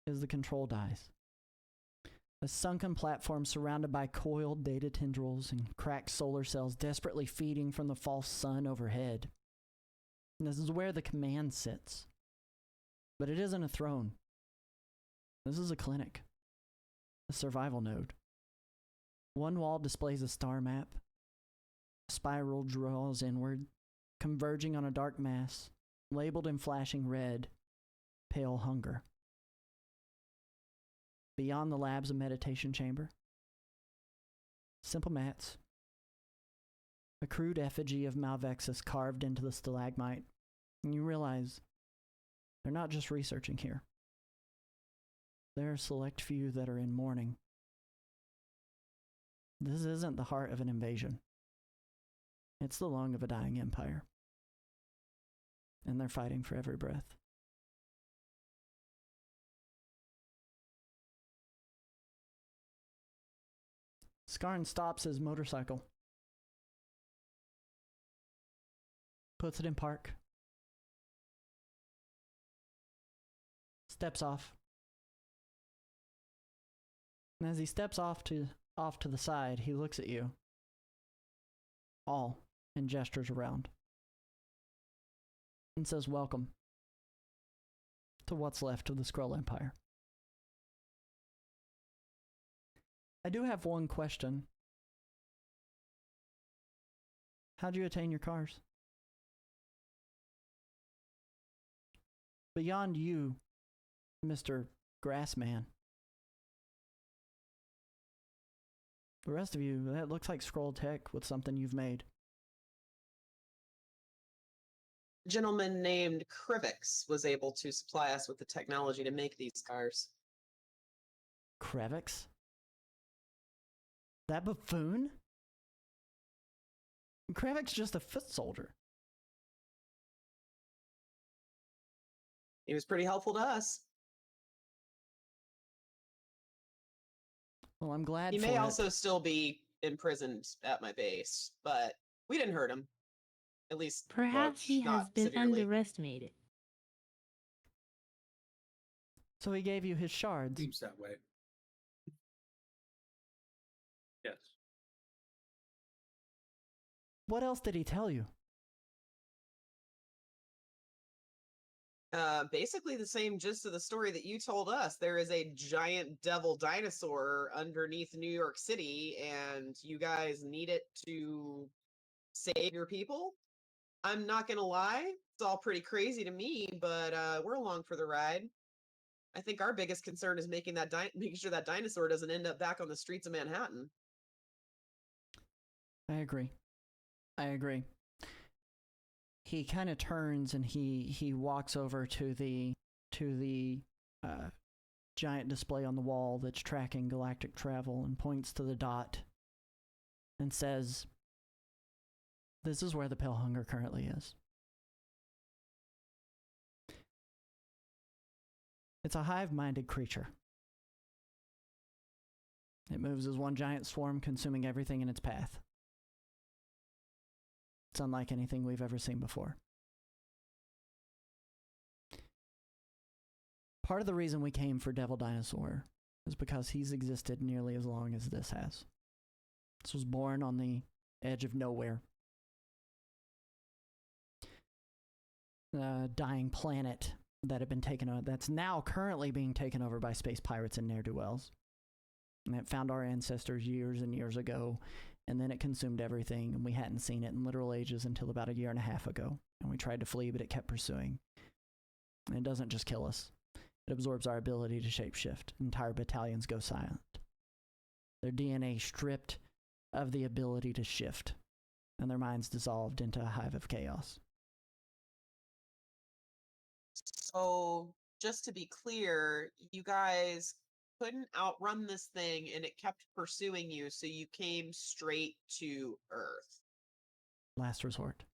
is the control dice. A sunken platform surrounded by coiled data tendrils and cracked solar cells desperately feeding from the false sun overhead. And this is where the command sits. But it isn't a throne. This is a clinic. A survival node. One wall displays a star map. A spiral draws inward, converging on a dark mass, labeled in flashing red, pale hunger. Beyond the lab's a meditation chamber. Simple mats. A crude effigy of Malvexus carved into the stalagmite. And you realize they're not just researching here. There are a select few that are in mourning. This isn't the heart of an invasion. It's the lung of a dying empire. And they're fighting for every breath. Skarn stops his motorcycle. puts it in park, steps off. And as he steps off to the side, he looks at you all and gestures around and says, "Welcome to what's left of the Skrull Empire. I do have one question. How'd you attain your cars? Beyond you, Mr. Grassman. The rest of you, that looks like Skrull tech with something you've made." A gentleman named Krivix was able to supply us with the technology to make these cars. Krevix? That buffoon? Krevix just a foot soldier. He was pretty helpful to us. Well, I'm glad He for may it. also still be imprisoned at my base, but we didn't hurt him. At least Perhaps he has not been severely. underestimated. So he gave you his shards. Seems that way. Yes. What else did he tell you? Basically the same gist of the story that you told us. There is a giant devil dinosaur underneath New York City, and you guys need it to save your people. I'm not gonna lie, it's all pretty crazy to me, but we're along for the ride. I think our biggest concern is making sure that dinosaur doesn't end up back on the streets of Manhattan. I agree. He kind of turns and he walks over to the giant display on the wall that's tracking galactic travel and points to the dot and says, "This is where the Pale Hunger currently is. It's a hive-minded creature. It moves as one giant swarm, consuming everything in its path. It's unlike anything we've ever seen before. Part of the reason we came for Devil Dinosaur is because he's existed nearly as long as this has. This was born on the edge of nowhere. A dying planet that had been taken over, that's now currently being taken over by space pirates and ne'er-do-wells. And it found our ancestors years and years ago, and then it consumed everything, and we hadn't seen it in literal ages until about 1.5 years ago. And we tried to flee, but it kept pursuing. And it doesn't just kill us. It absorbs our ability to shapeshift. Entire battalions go silent. Their DNA stripped of the ability to shift, and their minds dissolved into a hive of chaos. So, just to be clear, you guys couldn't outrun this thing and it kept pursuing you, so you came straight to Earth. Last resort.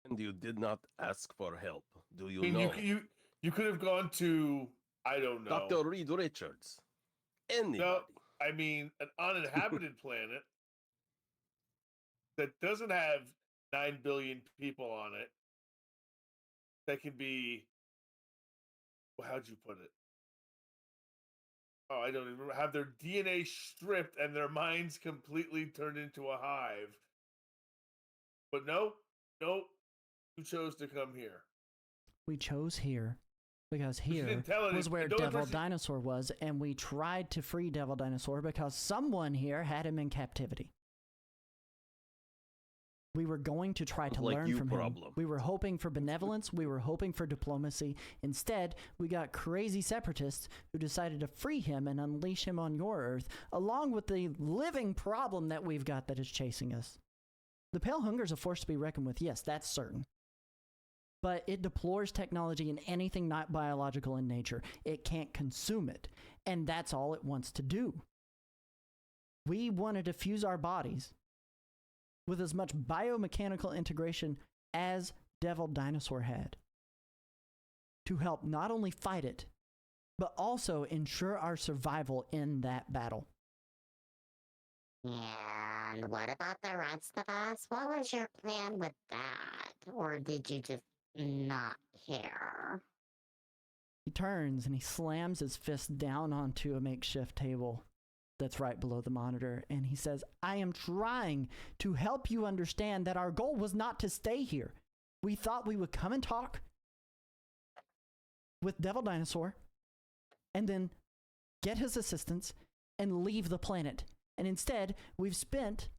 And you did not ask for help, do you I mean, know? you could have gone to, I don't know. Dr. Reed Richards. Anybody. No, I mean, an uninhabited planet that doesn't have 9 billion people on it that can be, well, how'd you put it? Oh, I don't even remember. Have their DNA stripped and their minds completely turned into a hive. But nope, you chose to come here. We chose here because You here didn't tell it. was where The only Devil person- Dinosaur was, and we tried to free Devil Dinosaur because someone here had him in captivity. We were going to try to Sounds like learn you from problem. him. We were hoping for benevolence. We were hoping for diplomacy. Instead, we got crazy separatists who decided to free him and unleash him on your Earth, along with the living problem that we've got that is chasing us. The Pale Hunger is a force to be reckoned with, yes, that's certain. But it deplores technology and anything not biological in nature. It can't consume it, and that's all it wants to do. We wanted to fuse our bodies with as much biomechanical integration as Devil Dinosaur had to help not only fight it, but also ensure our survival in that battle. And what about the rest of us? What was your plan with that? Or did you just not care? He turns and he slams his fist down onto a makeshift table that's right below the monitor, and he says, I am trying to help you understand that our goal was not to stay here. We thought we would come and talk with Devil Dinosaur and then get his assistance and leave the planet. And instead, we've spent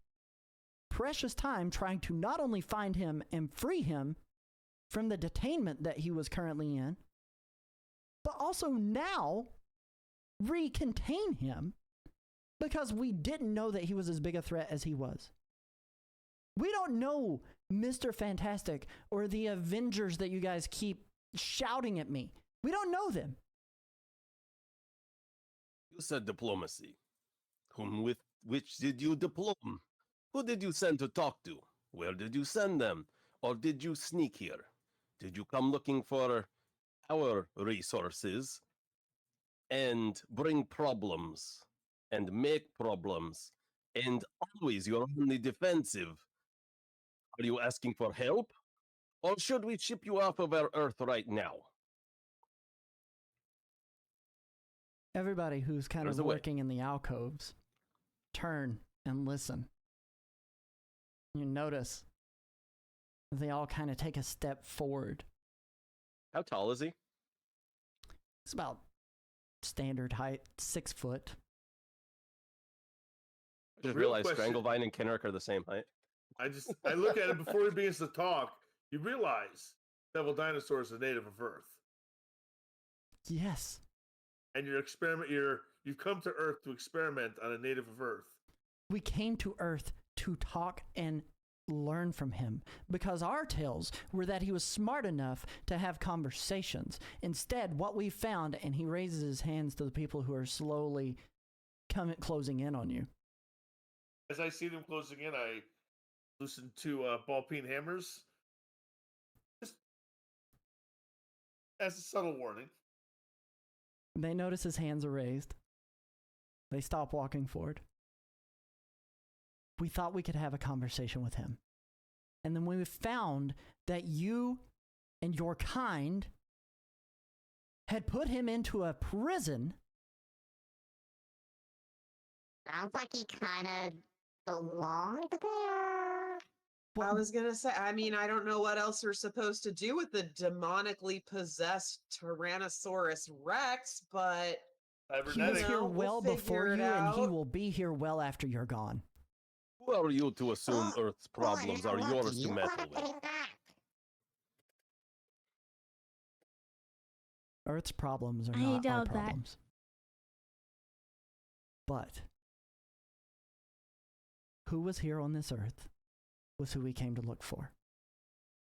precious time trying to not only find him and free him from the detainment that he was currently in, but also now recontain him because we didn't know that he was as big a threat as he was. We don't know Mr. Fantastic or the Avengers that you guys keep shouting at me. We don't know them. You said diplomacy. With which did you diplom? Who did you send to talk to? Where did you send them? Or did you sneak here? Did you come looking for our resources and bring problems and make problems and always you're on the defensive? Are you asking for help? Or should we ship you off of our Earth right now? Everybody who's kind There's of a way. working in the alcoves, turn and listen. You notice they all kind of take a step forward. How tall is he? It's about standard height, 6 foot. I just Real realized question. Stranglevine and Kenrick are the same height. I look at it before he begins to talk. You realize Devil Dinosaur is a native of Earth, Yes. and you've come to Earth to experiment on a native of Earth. We came to Earth to talk and learn from him because our tales were that he was smart enough to have conversations. Instead, what we found, and he raises his hands to the people who are slowly closing in on you. As I see them closing in, I loosen 2 ball peen hammers, just as a subtle warning. They notice his hands are raised. They stop walking forward. We thought we could have a conversation with him. And then we found that you and your kind had put him into a prison. Sounds like he kind of belonged there. I was gonna say, I mean, I don't know what else we're supposed to do with the demonically possessed Tyrannosaurus Rex, but He was here we'll well before figure it you, and he out. will be here well after you're gone. Who are you to assume Earth's problems are yours to meddle with? Earth's problems are I not our doubt that. problems. But who was here on this earth was who we came to look for.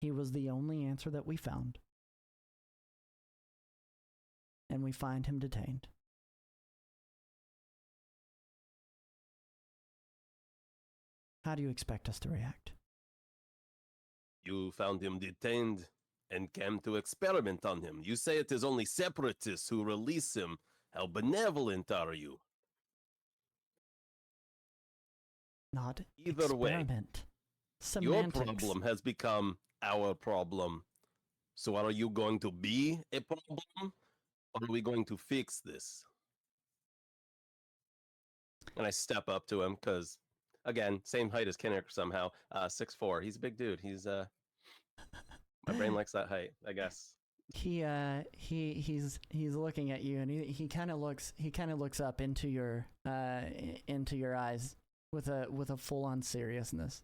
He was the only answer that we found. And we find him detained. How do you expect us to react? You found him detained and came to experiment on him. You say it is only separatists who release him. How benevolent are you? Not Either way, experiment. your Semantics. problem has become our problem. So are you going to be a problem? Or are we going to fix this? And I step up to him because, again, same height as Kenrick somehow. 6'4". He's a big dude. He's my brain likes that height, I guess. He's looking at you, and he kind of looks up into your eyes with a full on seriousness,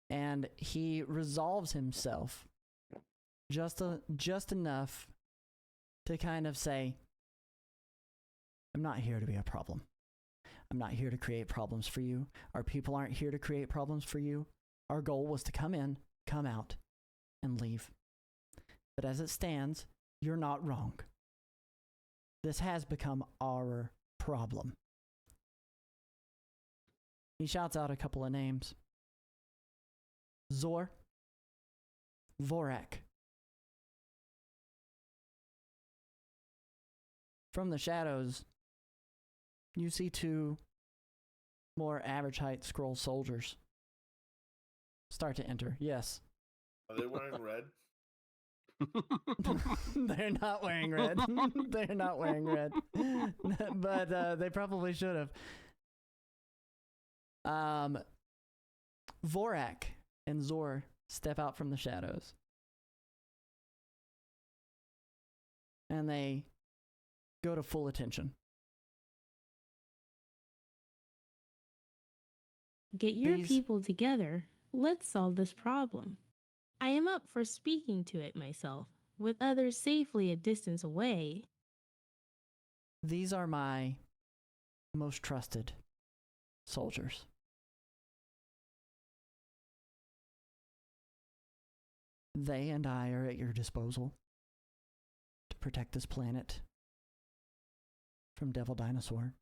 and he resolves himself just enough to kind of say, I'm not here to be a problem. I'm not here to create problems for you. Our people aren't here to create problems for you. Our goal was to come in, come out, and leave. But as it stands, you're not wrong. This has become our problem. He shouts out a couple of names. Zor, Vorak. From the shadows, you see 2 more average height scroll soldiers start to enter. Yes. Are they wearing red? They're not wearing red. They're not wearing red. But they probably should have. Vorak and Zor step out from the shadows. And they go to full attention. Get your These- people together. Let's solve this problem. I am up for speaking to it myself, with others safely a distance away. These are my most trusted soldiers. They and I are at your disposal to protect this planet from Devil Dinosaur.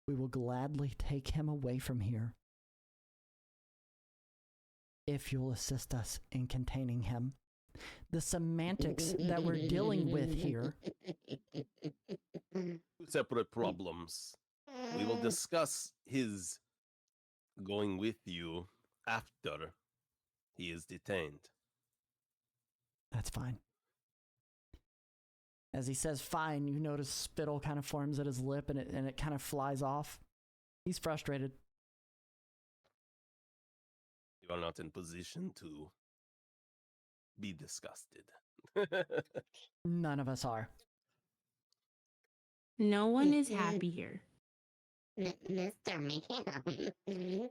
We will gladly take him away from here if you'll assist us in containing him. The semantics that we're dealing with here. Two separate problems. We will discuss his going with you after he is detained. That's fine. As he says fine, you notice spittle kind of forms at his lip and it kind of flies off. He's frustrated. You are not in position to be disgusted. None of us are. No one is happy here. Mr. Man,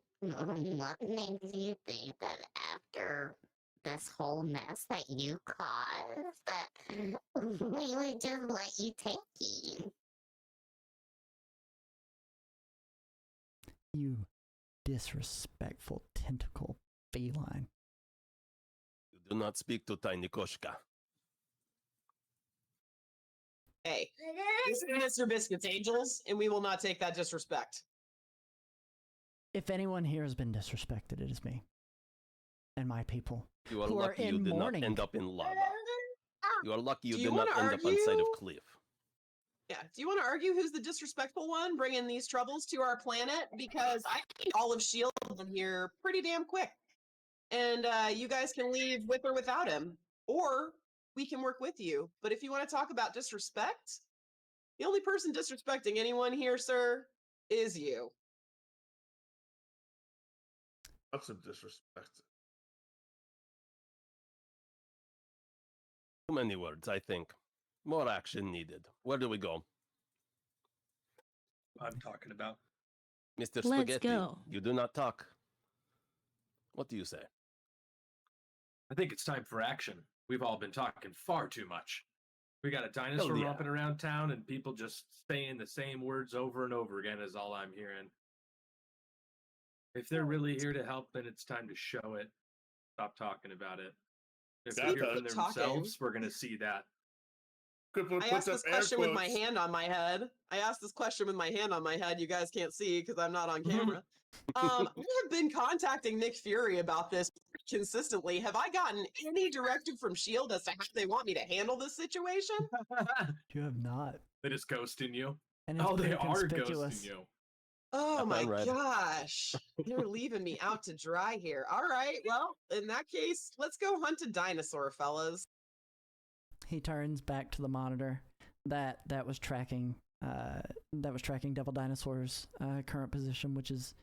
what makes you think that after this whole mess that you caused, that we would just let you take you? You disrespectful tentacle feline. You do not speak to Tiny Koshka. Hey, this is Mr. Biscuit's Angels, and we will not take that disrespect. If anyone here has been disrespected, it is me and my people. You are Who are lucky you in did mourning. not end up in lava. You are lucky you Do you did not wanna end up on side argue? of cliff. Yeah. Do you want to argue who's the disrespectful one bringing these troubles to our planet? Because I think all of S.H.I.E.L.D. them here pretty damn quick. And you guys can leave with or without him. Or we can work with you. But if you want to talk about disrespect, the only person disrespecting anyone here, sir, is you. That's some disrespect. Too many words, I think. More action needed. Where do we go? I'm talking about. Mr. Let's Spaghetti, go. you do not talk. What do you say? I think it's time for action. We've all been talking far too much. We got a dinosaur yeah. romping around town, and people just saying the same words over and over again is all I'm hearing. If they're really here to help, then it's time to show it. Stop talking about it. If That they're here for does. themselves, we're gonna see that. Crippler I puts asked up this air question with my quotes. hand on my head. I asked this question with my hand on my head. You guys can't see because I'm not on camera. I have been contacting Nick Fury about this consistently. Have I gotten any directive from S.H.I.E.L.D. as to how they want me to handle this situation? You have not. They just ghosting you. And it's Oh, they pretty are conspicuous. ghosting you. Oh Up my on red. gosh. They're leaving me out to dry here. All right. Well, in that case, let's go hunt a dinosaur, fellas. He turns back to the monitor that was tracking Devil Dinosaur's current position, which is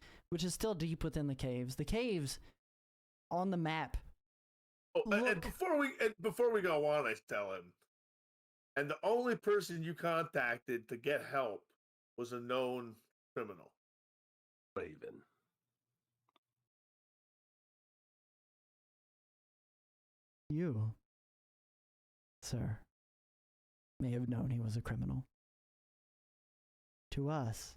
still deep within the caves. The caves on the map. Oh, and Look. before we go on, I tell him. And the only person you contacted to get help was a known criminal. Raven. You, sir, may have known he was a criminal. To us,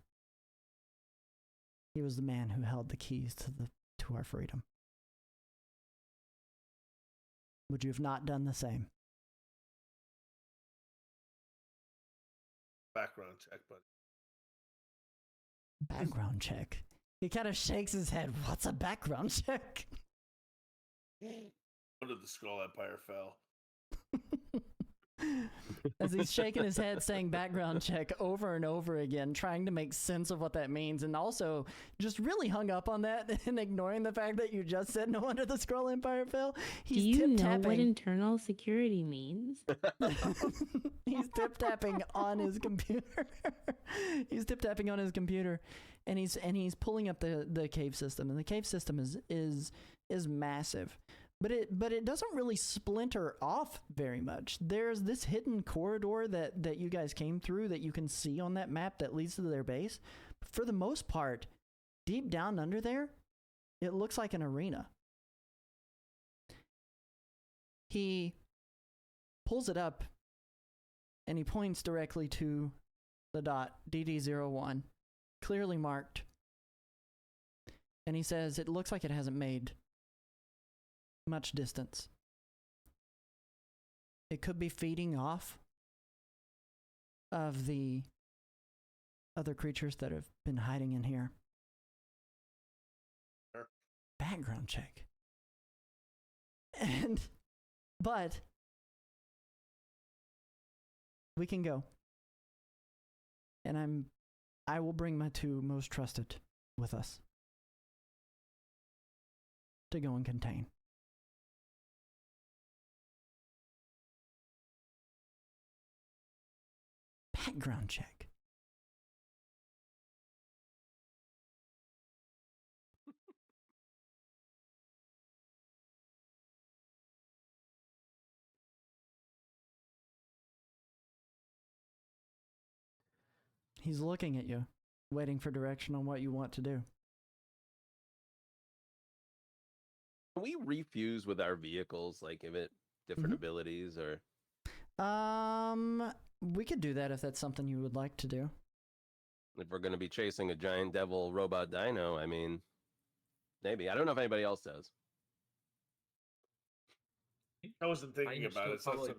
he was the man who held the keys to our freedom. Would you have not done the same? Background check, buddy. Background check. He kind of shakes his head. What's a background check? Under the Skull Empire fell. As he's shaking his head saying background check over and over again, trying to make sense of what that means, and also just really hung up on that and ignoring the fact that you just said no wonder the Scroll Empire fell. He's Do you know tip-tapping. what internal security means? He's tip-tapping on his computer. He's tip-tapping on his computer, and he's pulling up the cave system, and the cave system is massive. But it doesn't really splinter off very much. There's this hidden corridor that you guys came through that you can see on that map that leads to their base. For the most part, deep down under there, it looks like an arena. He pulls it up and he points directly to the dot DD01, clearly marked. And he says, it looks like it hasn't made much distance. It could be feeding off of the other creatures that have been hiding in here. Sure. Background check. But we can go. And I will bring my two most trusted with us to go and contain. Background check. He's looking at you, waiting for direction on what you want to do. Can we refuse with our vehicles, like give it different abilities or? We could do that if that's something you would like to do. If we're going to be chasing a giant devil robot dino, I mean, maybe. I don't know if anybody else does. I wasn't thinking about it. It's not something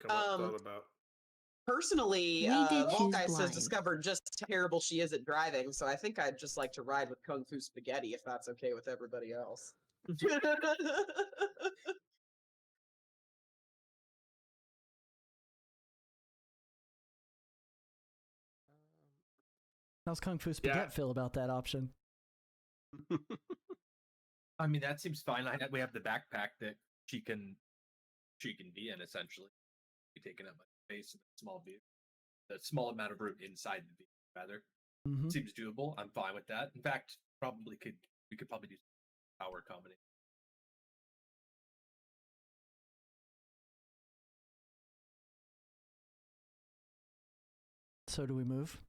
I thought about. Personally, We did choose Volgeist has blind. discovered just how terrible she is at driving, so I think I'd just like to ride with Kung Fu Spaghetti if that's okay with everybody else. How's Kung Fu Spaghetti feel about that option? I mean, that seems fine. We have the backpack that she can be in essentially. Be taken up by space in a small vehicle. The small amount of room inside the vehicle, rather. Mm-hmm. Seems doable. I'm fine with that. In fact, we could probably do power combination. So do we move?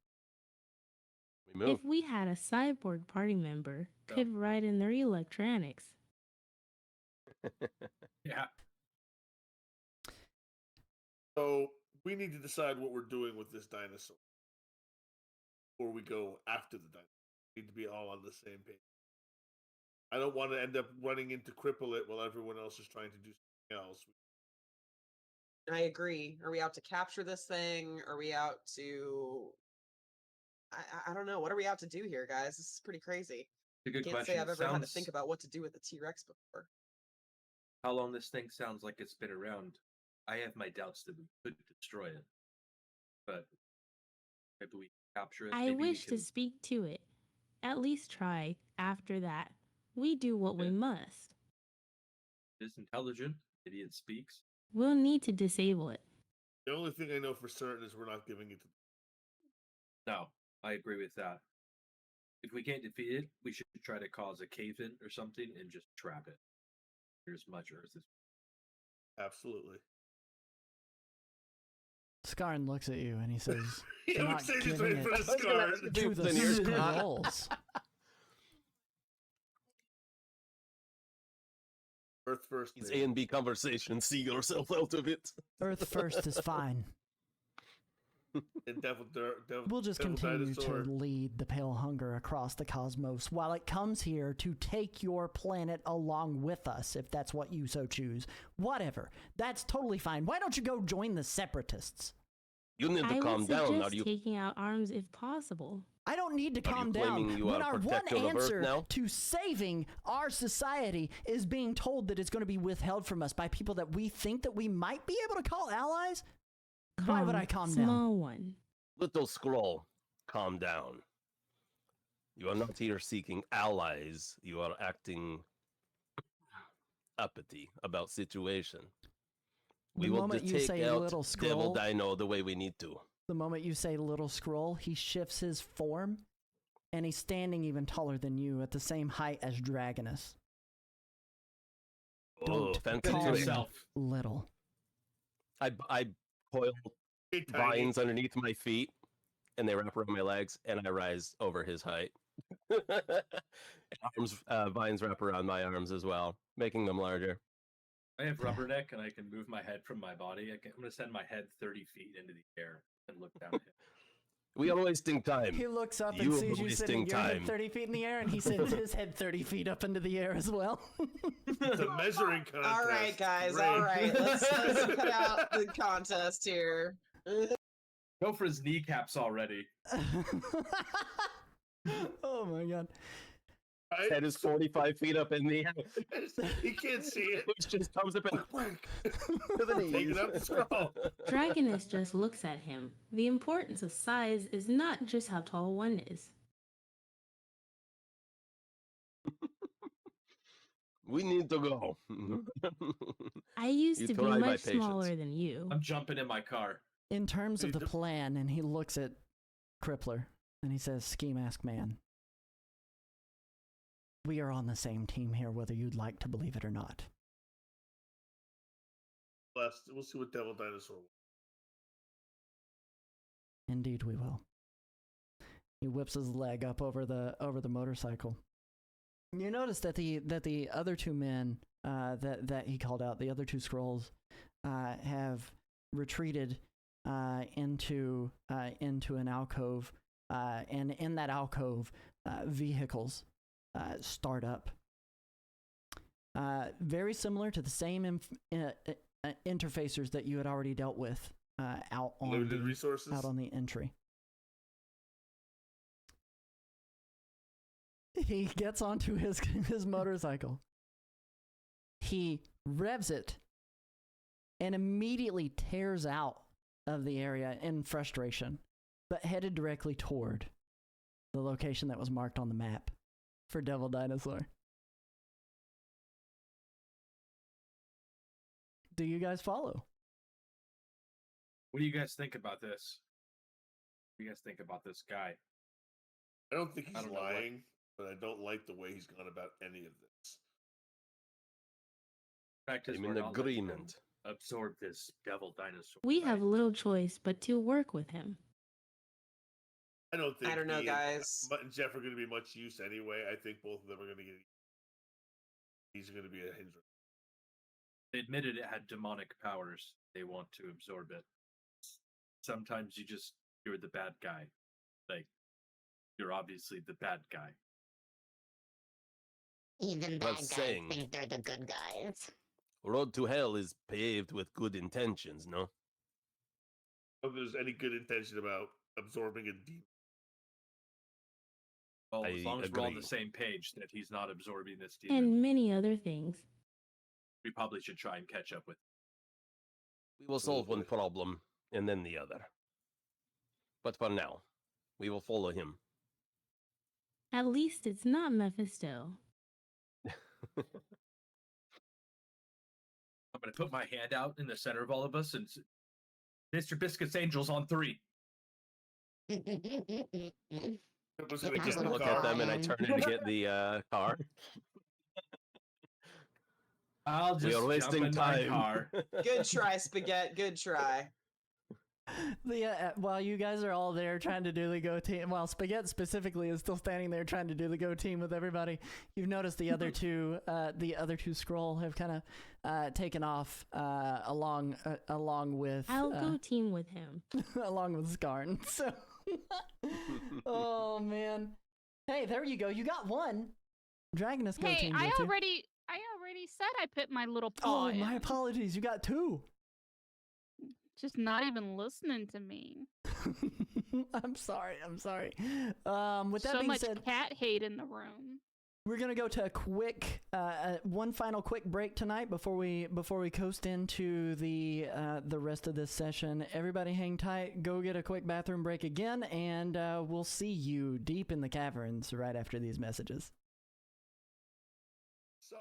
We move. If we had a cyborg party member, could ride in their electronics. Yeah. So we need to decide what we're doing with this dinosaur before we go after the dinosaur. We need to be all on the same page. I don't want to end up running into cripple it while everyone else is trying to do something else. I agree. Are we out to capture this thing? Are we out to... I don't know. What are we out to do here, guys? This is pretty crazy. It's a good Can't question. say I've ever had to think about what to do with a T-Rex before. How long this thing sounds like it's been around. I have my doubts that we could destroy it. But maybe we capture it. I maybe we wish to can- speak to it. At least try. After that, we do what we Yeah. must. It's intelligent. Idiot speaks. We'll need to disable it. The only thing I know for certain is we're not giving it to. No, I agree with that. If we can't defeat it, we should try to cause a cave-in or something and just trap it. There's much earth as Absolutely. Skarn looks at you and he says, Yeah, not Mercedes giving waiting for it the scar. to the scrolls. Earth first. It's baby. A and B conversation. See yourself out of it. Earth first is fine. And devil, We'll just devil continue dinosaur. to lead the Pale Hunger across the cosmos while it comes here to take your planet along with us, if that's what you so choose. Whatever. That's totally fine. Why don't you go join the Separatists? You need to I calm would down. Are suggest you taking out arms if possible. I don't need to Are you calm claiming down you when are our one protector of Earth answer now? to saving our society is being told that it's going to be withheld from us by people that we think that we might be able to call allies? Why would I calm down? Small one. little scroll? Calm down. You are not here seeking allies. You are acting uppity about situation. We The will moment you take say out little Devil scroll, Dino the way we need to. the moment you say little scroll, he shifts his form, and he's standing even taller than you at the same height as Dragonus. Oh, Don't fancy call trick. me yourself. little. I coil Hey, tiny. vines underneath my feet, and they wrap around my legs, and I rise over his height. Vines wrap around my arms as well, making them larger. I have rubberneck and I can move my head from my body. I'm going to send my head 30 feet into the air and look down at him. We are wasting time. He looks up You and sees are you sitting wasting your head time. 30 feet in the air, and he sends his head 30 feet up into the air as well. It's a measuring contest. All right, guys. Great. All right. Let's cut out the contest here. Go for his kneecaps already. Oh my god. Right? Head is 45 feet up in the air. He can't see it. Which just comes up and Whack. to the Take knees. it up the scroll. Dragonus just looks at him. The importance of size is not just how tall one is. We need to go. I used You to be try my much patience. smaller than you. I'm jumping in my car. In terms of the Hey, plan, and he looks at Crippler, and he says, Ski Mask Man, we are on the same team here, whether you'd like to believe it or not. We'll see what Devil Dinosaur will. Indeed we will. He whips his leg up over the motorcycle. You notice that the other two men that he called out, the other two scrolls, have retreated into an alcove, and in that alcove, vehicles start up. Very similar to the same interfacers that you had already dealt with out on Limited resources. out on the entry. He gets onto his motorcycle. He revs it and immediately tears out of the area in frustration, but headed directly toward the location that was marked on the map for Devil Dinosaur. Do you guys follow? What do you guys think about this? What do you guys think about this guy? I don't think I he's don't know what- lying, but I don't like the way he's gone about any of this. Fact is, I'm we're in not letting him agreement. absorb this devil dinosaur. We guy. have little choice but to work with him. I don't think I don't know, he and guys. Mutt and Jeff are going to be much use anyway. I think both of them are going to get. He's going to be a hindrance. They admitted it had demonic powers. They want to absorb it. Sometimes you're the bad guy. Like, you're obviously the bad guy. Even bad Well, guys saying. think they're the good guys. Road to hell is paved with good intentions, no? If there's any good intention about absorbing a demon. Well, I as long as we're on the agree. same page that he's not absorbing this demon, And many other things. we probably should try and catch up with. We will solve one Absolutely. problem and then the other. But for now, we will follow him. At least it's not Mephisto. I'm going to put my hand out in the center of all of us and Mr. Biscuit's Angels on 3. It was It going to has get a the Look little at them and I Fine. turn in to get the car. I'll We just are jump wasting in time. my car. Good try, Spaghetti. Good try. While you guys are all there trying to do the go team, while Spaghetti specifically is still standing there trying to do the go team with everybody, you've noticed the other two scroll have kind of taken off along with I'll go team with him. along with Skarn. So, oh man, hey, there you go. You got one. Dragonus go Hey, team. I go too. already said I put my little Oh, paw in. my apologies. You got two. Just not even listening to me. I'm sorry. With that So being much said, cat hate in the room. we're gonna go to a quick, one final quick break tonight before we coast into the rest of this session. Everybody, hang tight. Go get a quick bathroom break again, and we'll see you deep in the caverns right after these messages. Sorry.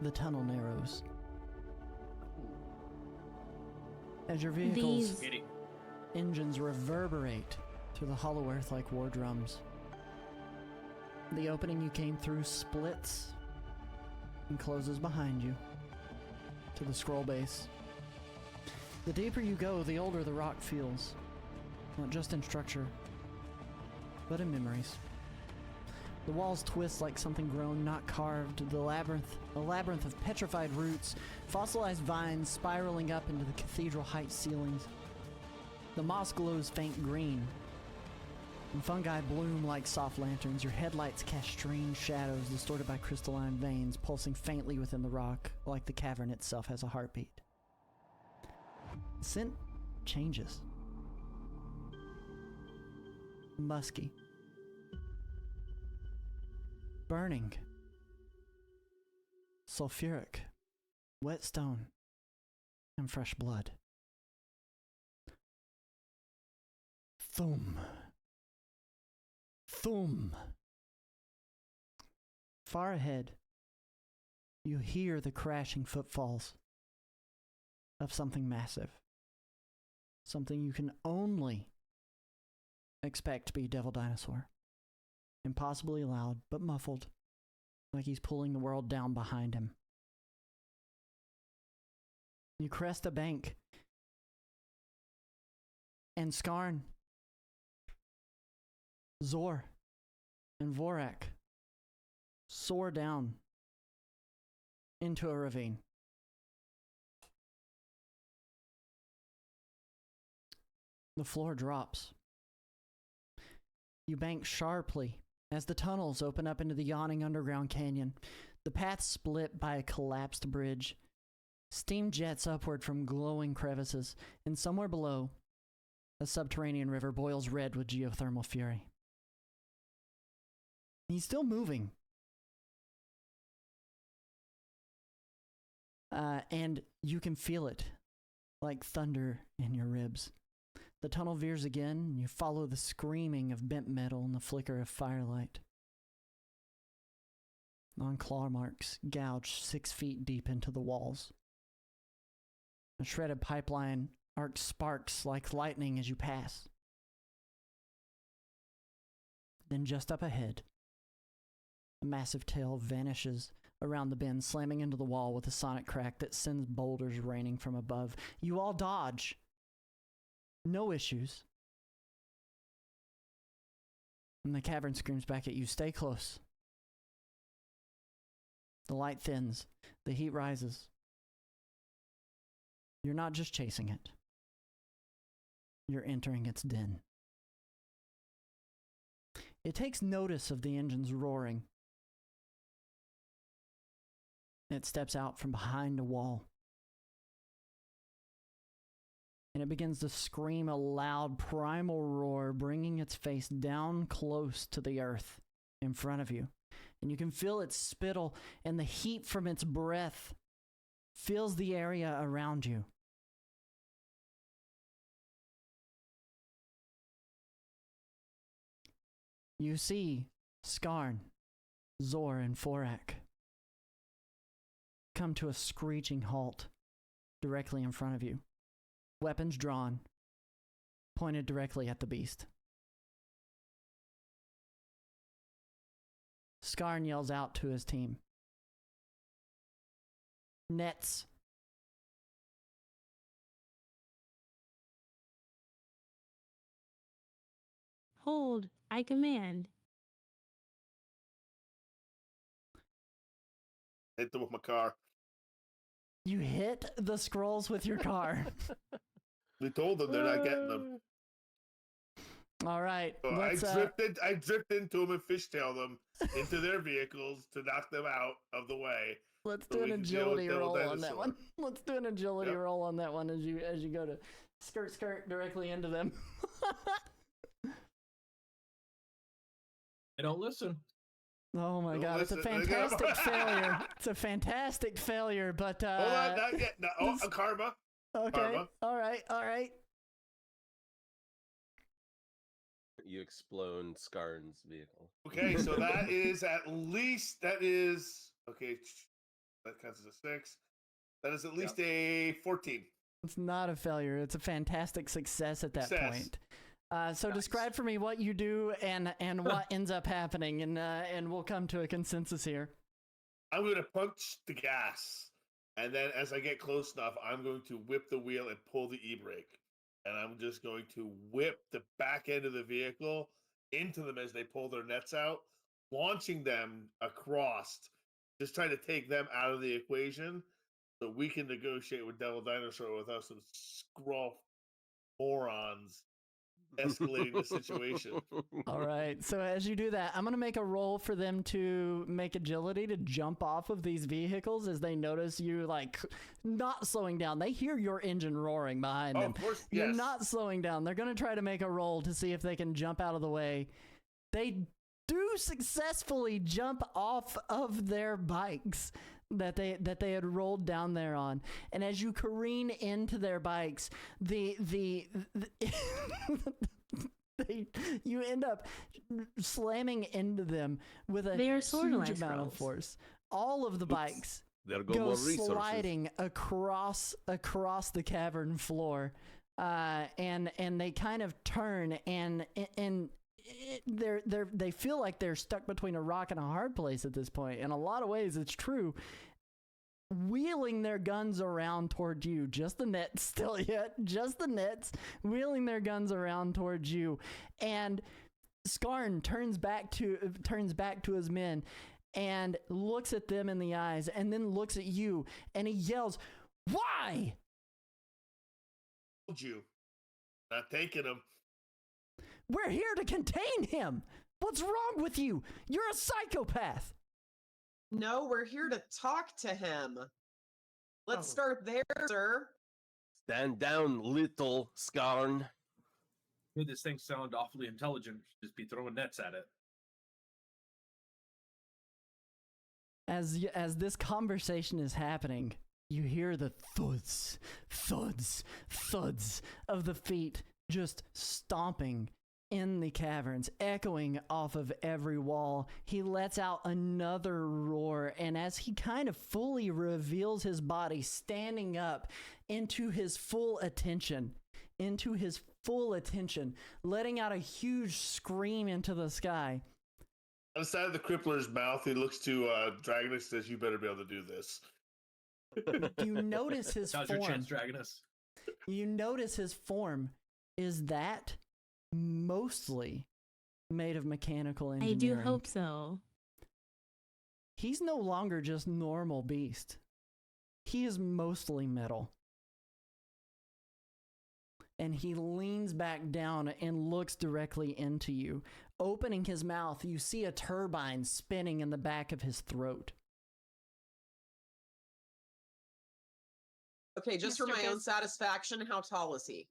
The tunnel narrows. As your vehicle's These Kitty. engines reverberate through the hollow earth like war drums. The opening you came through splits and closes behind you to the scroll base. The deeper you go, the older the rock feels, not just in structure, but in memories. The walls twist like something grown, not carved. A labyrinth of petrified roots, fossilized vines spiraling up into the cathedral height ceilings. The moss glows faint green, and fungi bloom like soft lanterns. Your headlights cast strange shadows distorted by crystalline veins pulsing faintly within the rock, like the cavern itself has a heartbeat. The scent changes. Musky. Burning. Sulfuric. Whetstone. And fresh blood. Thum. Thum. Far ahead, you hear the crashing footfalls of something massive. Something you can only expect to be Devil Dinosaur. Impossibly loud, but muffled, like he's pulling the world down behind him. You crest a bank, and Skarn, Zor, and Vorak soar down into a ravine. The floor drops. You bank sharply as the tunnels open up into the yawning underground canyon. The path split by a collapsed bridge. Steam jets upward from glowing crevices, and somewhere below, a subterranean river boils red with geothermal fury. He's still moving. And you can feel it, like thunder in your ribs. The tunnel veers again, and you follow the screaming of bent metal and the flicker of firelight. Non-claw marks gouge 6 feet deep into the walls. A shredded pipeline arcs sparks like lightning as you pass. Then just up ahead, a massive tail vanishes around the bend, slamming into the wall with a sonic crack that sends boulders raining from above. You all dodge. No issues. And the cavern screams back at you, stay close. The light thins. The heat rises. You're not just chasing it. You're entering its den. It takes notice of the engine's roaring. It steps out from behind a wall. And it begins to scream a loud primal roar, bringing its face down close to the earth in front of you. And you can feel its spittle, and the heat from its breath fills the area around you. You see Skarn, Zor, and Vorak come to a screeching halt directly in front of you. Weapons drawn, pointed directly at the beast. Skarn yells out to his team. Nets. hold, I command. Hit them with my car. You hit the scrolls with your car. We told them they're not getting them. All right. So I dripped into them and fishtail them into their vehicles to knock them out of the way. Let's so do we an can deal with agility Devil roll on that Dinosaur. one. Let's do an agility Yep. roll on that one as you go to skirt directly into them. I don't listen. Oh my Don't god, it's a listen. They got fantastic failure. It's a fantastic failure, but Hold on, not yet. No, karma. okay. Karma. All right. You explode Skarn's vehicle. Okay, so that is okay. That counts as a 6. That is at least a 14. It's not a failure. It's a fantastic success at that Success. point. So Nice. describe for me what you do and what ends up happening, and we'll come to a consensus here. I'm going to punch the gas, and then as I get close enough, I'm going to whip the wheel and pull the e-brake. And I'm just going to whip the back end of the vehicle into them as they pull their nets out, launching them across, just trying to take them out of the equation so we can negotiate with Devil Dinosaur without some scruff morons escalating the situation. All right. So as you do that, I'm going to make a roll for them to make agility to jump off of these vehicles as they notice you, like, not slowing down. They hear your engine roaring behind them. Of course, You're yes. not slowing down. They're going to try to make a roll to see if they can jump out of the way. They do successfully jump off of their bikes that they had rolled down there on, and as you careen into their bikes, you end up slamming into them with a huge amount of force. All of the bikes There go go more resources. sliding across the cavern floor, and they kind of turn and they feel like they're stuck between a rock and a hard place at this point. In a lot of ways, it's true. Wheeling their guns around toward you, just the nets still yet, just the nets, wheeling their guns around towards you, and Skarn turns back to his men and looks at them in the eyes, and then looks at you, and he yells, "Why?" Told you, not taking him. "We're here to contain him. What's wrong with you? You're a psychopath." No, we're here to talk to him. Let's start there, sir. Stand down, little Skarn. Made this thing sound awfully intelligent. Just be throwing nets at it. As this conversation is happening, you hear the thuds, thuds, thuds of the feet just stomping in the caverns, echoing off of every wall. He lets out another roar, and as he kind of fully reveals his body, standing up into his full attention, letting out a huge scream into the sky. On the side of the crippler's mouth, he looks to Dragonus and says, "You better be able to do this." You notice his Now's form. your chance, Dragonus. You notice his form is that mostly made of mechanical I engineering. do hope so. He's no longer just normal beast. He is mostly metal. And he leans back down and looks directly into you. Opening his mouth, you see a turbine spinning in the back of his throat. Okay, just for Mr. my own Bis- satisfaction, how tall is he?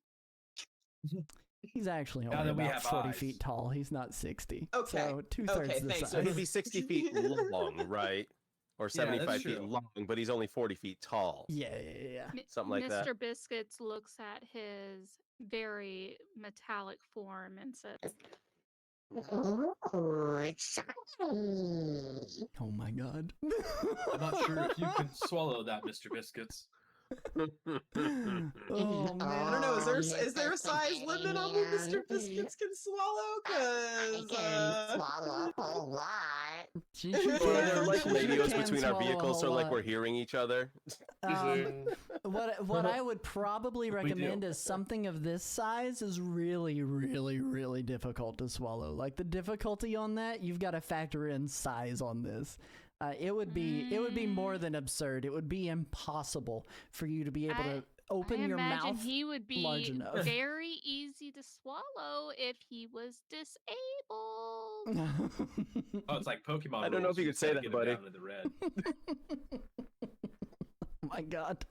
He's actually Now only that we about have 40 eyes. feet tall. He's not 60. Okay. So two-thirds Okay, the thanks. size. So he'd be 60 feet long, right? Or Yeah, that's 75 feet true. long, but he's only 40 feet tall. Yeah. Something like that. Mr. Biscuits looks at his very metallic form and says, Ooh, shiny. Oh my god. I'm not sure if you can swallow that, Mr. Biscuits. Oh, I don't know. Is there a size limit on what Mr. Biscuits can swallow? I Cause can swallow a whole lot. She sure Well, can. they're like She sure radios can between our swallow a vehicles, so whole like lot. we're hearing each other. What I would probably We do. recommend is something of this size is really, really, really difficult to swallow. Like the difficulty on that, you've got to factor in size on this. It would be more than absurd. It would be impossible for you to be able to open I your imagine mouth he would large be enough. very easy to swallow if he was disabled. Oh, it's like Pokemon. I don't know rules. if you could just say gotta that, get 'em buddy. down to the red. Oh my god.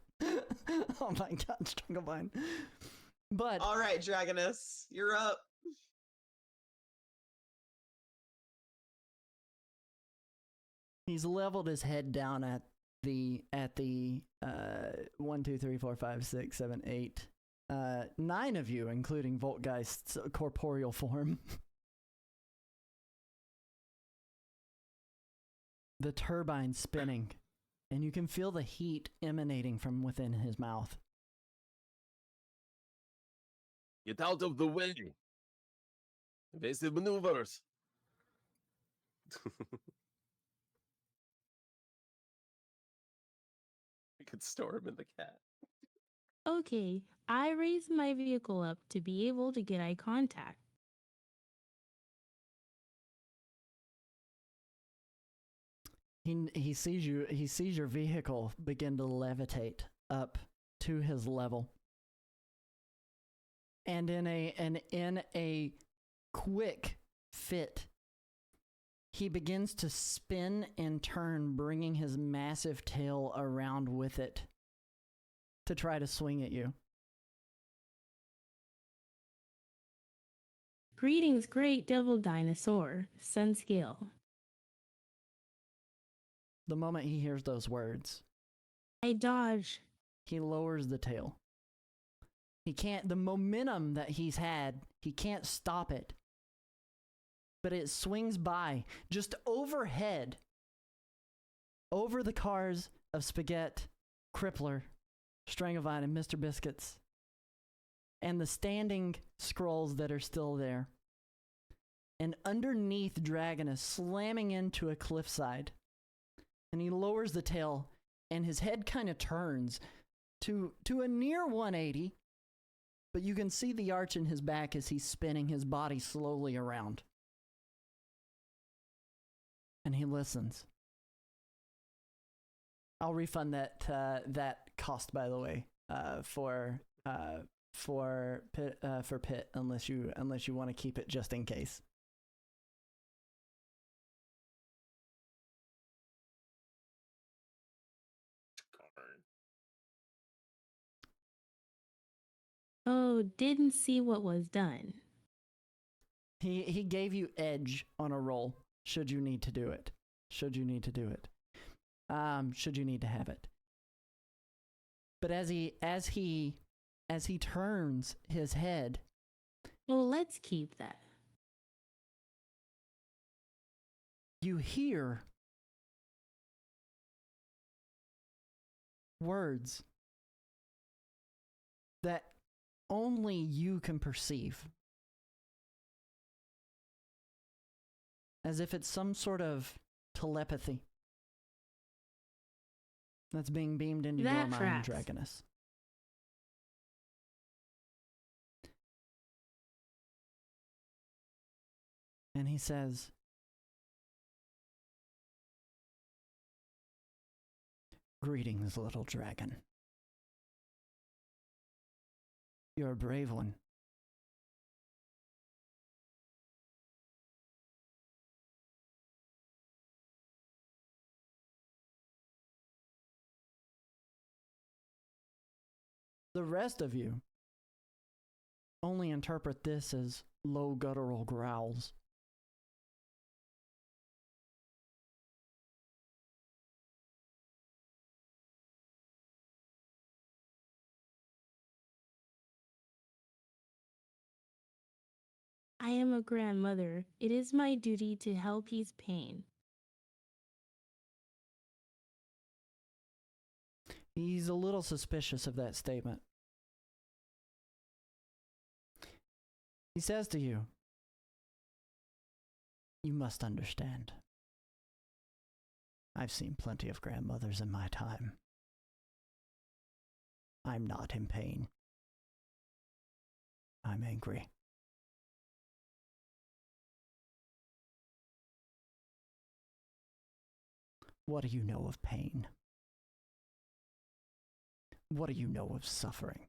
Oh my god, Strugglebine. But all right, Dragonus, you're up. he's leveled his head down at the 1, 2, 3, 4, 5, 6, 7, 8, 9 of you, including Voltgeist's corporeal form. The turbine spinning and you can feel the heat emanating from within his mouth. Get out of the way. Evasive maneuvers. We could store him in the cat. Okay, I raise my vehicle up to be able to get eye contact. He sees you. He sees your vehicle begin to levitate up to his level, and in a quick fit, he begins to spin and turn, bringing his massive tail around with it to try to swing at you. Greetings, great devil dinosaur, sun scale. The moment he hears those words, I dodge. he lowers the tail. He can't, the momentum that he's had, he can't stop it. But it swings by just overhead, over the cars of Spaghetti, Crippler, Stranglevyne, and Mr. Biscuits, and the standing scrolls that are still there. And underneath Dragonus, slamming into a cliffside. And he lowers the tail, and his head kind of turns to a near 180, but you can see the arch in his back as he's spinning his body slowly around. And he listens. I'll refund that cost, by the way, for Pit, unless you want to keep it just in case. Oh, didn't see what was done. He gave you edge on a roll. Should you need to do it? Should you need to do it? Should you need to have it? But as he turns his head, Well, let's keep that. you hear words that only you can perceive. As if it's some sort of telepathy that's being beamed into your That mind, tracks. Dragonus. And he says, "Greetings, little dragon. You're a brave one. The rest of you only interpret this as low guttural growls. I am a grandmother. It is my duty to help ease pain. He's a little suspicious of that statement. He says to you, "You must understand. I've seen plenty of grandmothers in my time. I'm not in pain. I'm angry. What do you know of pain? What do you know of suffering?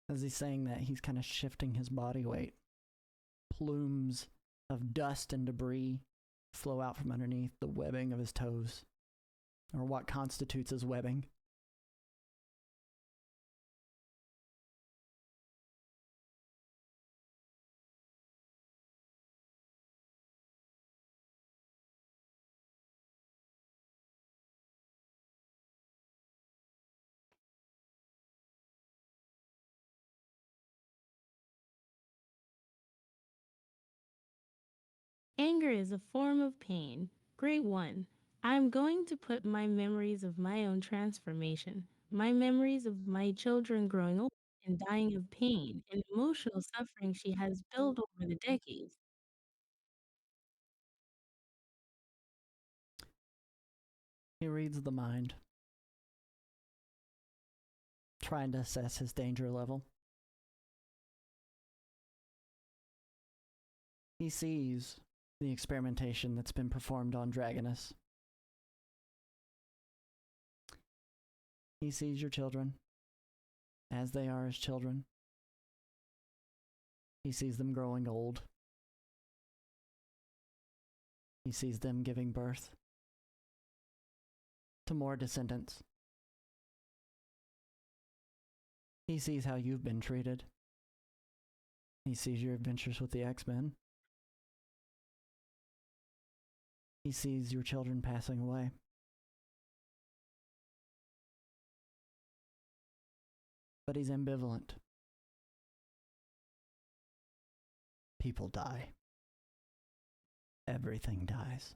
As he's saying that, he's kind of shifting his body weight. Plumes of dust and debris flow out from underneath the webbing of his toes, or what constitutes his webbing. Anger is a form of pain. Grade 1. I'm going to put my memories of my own transformation, my memories of my children growing old and dying of pain and emotional suffering she has built over the decades. He reads the mind, trying to assess his danger level. He sees the experimentation that's been performed on Dragonus. He sees your children as they are as children. He sees them growing old. He sees them giving birth to more descendants. He sees how you've been treated. He sees your adventures with the X-Men. He sees your children passing away. But he's ambivalent. People die. Everything dies.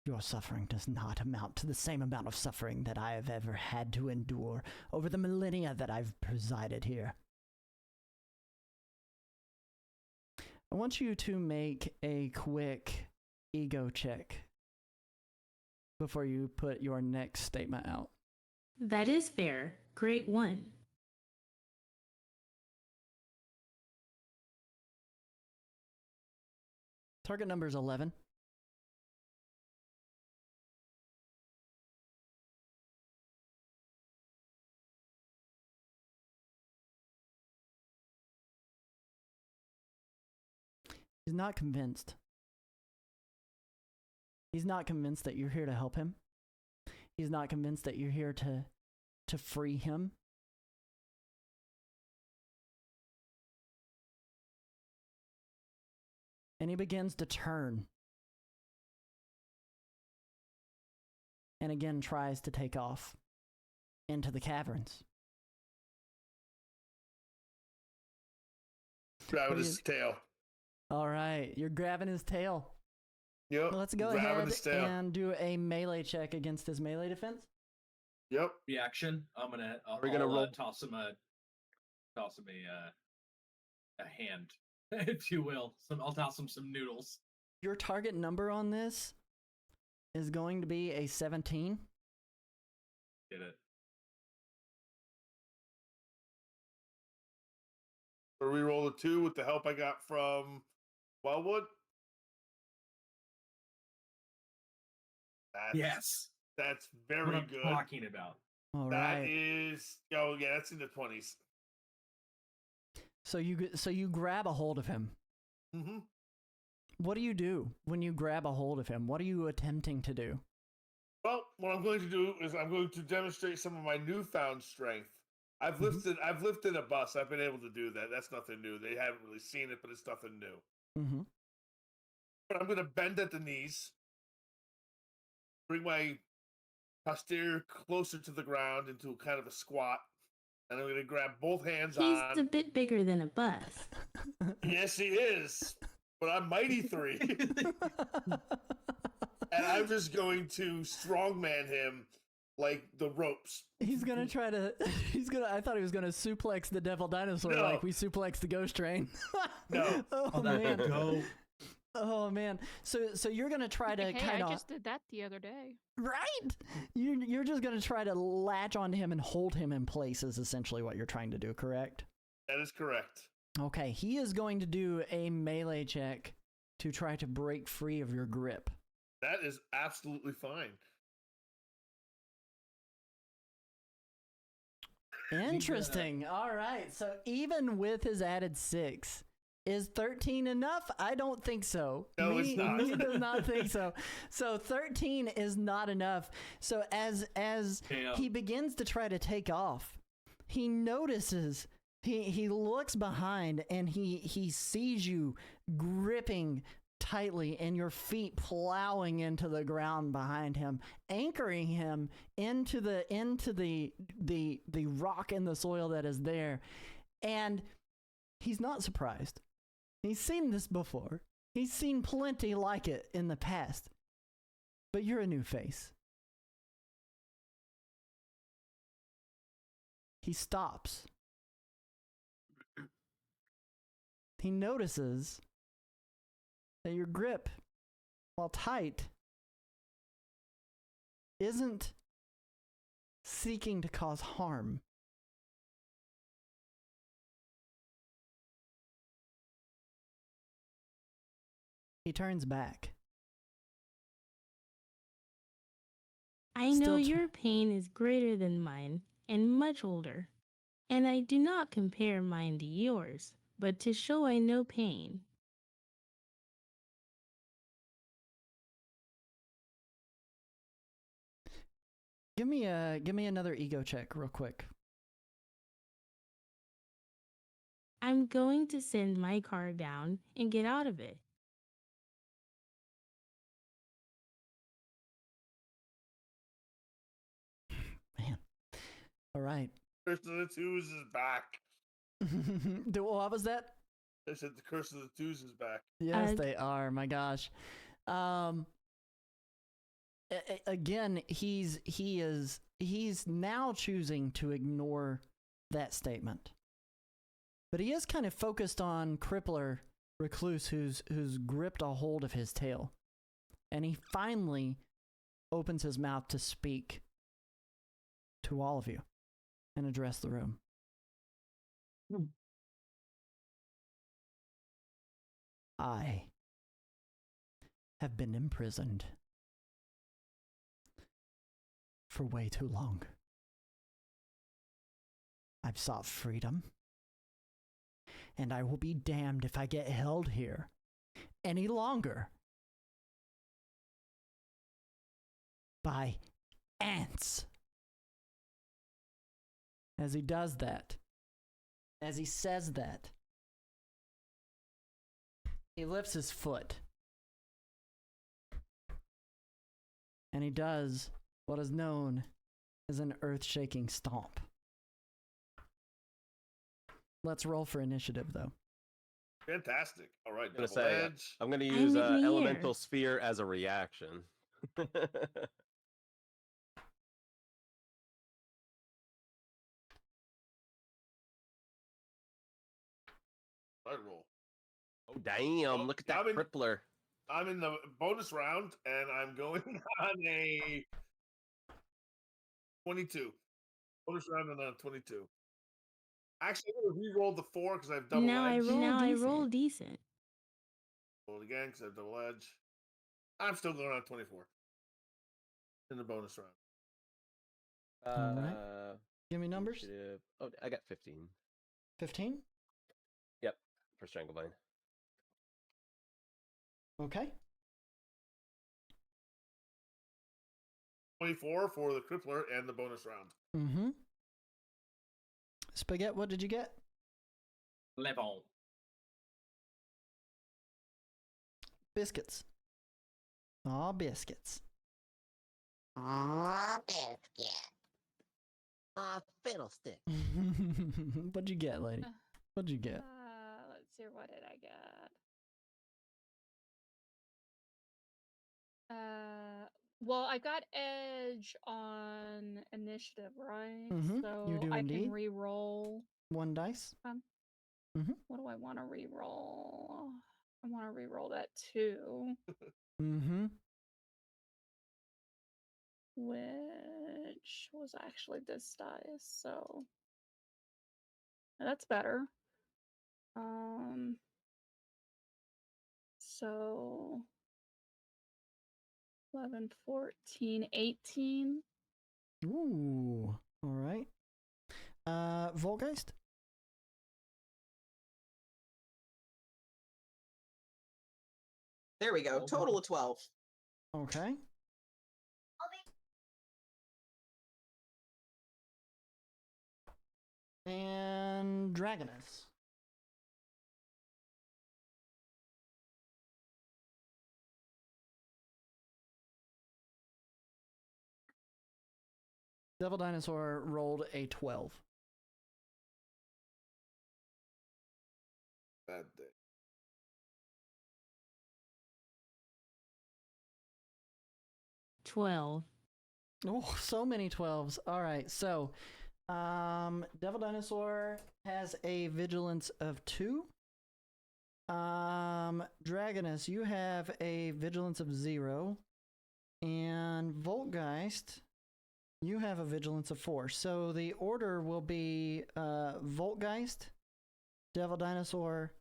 Your suffering does not amount to the same amount of suffering that I have ever had to endure over the millennia that I've presided here. I want you to make a quick ego check before you put your next statement out. That is fair. Grade 1. Target number is 11. He's not convinced. He's not convinced that you're here to help him. He's not convinced that you're here to free him. And he begins to turn. And again tries to take off into the caverns. Grabbing his tail. All right, you're grabbing his tail. Yep. Let's go grabbing ahead and do a melee check against his melee defense. Yep. Reaction. I'll roll? toss him a hand, if you will. I'll toss him some noodles. Your target number on this is going to be a 17. Get it. Or we roll a 2 with the help I got from Wildwood. Yes. That's What very I'm good. talking about. All That right. is, oh yeah, that's in the 20s. So you grab a hold of him. Mm-hmm. What do you do when you grab a hold of him? What are you attempting to do? Well, what I'm going to do is I'm going to demonstrate some of my newfound strength. I've lifted a bus. I've been able to do that. That's nothing new. They haven't really seen it, but it's nothing new. Mm-hmm. But I'm going to bend at the knees, bring my posterior closer to the ground into kind of a squat, and I'm going to grab both hands He's on. a bit bigger than a bus. Yes, he is. But I'm Mighty 3. And I'm just going to strongman him like the ropes. He's gonna try to. I thought he was gonna suplex the devil dinosaur No. like we suplexed the ghost train. No. Oh man. Oh man. So you're gonna try to Hey, kind I of just did that the other day. right. You're just gonna try to latch onto him and hold him in place is essentially what you're trying to do, correct? That is correct. Okay. He is going to do a melee check to try to break free of your grip. That is absolutely fine. Interesting. All right. So even with his added 6, is 13 enough? I don't think so. No, it's not. Me does not think so. So 13 is not enough. So as Damn. he begins to try to take off, he notices, he looks behind and he sees you gripping tightly and your feet plowing into the ground behind him, anchoring him into the rock and the soil that is there. And he's not surprised. He's seen this before. He's seen plenty like it in the past. But you're a new face. He stops. He notices that your grip, while tight, isn't seeking to cause harm. He turns back. I know your pain is greater than mine and much older, and I do not compare mine to yours, but to show I know pain. Give me another ego check real quick. I'm going to send my car down and get out of it. Man. All right. Curse of the Twos is back. What was that? I said the Curse of the Twos is back. Yes, they are. My gosh. Again, he's now choosing to ignore that statement. But he is kind of focused on Crippler Recluse, who's gripped a hold of his tail. And he finally opens his mouth to speak to all of you and address the room. I have been imprisoned for way too long. I've sought freedom, and I will be damned if I get held here any longer by ants. As he does that, as he says that, he lifts his foot and he does what is known as an earth-shaking stomp. Let's roll for initiative, though. Fantastic. All right, I'm gonna double say edge. I'm gonna use elemental sphere as a reaction. Right roll. Oh damn! Look at that crippler. I'm in the bonus round, and I'm going on a 22. Bonus round and on 22. Actually, I'm going to re-roll the 4 because I have double edge. Now I roll decent. Roll it again because I have double edge. I'm still going on 24 in the bonus round. All right. Give me numbers. Initiative. Oh, I got 15. 15? Yep, for Stranglebane. Okay. 24 for the Crippler and the bonus round. Mm-hmm. Spaghetti, what did you get? 11. Biscuits. Aw, biscuits. Aw, biscuit. Ah, fiddlestick. What'd you get, lady? What'd you get? Let's see, what did I get? Well, I got edge on initiative, right? Mm-hmm. So You do I indeed. can re-roll. One dice. Mm-hmm. What do I want to re-roll? I want to re-roll that too. Mm-hmm. Which was actually this dice, so that's better. So 11, 14, 18. Ooh. All right. Volgeist? There we go. Total of 12. Okay. And Dragoness. Devil Dinosaur rolled a 12. bad day. 12. Oh, so many 12s. All right, so Devil Dinosaur has a vigilance of 2. Dragonus, you have a vigilance of 0. And Voltgeist, you have a vigilance of 4. So the order will be Voltgeist, Devil Dinosaur,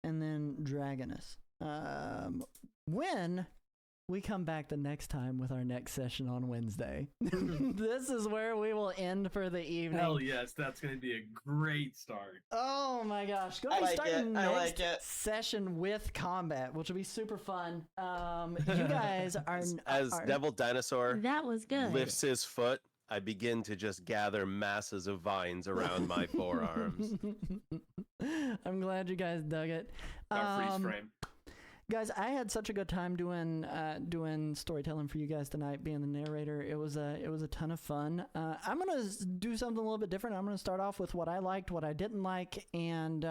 and then Dragonus. When we come back the next time with our next session on Wednesday, this is where we will end for the evening. Hell yes, that's going to be a great start. Oh my gosh. Going to be starting next session with combat, which will be super fun. You guys are... As Devil Dinosaur That was good. lifts his foot, I begin to just gather masses of vines around my forearms. I'm glad you guys dug it. Freeze frame. Guys, I had such a good time doing storytelling for you guys tonight, being the narrator. It was a ton of fun. I'm gonna do something a little bit different. I'm gonna start off with what I liked, what I didn't like, and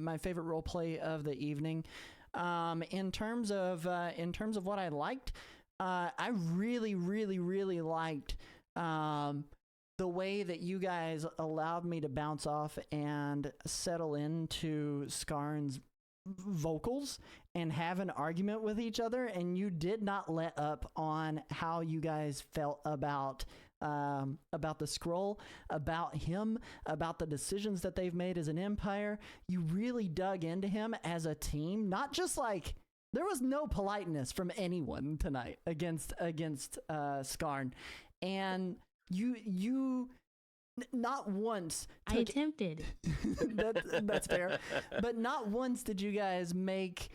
my favorite role play of the evening. In terms of what I liked, I really liked the way that you guys allowed me to bounce off and settle into Skarn's vocals and have an argument with each other, and you did not let up on how you guys felt about the scroll, about him, about the decisions that they've made as an empire. You really dug into him as a team, not just like there was no politeness from anyone tonight against Skarn, and you not once I attempted. that's fair, but not once did you guys make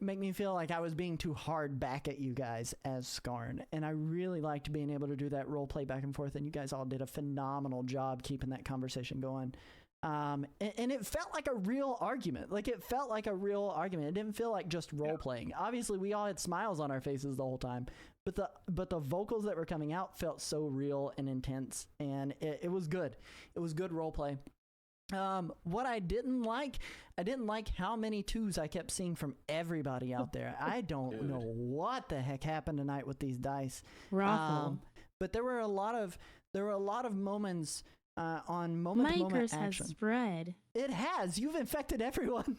me feel like I was being too hard back at you guys as Skarn, and I really liked being able to do that role play back and forth, and you guys all did a phenomenal job keeping that conversation going. And it felt like a real argument. It didn't feel like just role playing. Obviously, we all had smiles on our faces the whole time, but the vocals that were coming out felt so real and intense, and it was good. It was good role play. What I didn't like how many 2s I kept seeing from everybody out there. I don't know what the heck happened tonight with these dice. But there were a lot of moments on moment-to-moment action. Has spread. It has. You've infected everyone.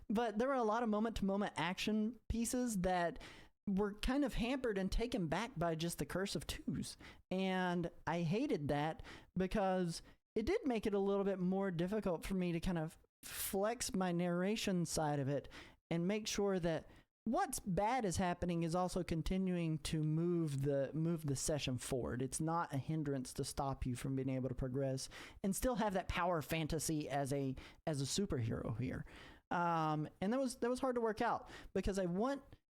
But there were a lot of moment-to-moment action pieces that were kind of hampered and taken back by just the curse of 2s. And I hated that because it did make it a little bit more difficult for me to kind of flex my narration side of it and make sure that what's bad is happening is also continuing to move the session forward. It's not a hindrance to stop you from being able to progress and still have that power fantasy as a superhero here. And that was hard to work out because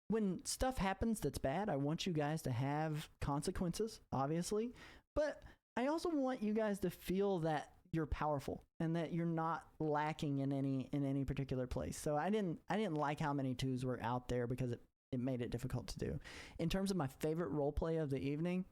when stuff happens that's bad, I want you guys to have consequences, obviously, but I also want you guys to feel that you're powerful and that you're not lacking in any particular place. So I didn't like how many 2s were out there because it made it difficult to do. In terms of my favorite role play of the evening,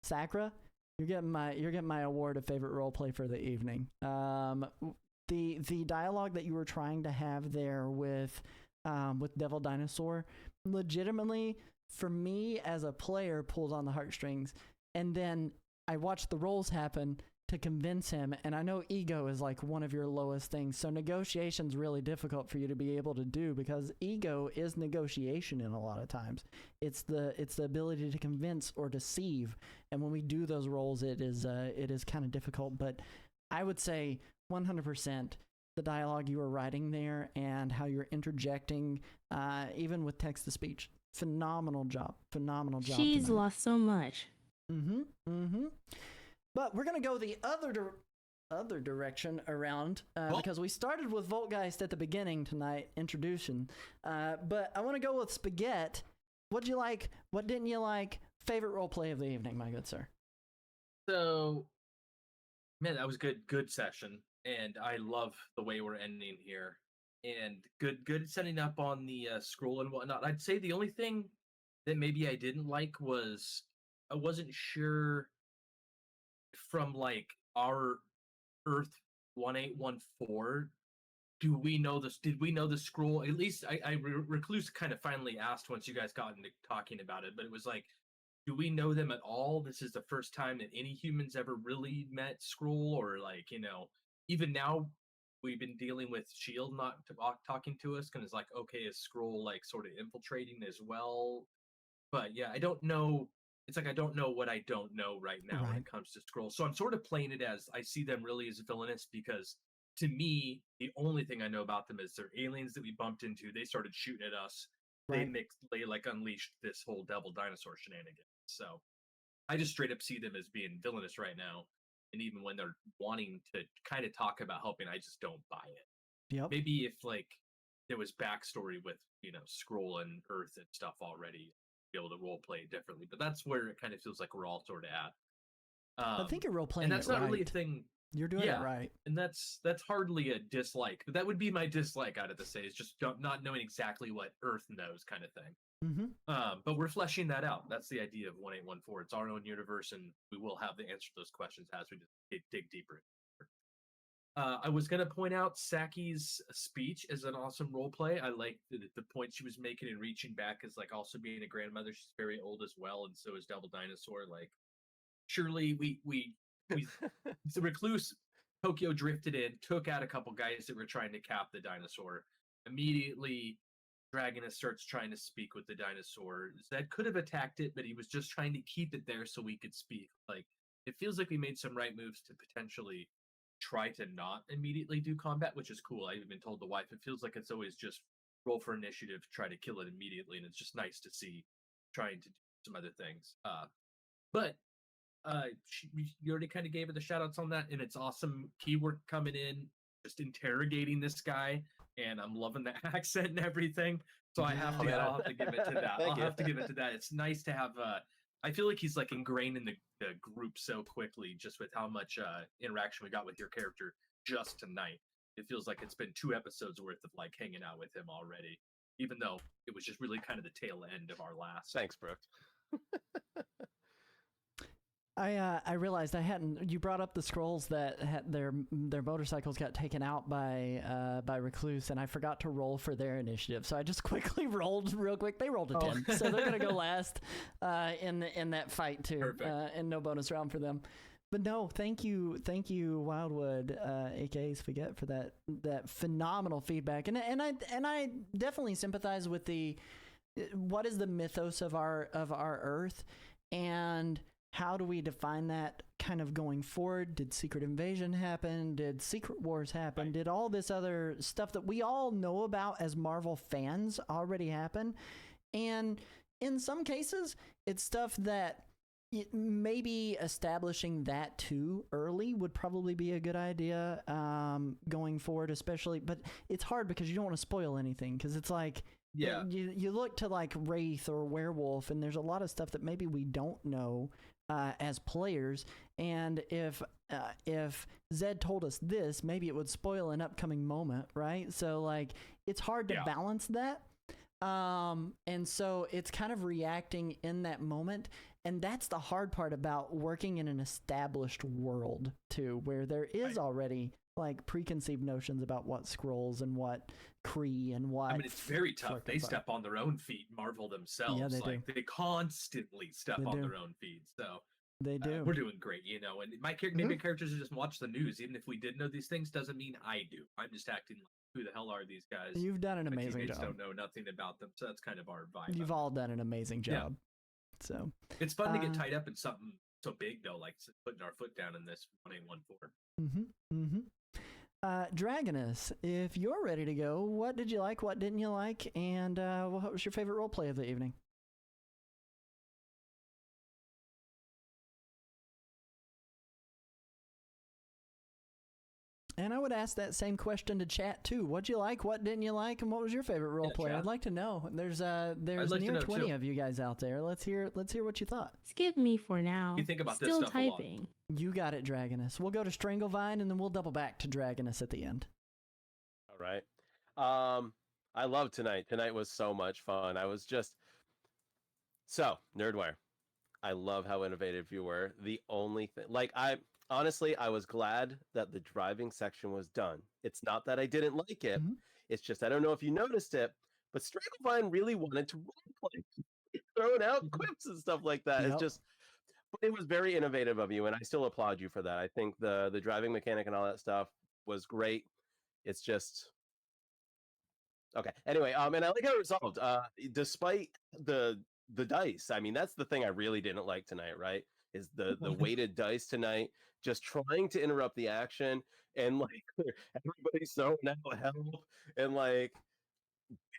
Sakura, you're getting my award of favorite role play for the evening. The dialogue that you were trying to have there with Devil Dinosaur legitimately for me as a player pulls on the heartstrings, and then I watched the rolls happen to convince him, and I know ego is like one of your lowest things, so negotiation's really difficult for you to be able to do because ego is negotiation in a lot of times. It's the ability to convince or deceive, and when we do those rolls, it is kind of difficult. But I would say 100% the dialogue you were writing there and how you're interjecting, even with text to speech, phenomenal job. She's tonight. lost so much. But we're going to go the other direction around because we started with Voltgeist at the beginning tonight, introduction. But I want to go with Spaghetti. What'd you like? What didn't you like? Favorite role play of the evening, my good sir. So, man, that was good session, and I love the way we're ending here. And good setting up on the scroll and whatnot. I'd say the only thing that maybe I didn't like was I wasn't sure from like our Earth 1814 do we know this? Did we know the scroll? At least Recluse kind of finally asked once you guys got into talking about it, but it was like, do we know them at all? This is the first time that any humans ever really met Skrull, or like, even now we've been dealing with Shield not talking to us, and it's like, okay, is Skrull like sort of infiltrating as well? But yeah, I don't know. It's like I don't know what I don't know right now when Right. it comes to Skrull. So I'm sort of playing it as I see them really as villainous because to me, the only thing I know about them is they're aliens that we bumped into. They started shooting at us. Right. They like unleashed this whole devil dinosaur shenanigan. So I just straight up see them as being villainous right now. And even when they're wanting to kind of talk about helping, I just don't buy it. Yep. Maybe if like there was backstory with Skrull and Earth and stuff already, be able to role play it differently. But that's where it kind of feels like we're all sort of at. I think you're role playing and that's it not right. really a thing. You're doing it right. And that's hardly a dislike. That would be my dislike out of the say. Is just not knowing exactly what Earth knows, kind of thing. Mm-hmm. But we're fleshing that out. That's the idea of 1814. It's our own universe, and we will have the answer to those questions as we just dig deeper. I was going to point out Saki's speech as an awesome role play. I like the point she was making and reaching back as like also being a grandmother. She's very old as well, and so is Devil Dinosaur. Like, surely we the recluse Tokyo drifted in, took out a couple guys that were trying to cap the dinosaur. Immediately, Dragonus starts trying to speak with the dinosaur. Zed could have attacked it, but he was just trying to keep it there so we could speak. Like, it feels like we made some right moves to potentially try to not immediately do combat, which is cool. I've even told the wife it feels like it's always just roll for initiative, try to kill it immediately, and it's just nice to see trying to do some other things. But you already kind of gave her the shout outs on that, and it's awesome keyword coming in, just interrogating this guy, and I'm loving the accent and everything. So I'll have to give it to that. I'll have to give it to that. It's nice to have I feel like he's like ingrained in the group so quickly, just with how much interaction we got with your character just tonight. It feels like it's been 2 episodes worth of like hanging out with him already, even though it was just really kind of the tail end of our last. Thanks, Brooke. I realized I hadn't. You brought up the scrolls that had their motorcycles got taken out by Recluse, and I forgot to roll for their initiative. So I just quickly rolled real quick. They rolled a 10, so they're gonna go last in that fight too, and no bonus round for them. But no, thank you, Wildwood, aka Spaghetti, for that phenomenal feedback, and I definitely sympathize with the what is the mythos of our Earth, and how do we define that kind of going forward? Did Secret Invasion happen? Did Secret Wars happen? Right. Did all this other stuff that we all know about as Marvel fans already happen? And in some cases, it's stuff that maybe establishing that too early would probably be a good idea going forward, especially. But it's hard because you don't want to spoil anything, because it's like, yeah, you look to like Wraith or Werewolf, and there's a lot of stuff that maybe we don't know as players, and if Zed told us this, maybe it would spoil an upcoming moment, right? So like it's hard to balance that, and so it's kind of reacting in that moment, and that's the hard part about working in an established world too, where there is already like preconceived notions about what Skrulls and what Kree and what. I mean, it's very tough. They step on their own feet, Marvel themselves. Yeah, they do. They constantly step on their own feet. So they do. We're doing great, And maybe characters just watch the news. Even if we did know these things, doesn't mean I do. I'm just acting like, who the hell are these guys? You've done an amazing job. Don't know nothing about them, so that's kind of our vibe. You've all done an amazing job. Yeah. So it's fun to get tied up in something so big, though, like putting our foot down in this 1814. Dragonus, if you're ready to go, what did you like, what didn't you like, and what was your favorite role play of the evening? And I would ask that same question to chat too. What'd you like, what didn't you like, and what was your favorite role play? I'd like to know. There's near 20 of you guys out there. Let's hear what you thought. Skip me for now. You think about Still this stuff typing. A lot. You got it, Dragonus. We'll go to Stranglevine, and then we'll double back to Dragonus at the end. All right. I love tonight. Tonight was so much fun. I was just Nerdware. I love how innovative you were. The only thing, like Honestly, I was glad that the driving section was done. It's not that I didn't like it. Mhm. It's just I don't know if you noticed it, but Stranglevine really wanted to roleplay, throwing out quips and stuff like that. It's Yep. just, but it was very innovative of you, and I still applaud you for that. I think the driving mechanic and all that stuff was great. It's just okay. Anyway, and I like how it resolved. Despite the the dice, I mean, that's the thing I really didn't like tonight. Right? Is the weighted dice tonight just trying to interrupt the action and like everybody's throwing out help and like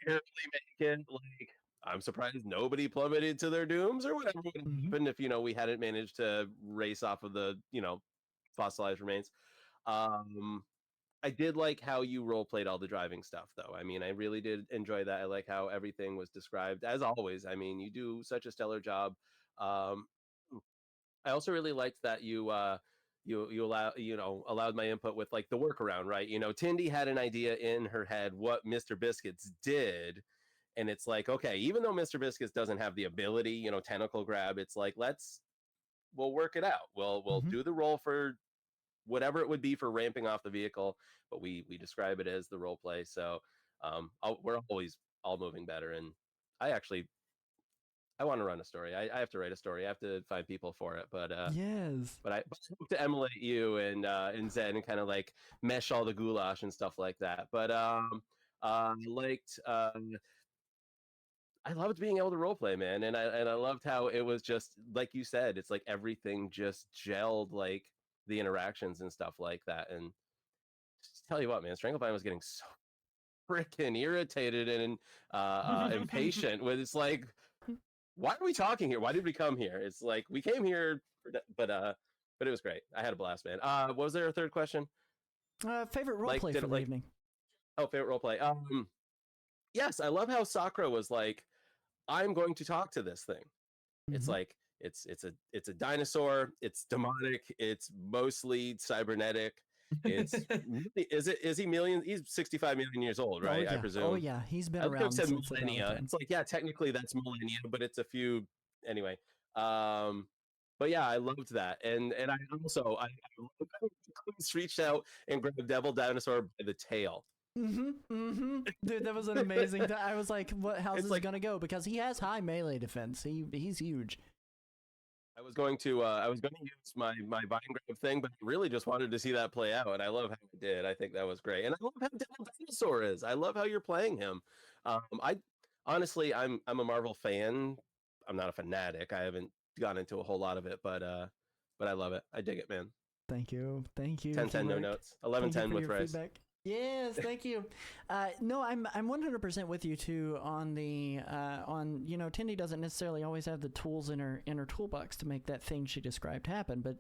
barely make it. Like I'm surprised nobody plummeted to their dooms or whatever would have Mhm. happened if we hadn't managed to race off of the fossilized remains. Um, I did like how you role played all the driving stuff, though. I mean, I really did enjoy that. I like how everything was described. As always, I mean, you do such a stellar job. Um, I also really liked that you allowed my input with like the workaround, right? Tindy had an idea in her head what Mr. Biscuits did, and it's like, okay, even though Mr. Biscuits doesn't have the ability, tentacle grab, it's like we'll work it out. We'll Mhm. do the roll for whatever it would be for ramping off the vehicle, but we describe it as the role play. So we're always all moving better. And I actually I want to run a story. I have to write a story. I have to find people for it. Yes. But I hope to emulate you and Zen and kind of like mesh all the goulash and stuff like that. But liked I loved being able to role play, man, and I loved how it was just like you said. It's like everything just gelled, like the interactions and stuff like that. And just tell you what, man, Stranglevine was getting so freaking irritated and impatient. With it's like, why are we talking here? Why did we come here? It's like we came here, but it was great. I had a blast, man. Was there a third question? Favorite role Like, play did for it the like evening? oh favorite role play? Yes, I love how Sakura was like, I'm going to talk to this thing. It's Mhm. like it's a dinosaur. It's demonic. It's mostly cybernetic. It's is he million? He's 65 million years old, Oh right? I yeah. Oh presume. yeah. He's been I think I've around said since the dawn of millennia. time. It's like yeah, technically that's millennia, but it's a few anyway. Um, but yeah, I loved that, and I also I loved how Cleese reached out and grabbed Devil Dinosaur by the tail. Dude, that was an amazing. I was like, "What? How's It's this like gonna go?" Because he has high melee defense. He's huge. I was going to use my vine grab thing, but I really just wanted to see that play out, and I love how it did. I think that was great, and I love how Devil Dinosaur is. I love how you're playing him. I honestly, I'm a Marvel fan. I'm not a fanatic. I haven't gone into a whole lot of it, but I love it. I dig it, man. Thank you. Thank you, 10-10 no Keyword. notes. 11 Thank you 10 for with your rice. feedback. Yes, thank you. No, I'm 100% with you too on the on Tindy doesn't necessarily always have the tools in her toolbox to make that thing she described happen, but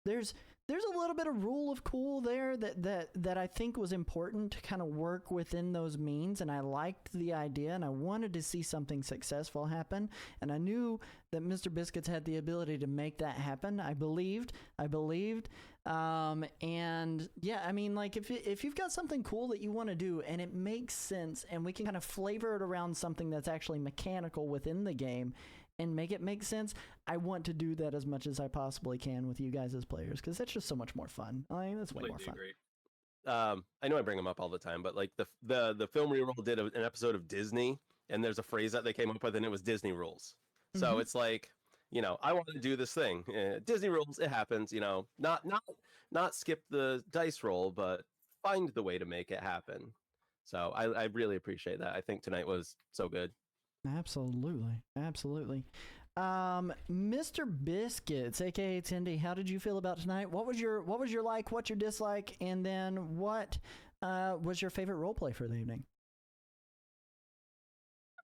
there's there's a little bit of rule of cool there that I think was important to kind of work within those means, and I liked the idea and I wanted to see something successful happen, and I knew that Mr. Biscuits had the ability to make that happen. I believed, and yeah, I mean, like if you've got something cool that you want to do and it makes sense, and we can kind of flavor it around something that's actually mechanical within the game, and make it make sense, I want to do that as much as I possibly can with you guys as players because that's just so much more fun. I mean, that's way more Completely fun. agree. I know I bring them up all the time, but like the film reroll did an episode of Disney, and there's a phrase that they came up with, and it was Disney rules. So Mm-hmm. it's like, I want to do this thing. Disney rules, it happens. Not skip the dice roll, but find the way to make it happen. So I really appreciate that. I think tonight was so good. Absolutely, absolutely. Mr. Biscuits, aka Tindy, how did you feel about tonight? What was your like? What's your dislike? And then what was your favorite role play for the evening?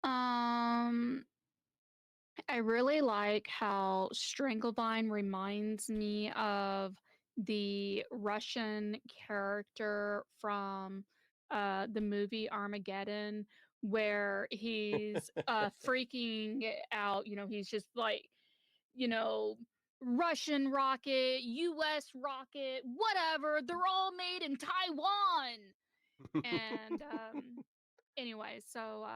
Um, I really like how Stranglevine reminds me of the Russian character from the movie Armageddon, where he's freaking out. He's just like, you know, Russian rocket, US rocket, whatever. They're all made in Taiwan. And anyway, so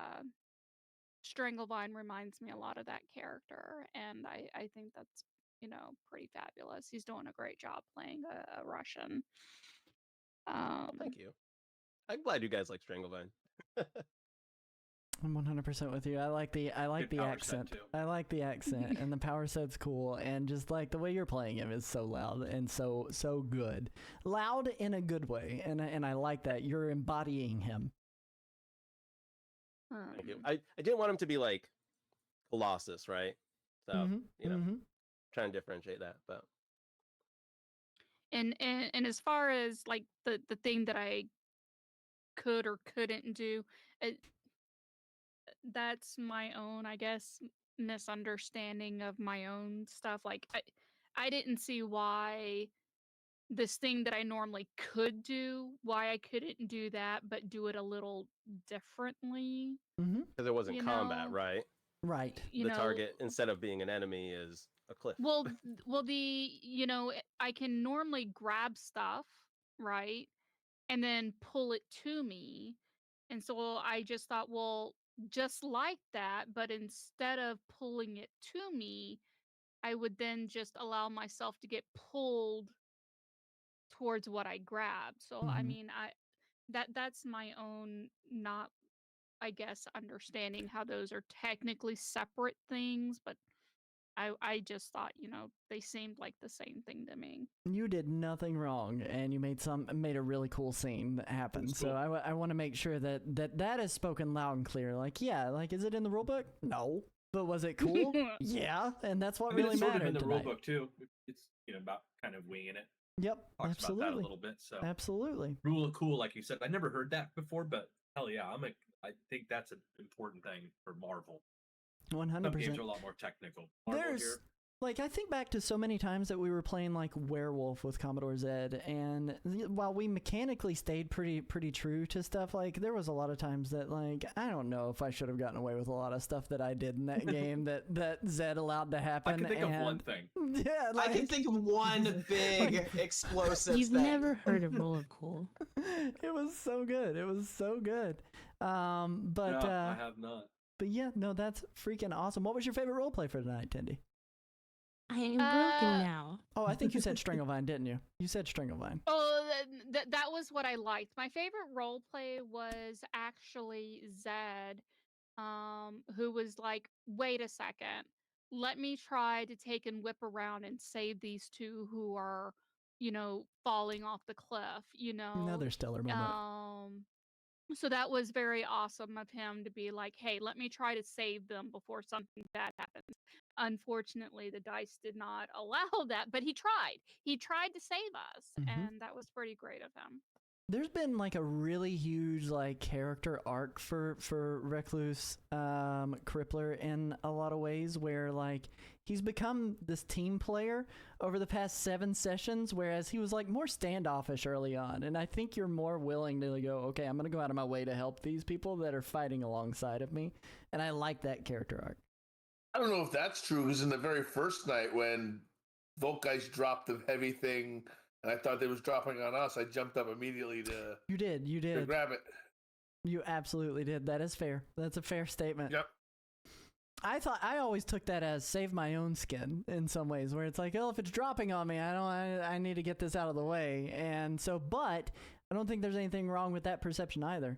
Stranglevine reminds me a lot of that character, and I think that's pretty fabulous. He's doing a great job playing a Russian. Well, thank you. I'm glad you guys like Stranglevine. I'm 100% with you. I like the Good power set, accent. too. I like the accent, and the power set's cool, and just like the way you're playing him is so loud and so good. Loud in a good way, and I like that. You're embodying him. Thank you. I didn't want him to be like Colossus, right? So trying to differentiate that, but and as far as like the thing that I could or couldn't do, it, that's my own, I guess, misunderstanding of my own stuff. Like I didn't see why this thing that I normally could do, why I couldn't do that, but do it a little differently. because it wasn't You combat, know, right? Right. The target, instead of being an enemy, is a cliff. well, I can normally grab stuff, right, and then pull it to me, and so I just thought, well, just like that, but instead of pulling it to me, I would then just allow myself to get pulled towards what I grabbed. So I mean, that's my own not, I guess, understanding how those are technically separate things, but I just thought, they seemed like the same thing to me. You did nothing wrong, and you made a really cool scene happen. Cool. So I want to make sure that is spoken loud and clear. Like, yeah, like, is it in the rulebook? No. But was it cool? Yeah, and that's what really it's mattered sort of in the tonight. rulebook too. It's about kind of winging it. Yep, Talks absolutely. about that a little bit. So absolutely. Rule of cool, like you said, I never heard that before, but hell yeah, I think that's an important thing for Marvel. 100%. Some games are a lot more technical. There's like, I think back to so many times that we were playing like Werewolf with Commodore Zed, and while we mechanically stayed pretty true to stuff, like there was a lot of times that, like, I don't know if I should have gotten away with a lot of stuff that I did in that game that Zed allowed to happen. I can think of one thing. Yeah, I can think of one big explosive You've thing. never heard of Roll of Cool. It was so good. It was so good. But no, I have not. But yeah, no, that's freaking awesome. What was your favorite role play for tonight, Tindy? I am broken now. Oh, I think you said Stranglevine, didn't you? You said Stranglevine. Oh, that was what I liked. My favorite role play was actually Zed, who was like, "Wait a second, let me try to take and whip around and save these two who are, falling off the cliff." Another stellar moment. So that was very awesome of him to be like, "Hey, let me try to save them before something bad happens." Unfortunately, the dice did not allow that, but he tried. He tried to save us, and that was pretty great of him. There's been like a really huge like character arc for Recluse Crippler in a lot of ways, where like he's become this team player over the past 7 sessions, whereas he was like more standoffish early on. And I think you're more willing to go, okay, I'm gonna go out of my way to help these people that are fighting alongside of me, and I like that character arc. I don't know if that's true, because in the very first night when Volkgeist dropped the heavy thing, and I thought they was dropping on us, I jumped up immediately to You did. to grab it. You absolutely did. That is fair. That's a fair statement. Yep. I always took that as save my own skin in some ways, where it's like, oh, if it's dropping on me, I need to get this out of the way. And so, but I don't think there's anything wrong with that perception either.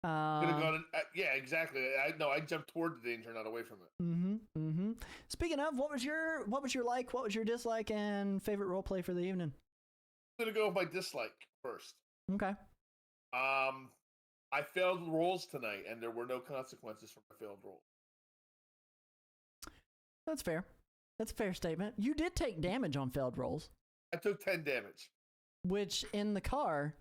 Yeah, exactly. I jumped toward the danger, not away from it. Speaking of, what was your like, what was your dislike, and favorite role play for the evening? I'm gonna go with my dislike first. Okay. I failed rolls tonight, and there were no consequences for my failed rolls. That's fair. That's a fair statement. You did take damage on failed rolls. I took 10 damage. Which, in the car,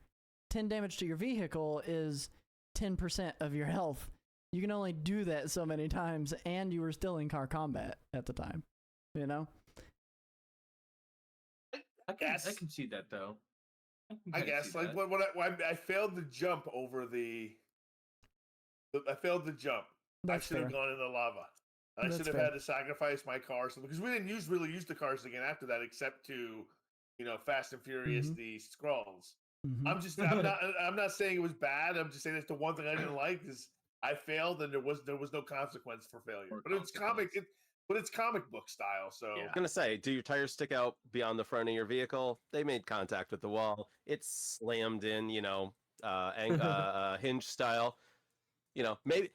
10 damage to your vehicle is 10% of your health. You can only do that so many times, and you were still in car combat at the time. You know? I can see that, though. I guess. Like, when I failed to jump over I failed to jump. That's I should have gone in the lava. I should have had to sacrifice my cars, because we didn't really use the cars again after that, except to, Fast and Furious, the Skrulls. I'm not saying it was bad. I'm just saying that's the one thing I didn't like is I failed, and there was no consequence for failure. But it's comic. but it's comic book style. So Yeah. I'm gonna say, do your tires stick out beyond the front of your vehicle? They made contact with the wall. It's slammed in, hinge style. Maybe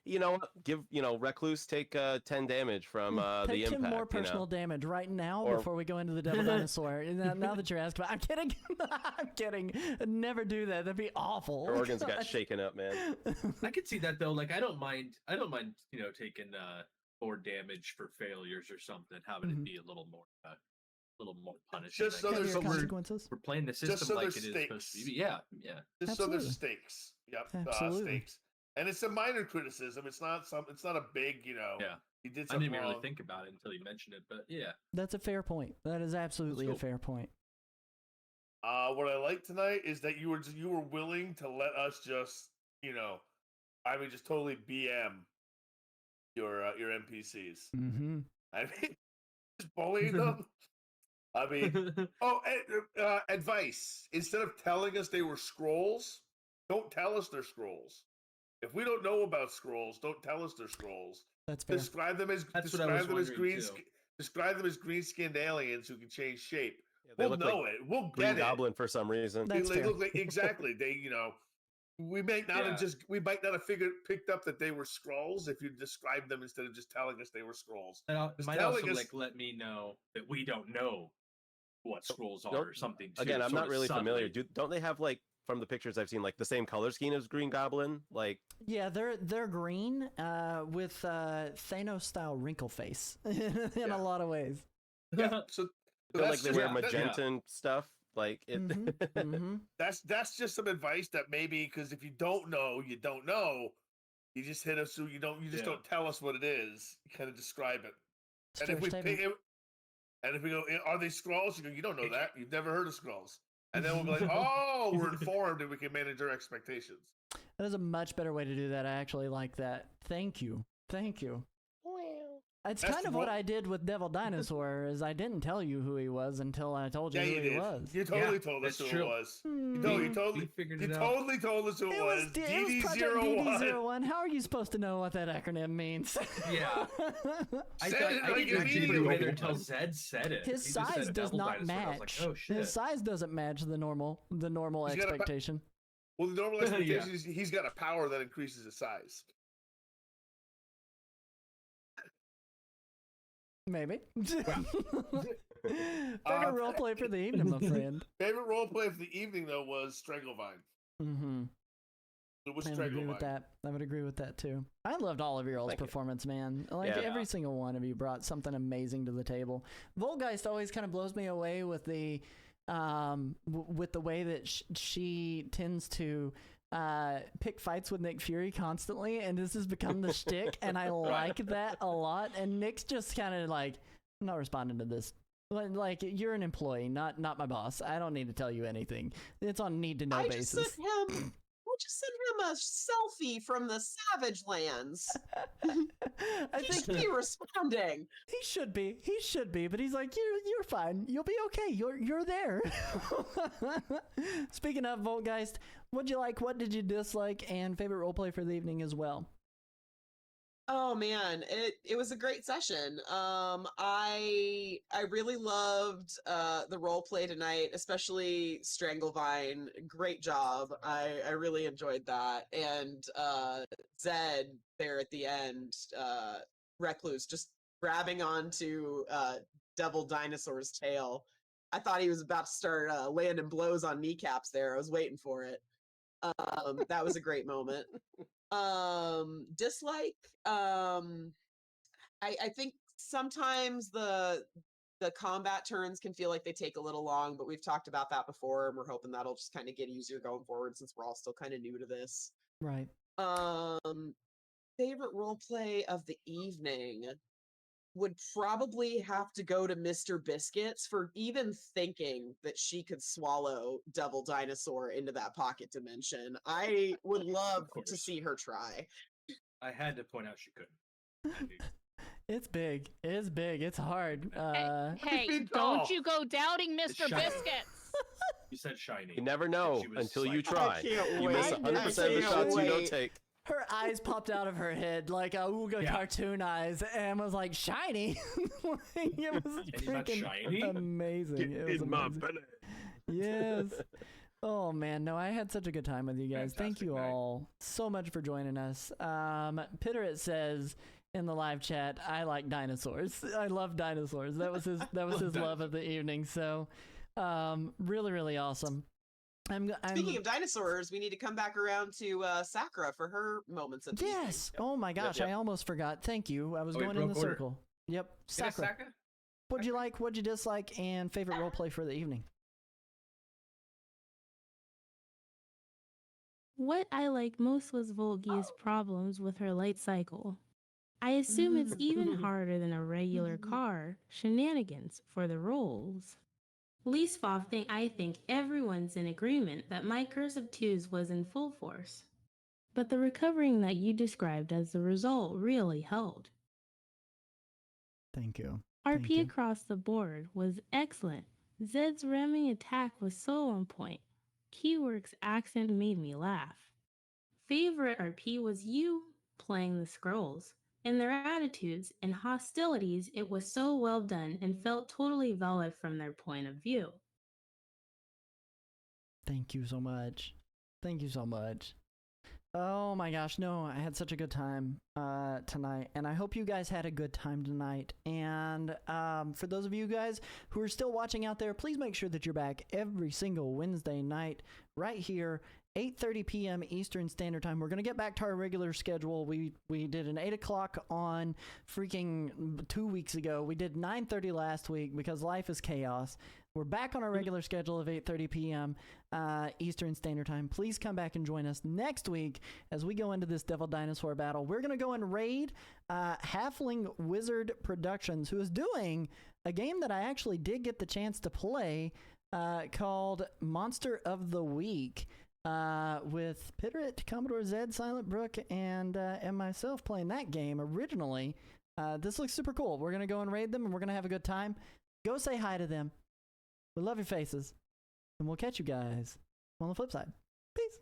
give Recluse take 10 damage from the Take 10 impact. more personal damage right now Or- before we go into the Devil Dinosaur. Now that you're asking, I'm kidding. I'm kidding. Never do that. That'd be awful. Your organs got shaken up, man. I could see that though. Like I don't mind, taking more damage for failures or something, having it be a little more punishing. Just so I guess. there's Heavier But consequences. we're playing the Just system so like there's it is supposed to stakes. be. Yeah. just so Absolutely. there's stakes. Yep, Absolutely. stakes. And it's a minor criticism. It's not a big, Yeah. he did I something didn't wrong. really think about it until you mentioned it, but yeah. That's a fair point. That is absolutely That's a cool. fair point. What I like tonight is that you were willing to let us just, just totally BM your NPCs. Mm-hmm. I mean, just bullying them. I mean, advice. Instead of telling us they were scrolls, don't tell us they're scrolls. If we don't know about scrolls, don't tell us they're scrolls. That's fair. Describe them as That's what I was wondering, green. too. Describe them as green-skinned aliens who can change shape. Yeah, they We'll look know like it. We'll Green get it. Goblin for some reason. That's They fair. look like exactly. We might not have Yeah. we might not have picked up that they were scrolls if you described them instead of just telling us they were scrolls. It Just might telling also us- let me know that we don't know what scrolls are Don't- or something. Too, Again, I'm sort not of really familiar. subtly. Don't they have from the pictures I've seen the same color scheme as Green Goblin? Yeah, they're green with Thanos style wrinkle face in Yeah. a lot of ways. Yeah, so Feel like that's they just- wear that- magenta and stuff. Mm-hmm. Mm-hmm. That's just some advice that maybe because if you don't know, you don't know. You just hit us, so you don't tell us what it is. You kind of describe it. It's And fair if we statement. pick it, and if we go, are they scrolls? You go, you don't know that. You've never heard of scrolls. And then we'll be like, oh, we're informed and we can manage our expectations. That is a much better way to do that. I actually like that. Thank you. Thank you. It's That's kind of what I did with Devil Dinosaur, is I didn't tell you who he was until I told you Yeah, who you he did. was. You totally Yeah, told us that's who true. it was. Hmm. You totally figured you it out. totally told us who it was. It was Project DD01. DD01. How are you supposed to know what that acronym means? Yeah. I Said thought it I like didn't actually immediately. put it together until Zed said it. His He just said size a does devil not dinosaur, and I was match. like, oh shit. His size doesn't match the normal He's got a expectation. Well, the normal Yeah. expectation is he's got a power that increases his size. Maybe. Favorite roleplay for the evening, my friend. Favorite role play of the evening though was Stranglevine. Mm-hmm. It was I would agree with Stranglevine. that. I would agree with that too. I loved all of your all's Thank you. performance, man. Like Yeah. every single one of you brought something amazing to the table. Volgeist always kind of blows me away with the with the way that she tends to pick fights with Nick Fury constantly, and this has become the shtick, and I like that a lot. And Nick's just kind of like, I'm not responding to this. Like, you're an employee, not my boss. I don't need to tell you anything. It's on need to know I basis. just sent him a selfie from the Savage Lands. I He think should be responding. he should be. He should be, but he's like, you're fine. You'll be okay. You're there. Speaking of Volgeist, what'd you like? What did you dislike? And favorite roleplay for the evening as well. Oh man, it was a great session. I really loved the role play tonight, especially Stranglevine. Great job. I really enjoyed that. And Zed there at the end, Recluse, just grabbing onto Devil Dinosaur's tail. I thought he was about to start landing blows on kneecaps there. I was waiting for it. That was a great moment. Dislike, I think sometimes the combat turns can feel like they take a little long, but we've talked about that before, and we're hoping that'll just kind of get easier going forward since we're all still kind of new to this. Right. Favorite role play of the evening would probably have to go to Mr. Biscuits for even thinking that she could swallow Devil Dinosaur into that pocket dimension. I would love to course. see her try. I had to point out she couldn't. It's big. It's big. It's hard. Hey, Big don't doll. you go doubting Mr. shiny. Biscuits. You said shiny. You never know She was until you like- try. I can't You miss wait. 100% of the I shots you don't can't take. Her eyes popped out of her head like a Ooga cartoon eyes, and was like shiny. It was freaking shiny? amazing. It was in my amazing. belly. Yes. Oh man, no, I had such a good time with you guys. Thank you all so much for joining us. Pitterit says in the live chat, I like dinosaurs. I love dinosaurs. That was his love of the evening. So really, really awesome. Speaking of dinosaurs, we need to come back around to Sakura for her moments of the evening. Yes. Oh my gosh, I almost forgot. Thank you. I was going in the circle. Yep. Sakura. What'd you like? What'd you dislike? And favorite roleplay for the evening? What I liked most was Volgia's problems with her light cycle. I assume it's even harder than a regular car shenanigans for the roles. Least off thing, I think everyone's in agreement that my Curse of Twos was in full force. But the recovering that you described as the result really helped. Thank you. RP across the board was excellent. Zed's ramming attack was so on point. Keywork's accent made me laugh. Favorite RP was you playing the scrolls. In their attitudes and hostilities, it was so well done and felt totally valid from their point of view. Thank you so much. Thank you so much. Oh my gosh, no, I had such a good time tonight, and I hope you guys had a good time tonight. And for those of you guys who are still watching out there, please make sure that you're back every single Wednesday night right here, 8:30 p.m. Eastern Standard Time. We're going to get back to our regular schedule. We did an 8 o'clock on freaking 2 weeks ago. We did 9:30 last week because life is chaos. We're back on our regular schedule of 8:30 p.m. Eastern Standard Time. Please come back and join us next week as we go into this Devil Dinosaur battle. We're going to go and raid Halfling Wizard Productions, who is doing a game that I actually did get the chance to play called Monster of the Week with Pitterit, Commodore Zed, Silent Brook, and myself playing that game originally. This looks super cool. We're going to go and raid them, and we're going to have a good time. Go say hi to them. We love your faces. And we'll catch you guys on the flip side. Peace.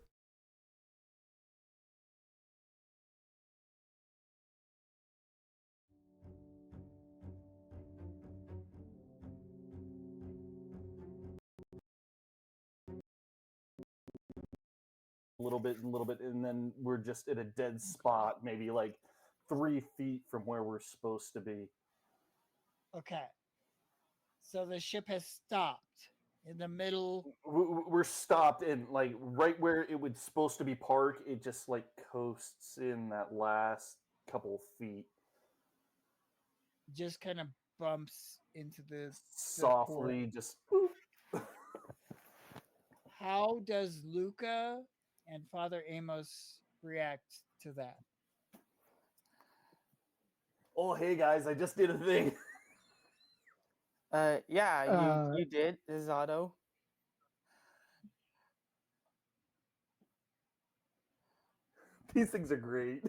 A little bit, and then we're just at a dead spot, maybe like 3 feet from where we're supposed to be. Okay. So the ship has stopped in the middle. We're stopped in like right where it was supposed to be parked. It just like coasts in that last couple feet. Just kind of bumps into the softly, just. How does Luca and Father Amos react to that? Oh, hey guys, I just did a thing. Yeah, you did. This is Otto. These things are great.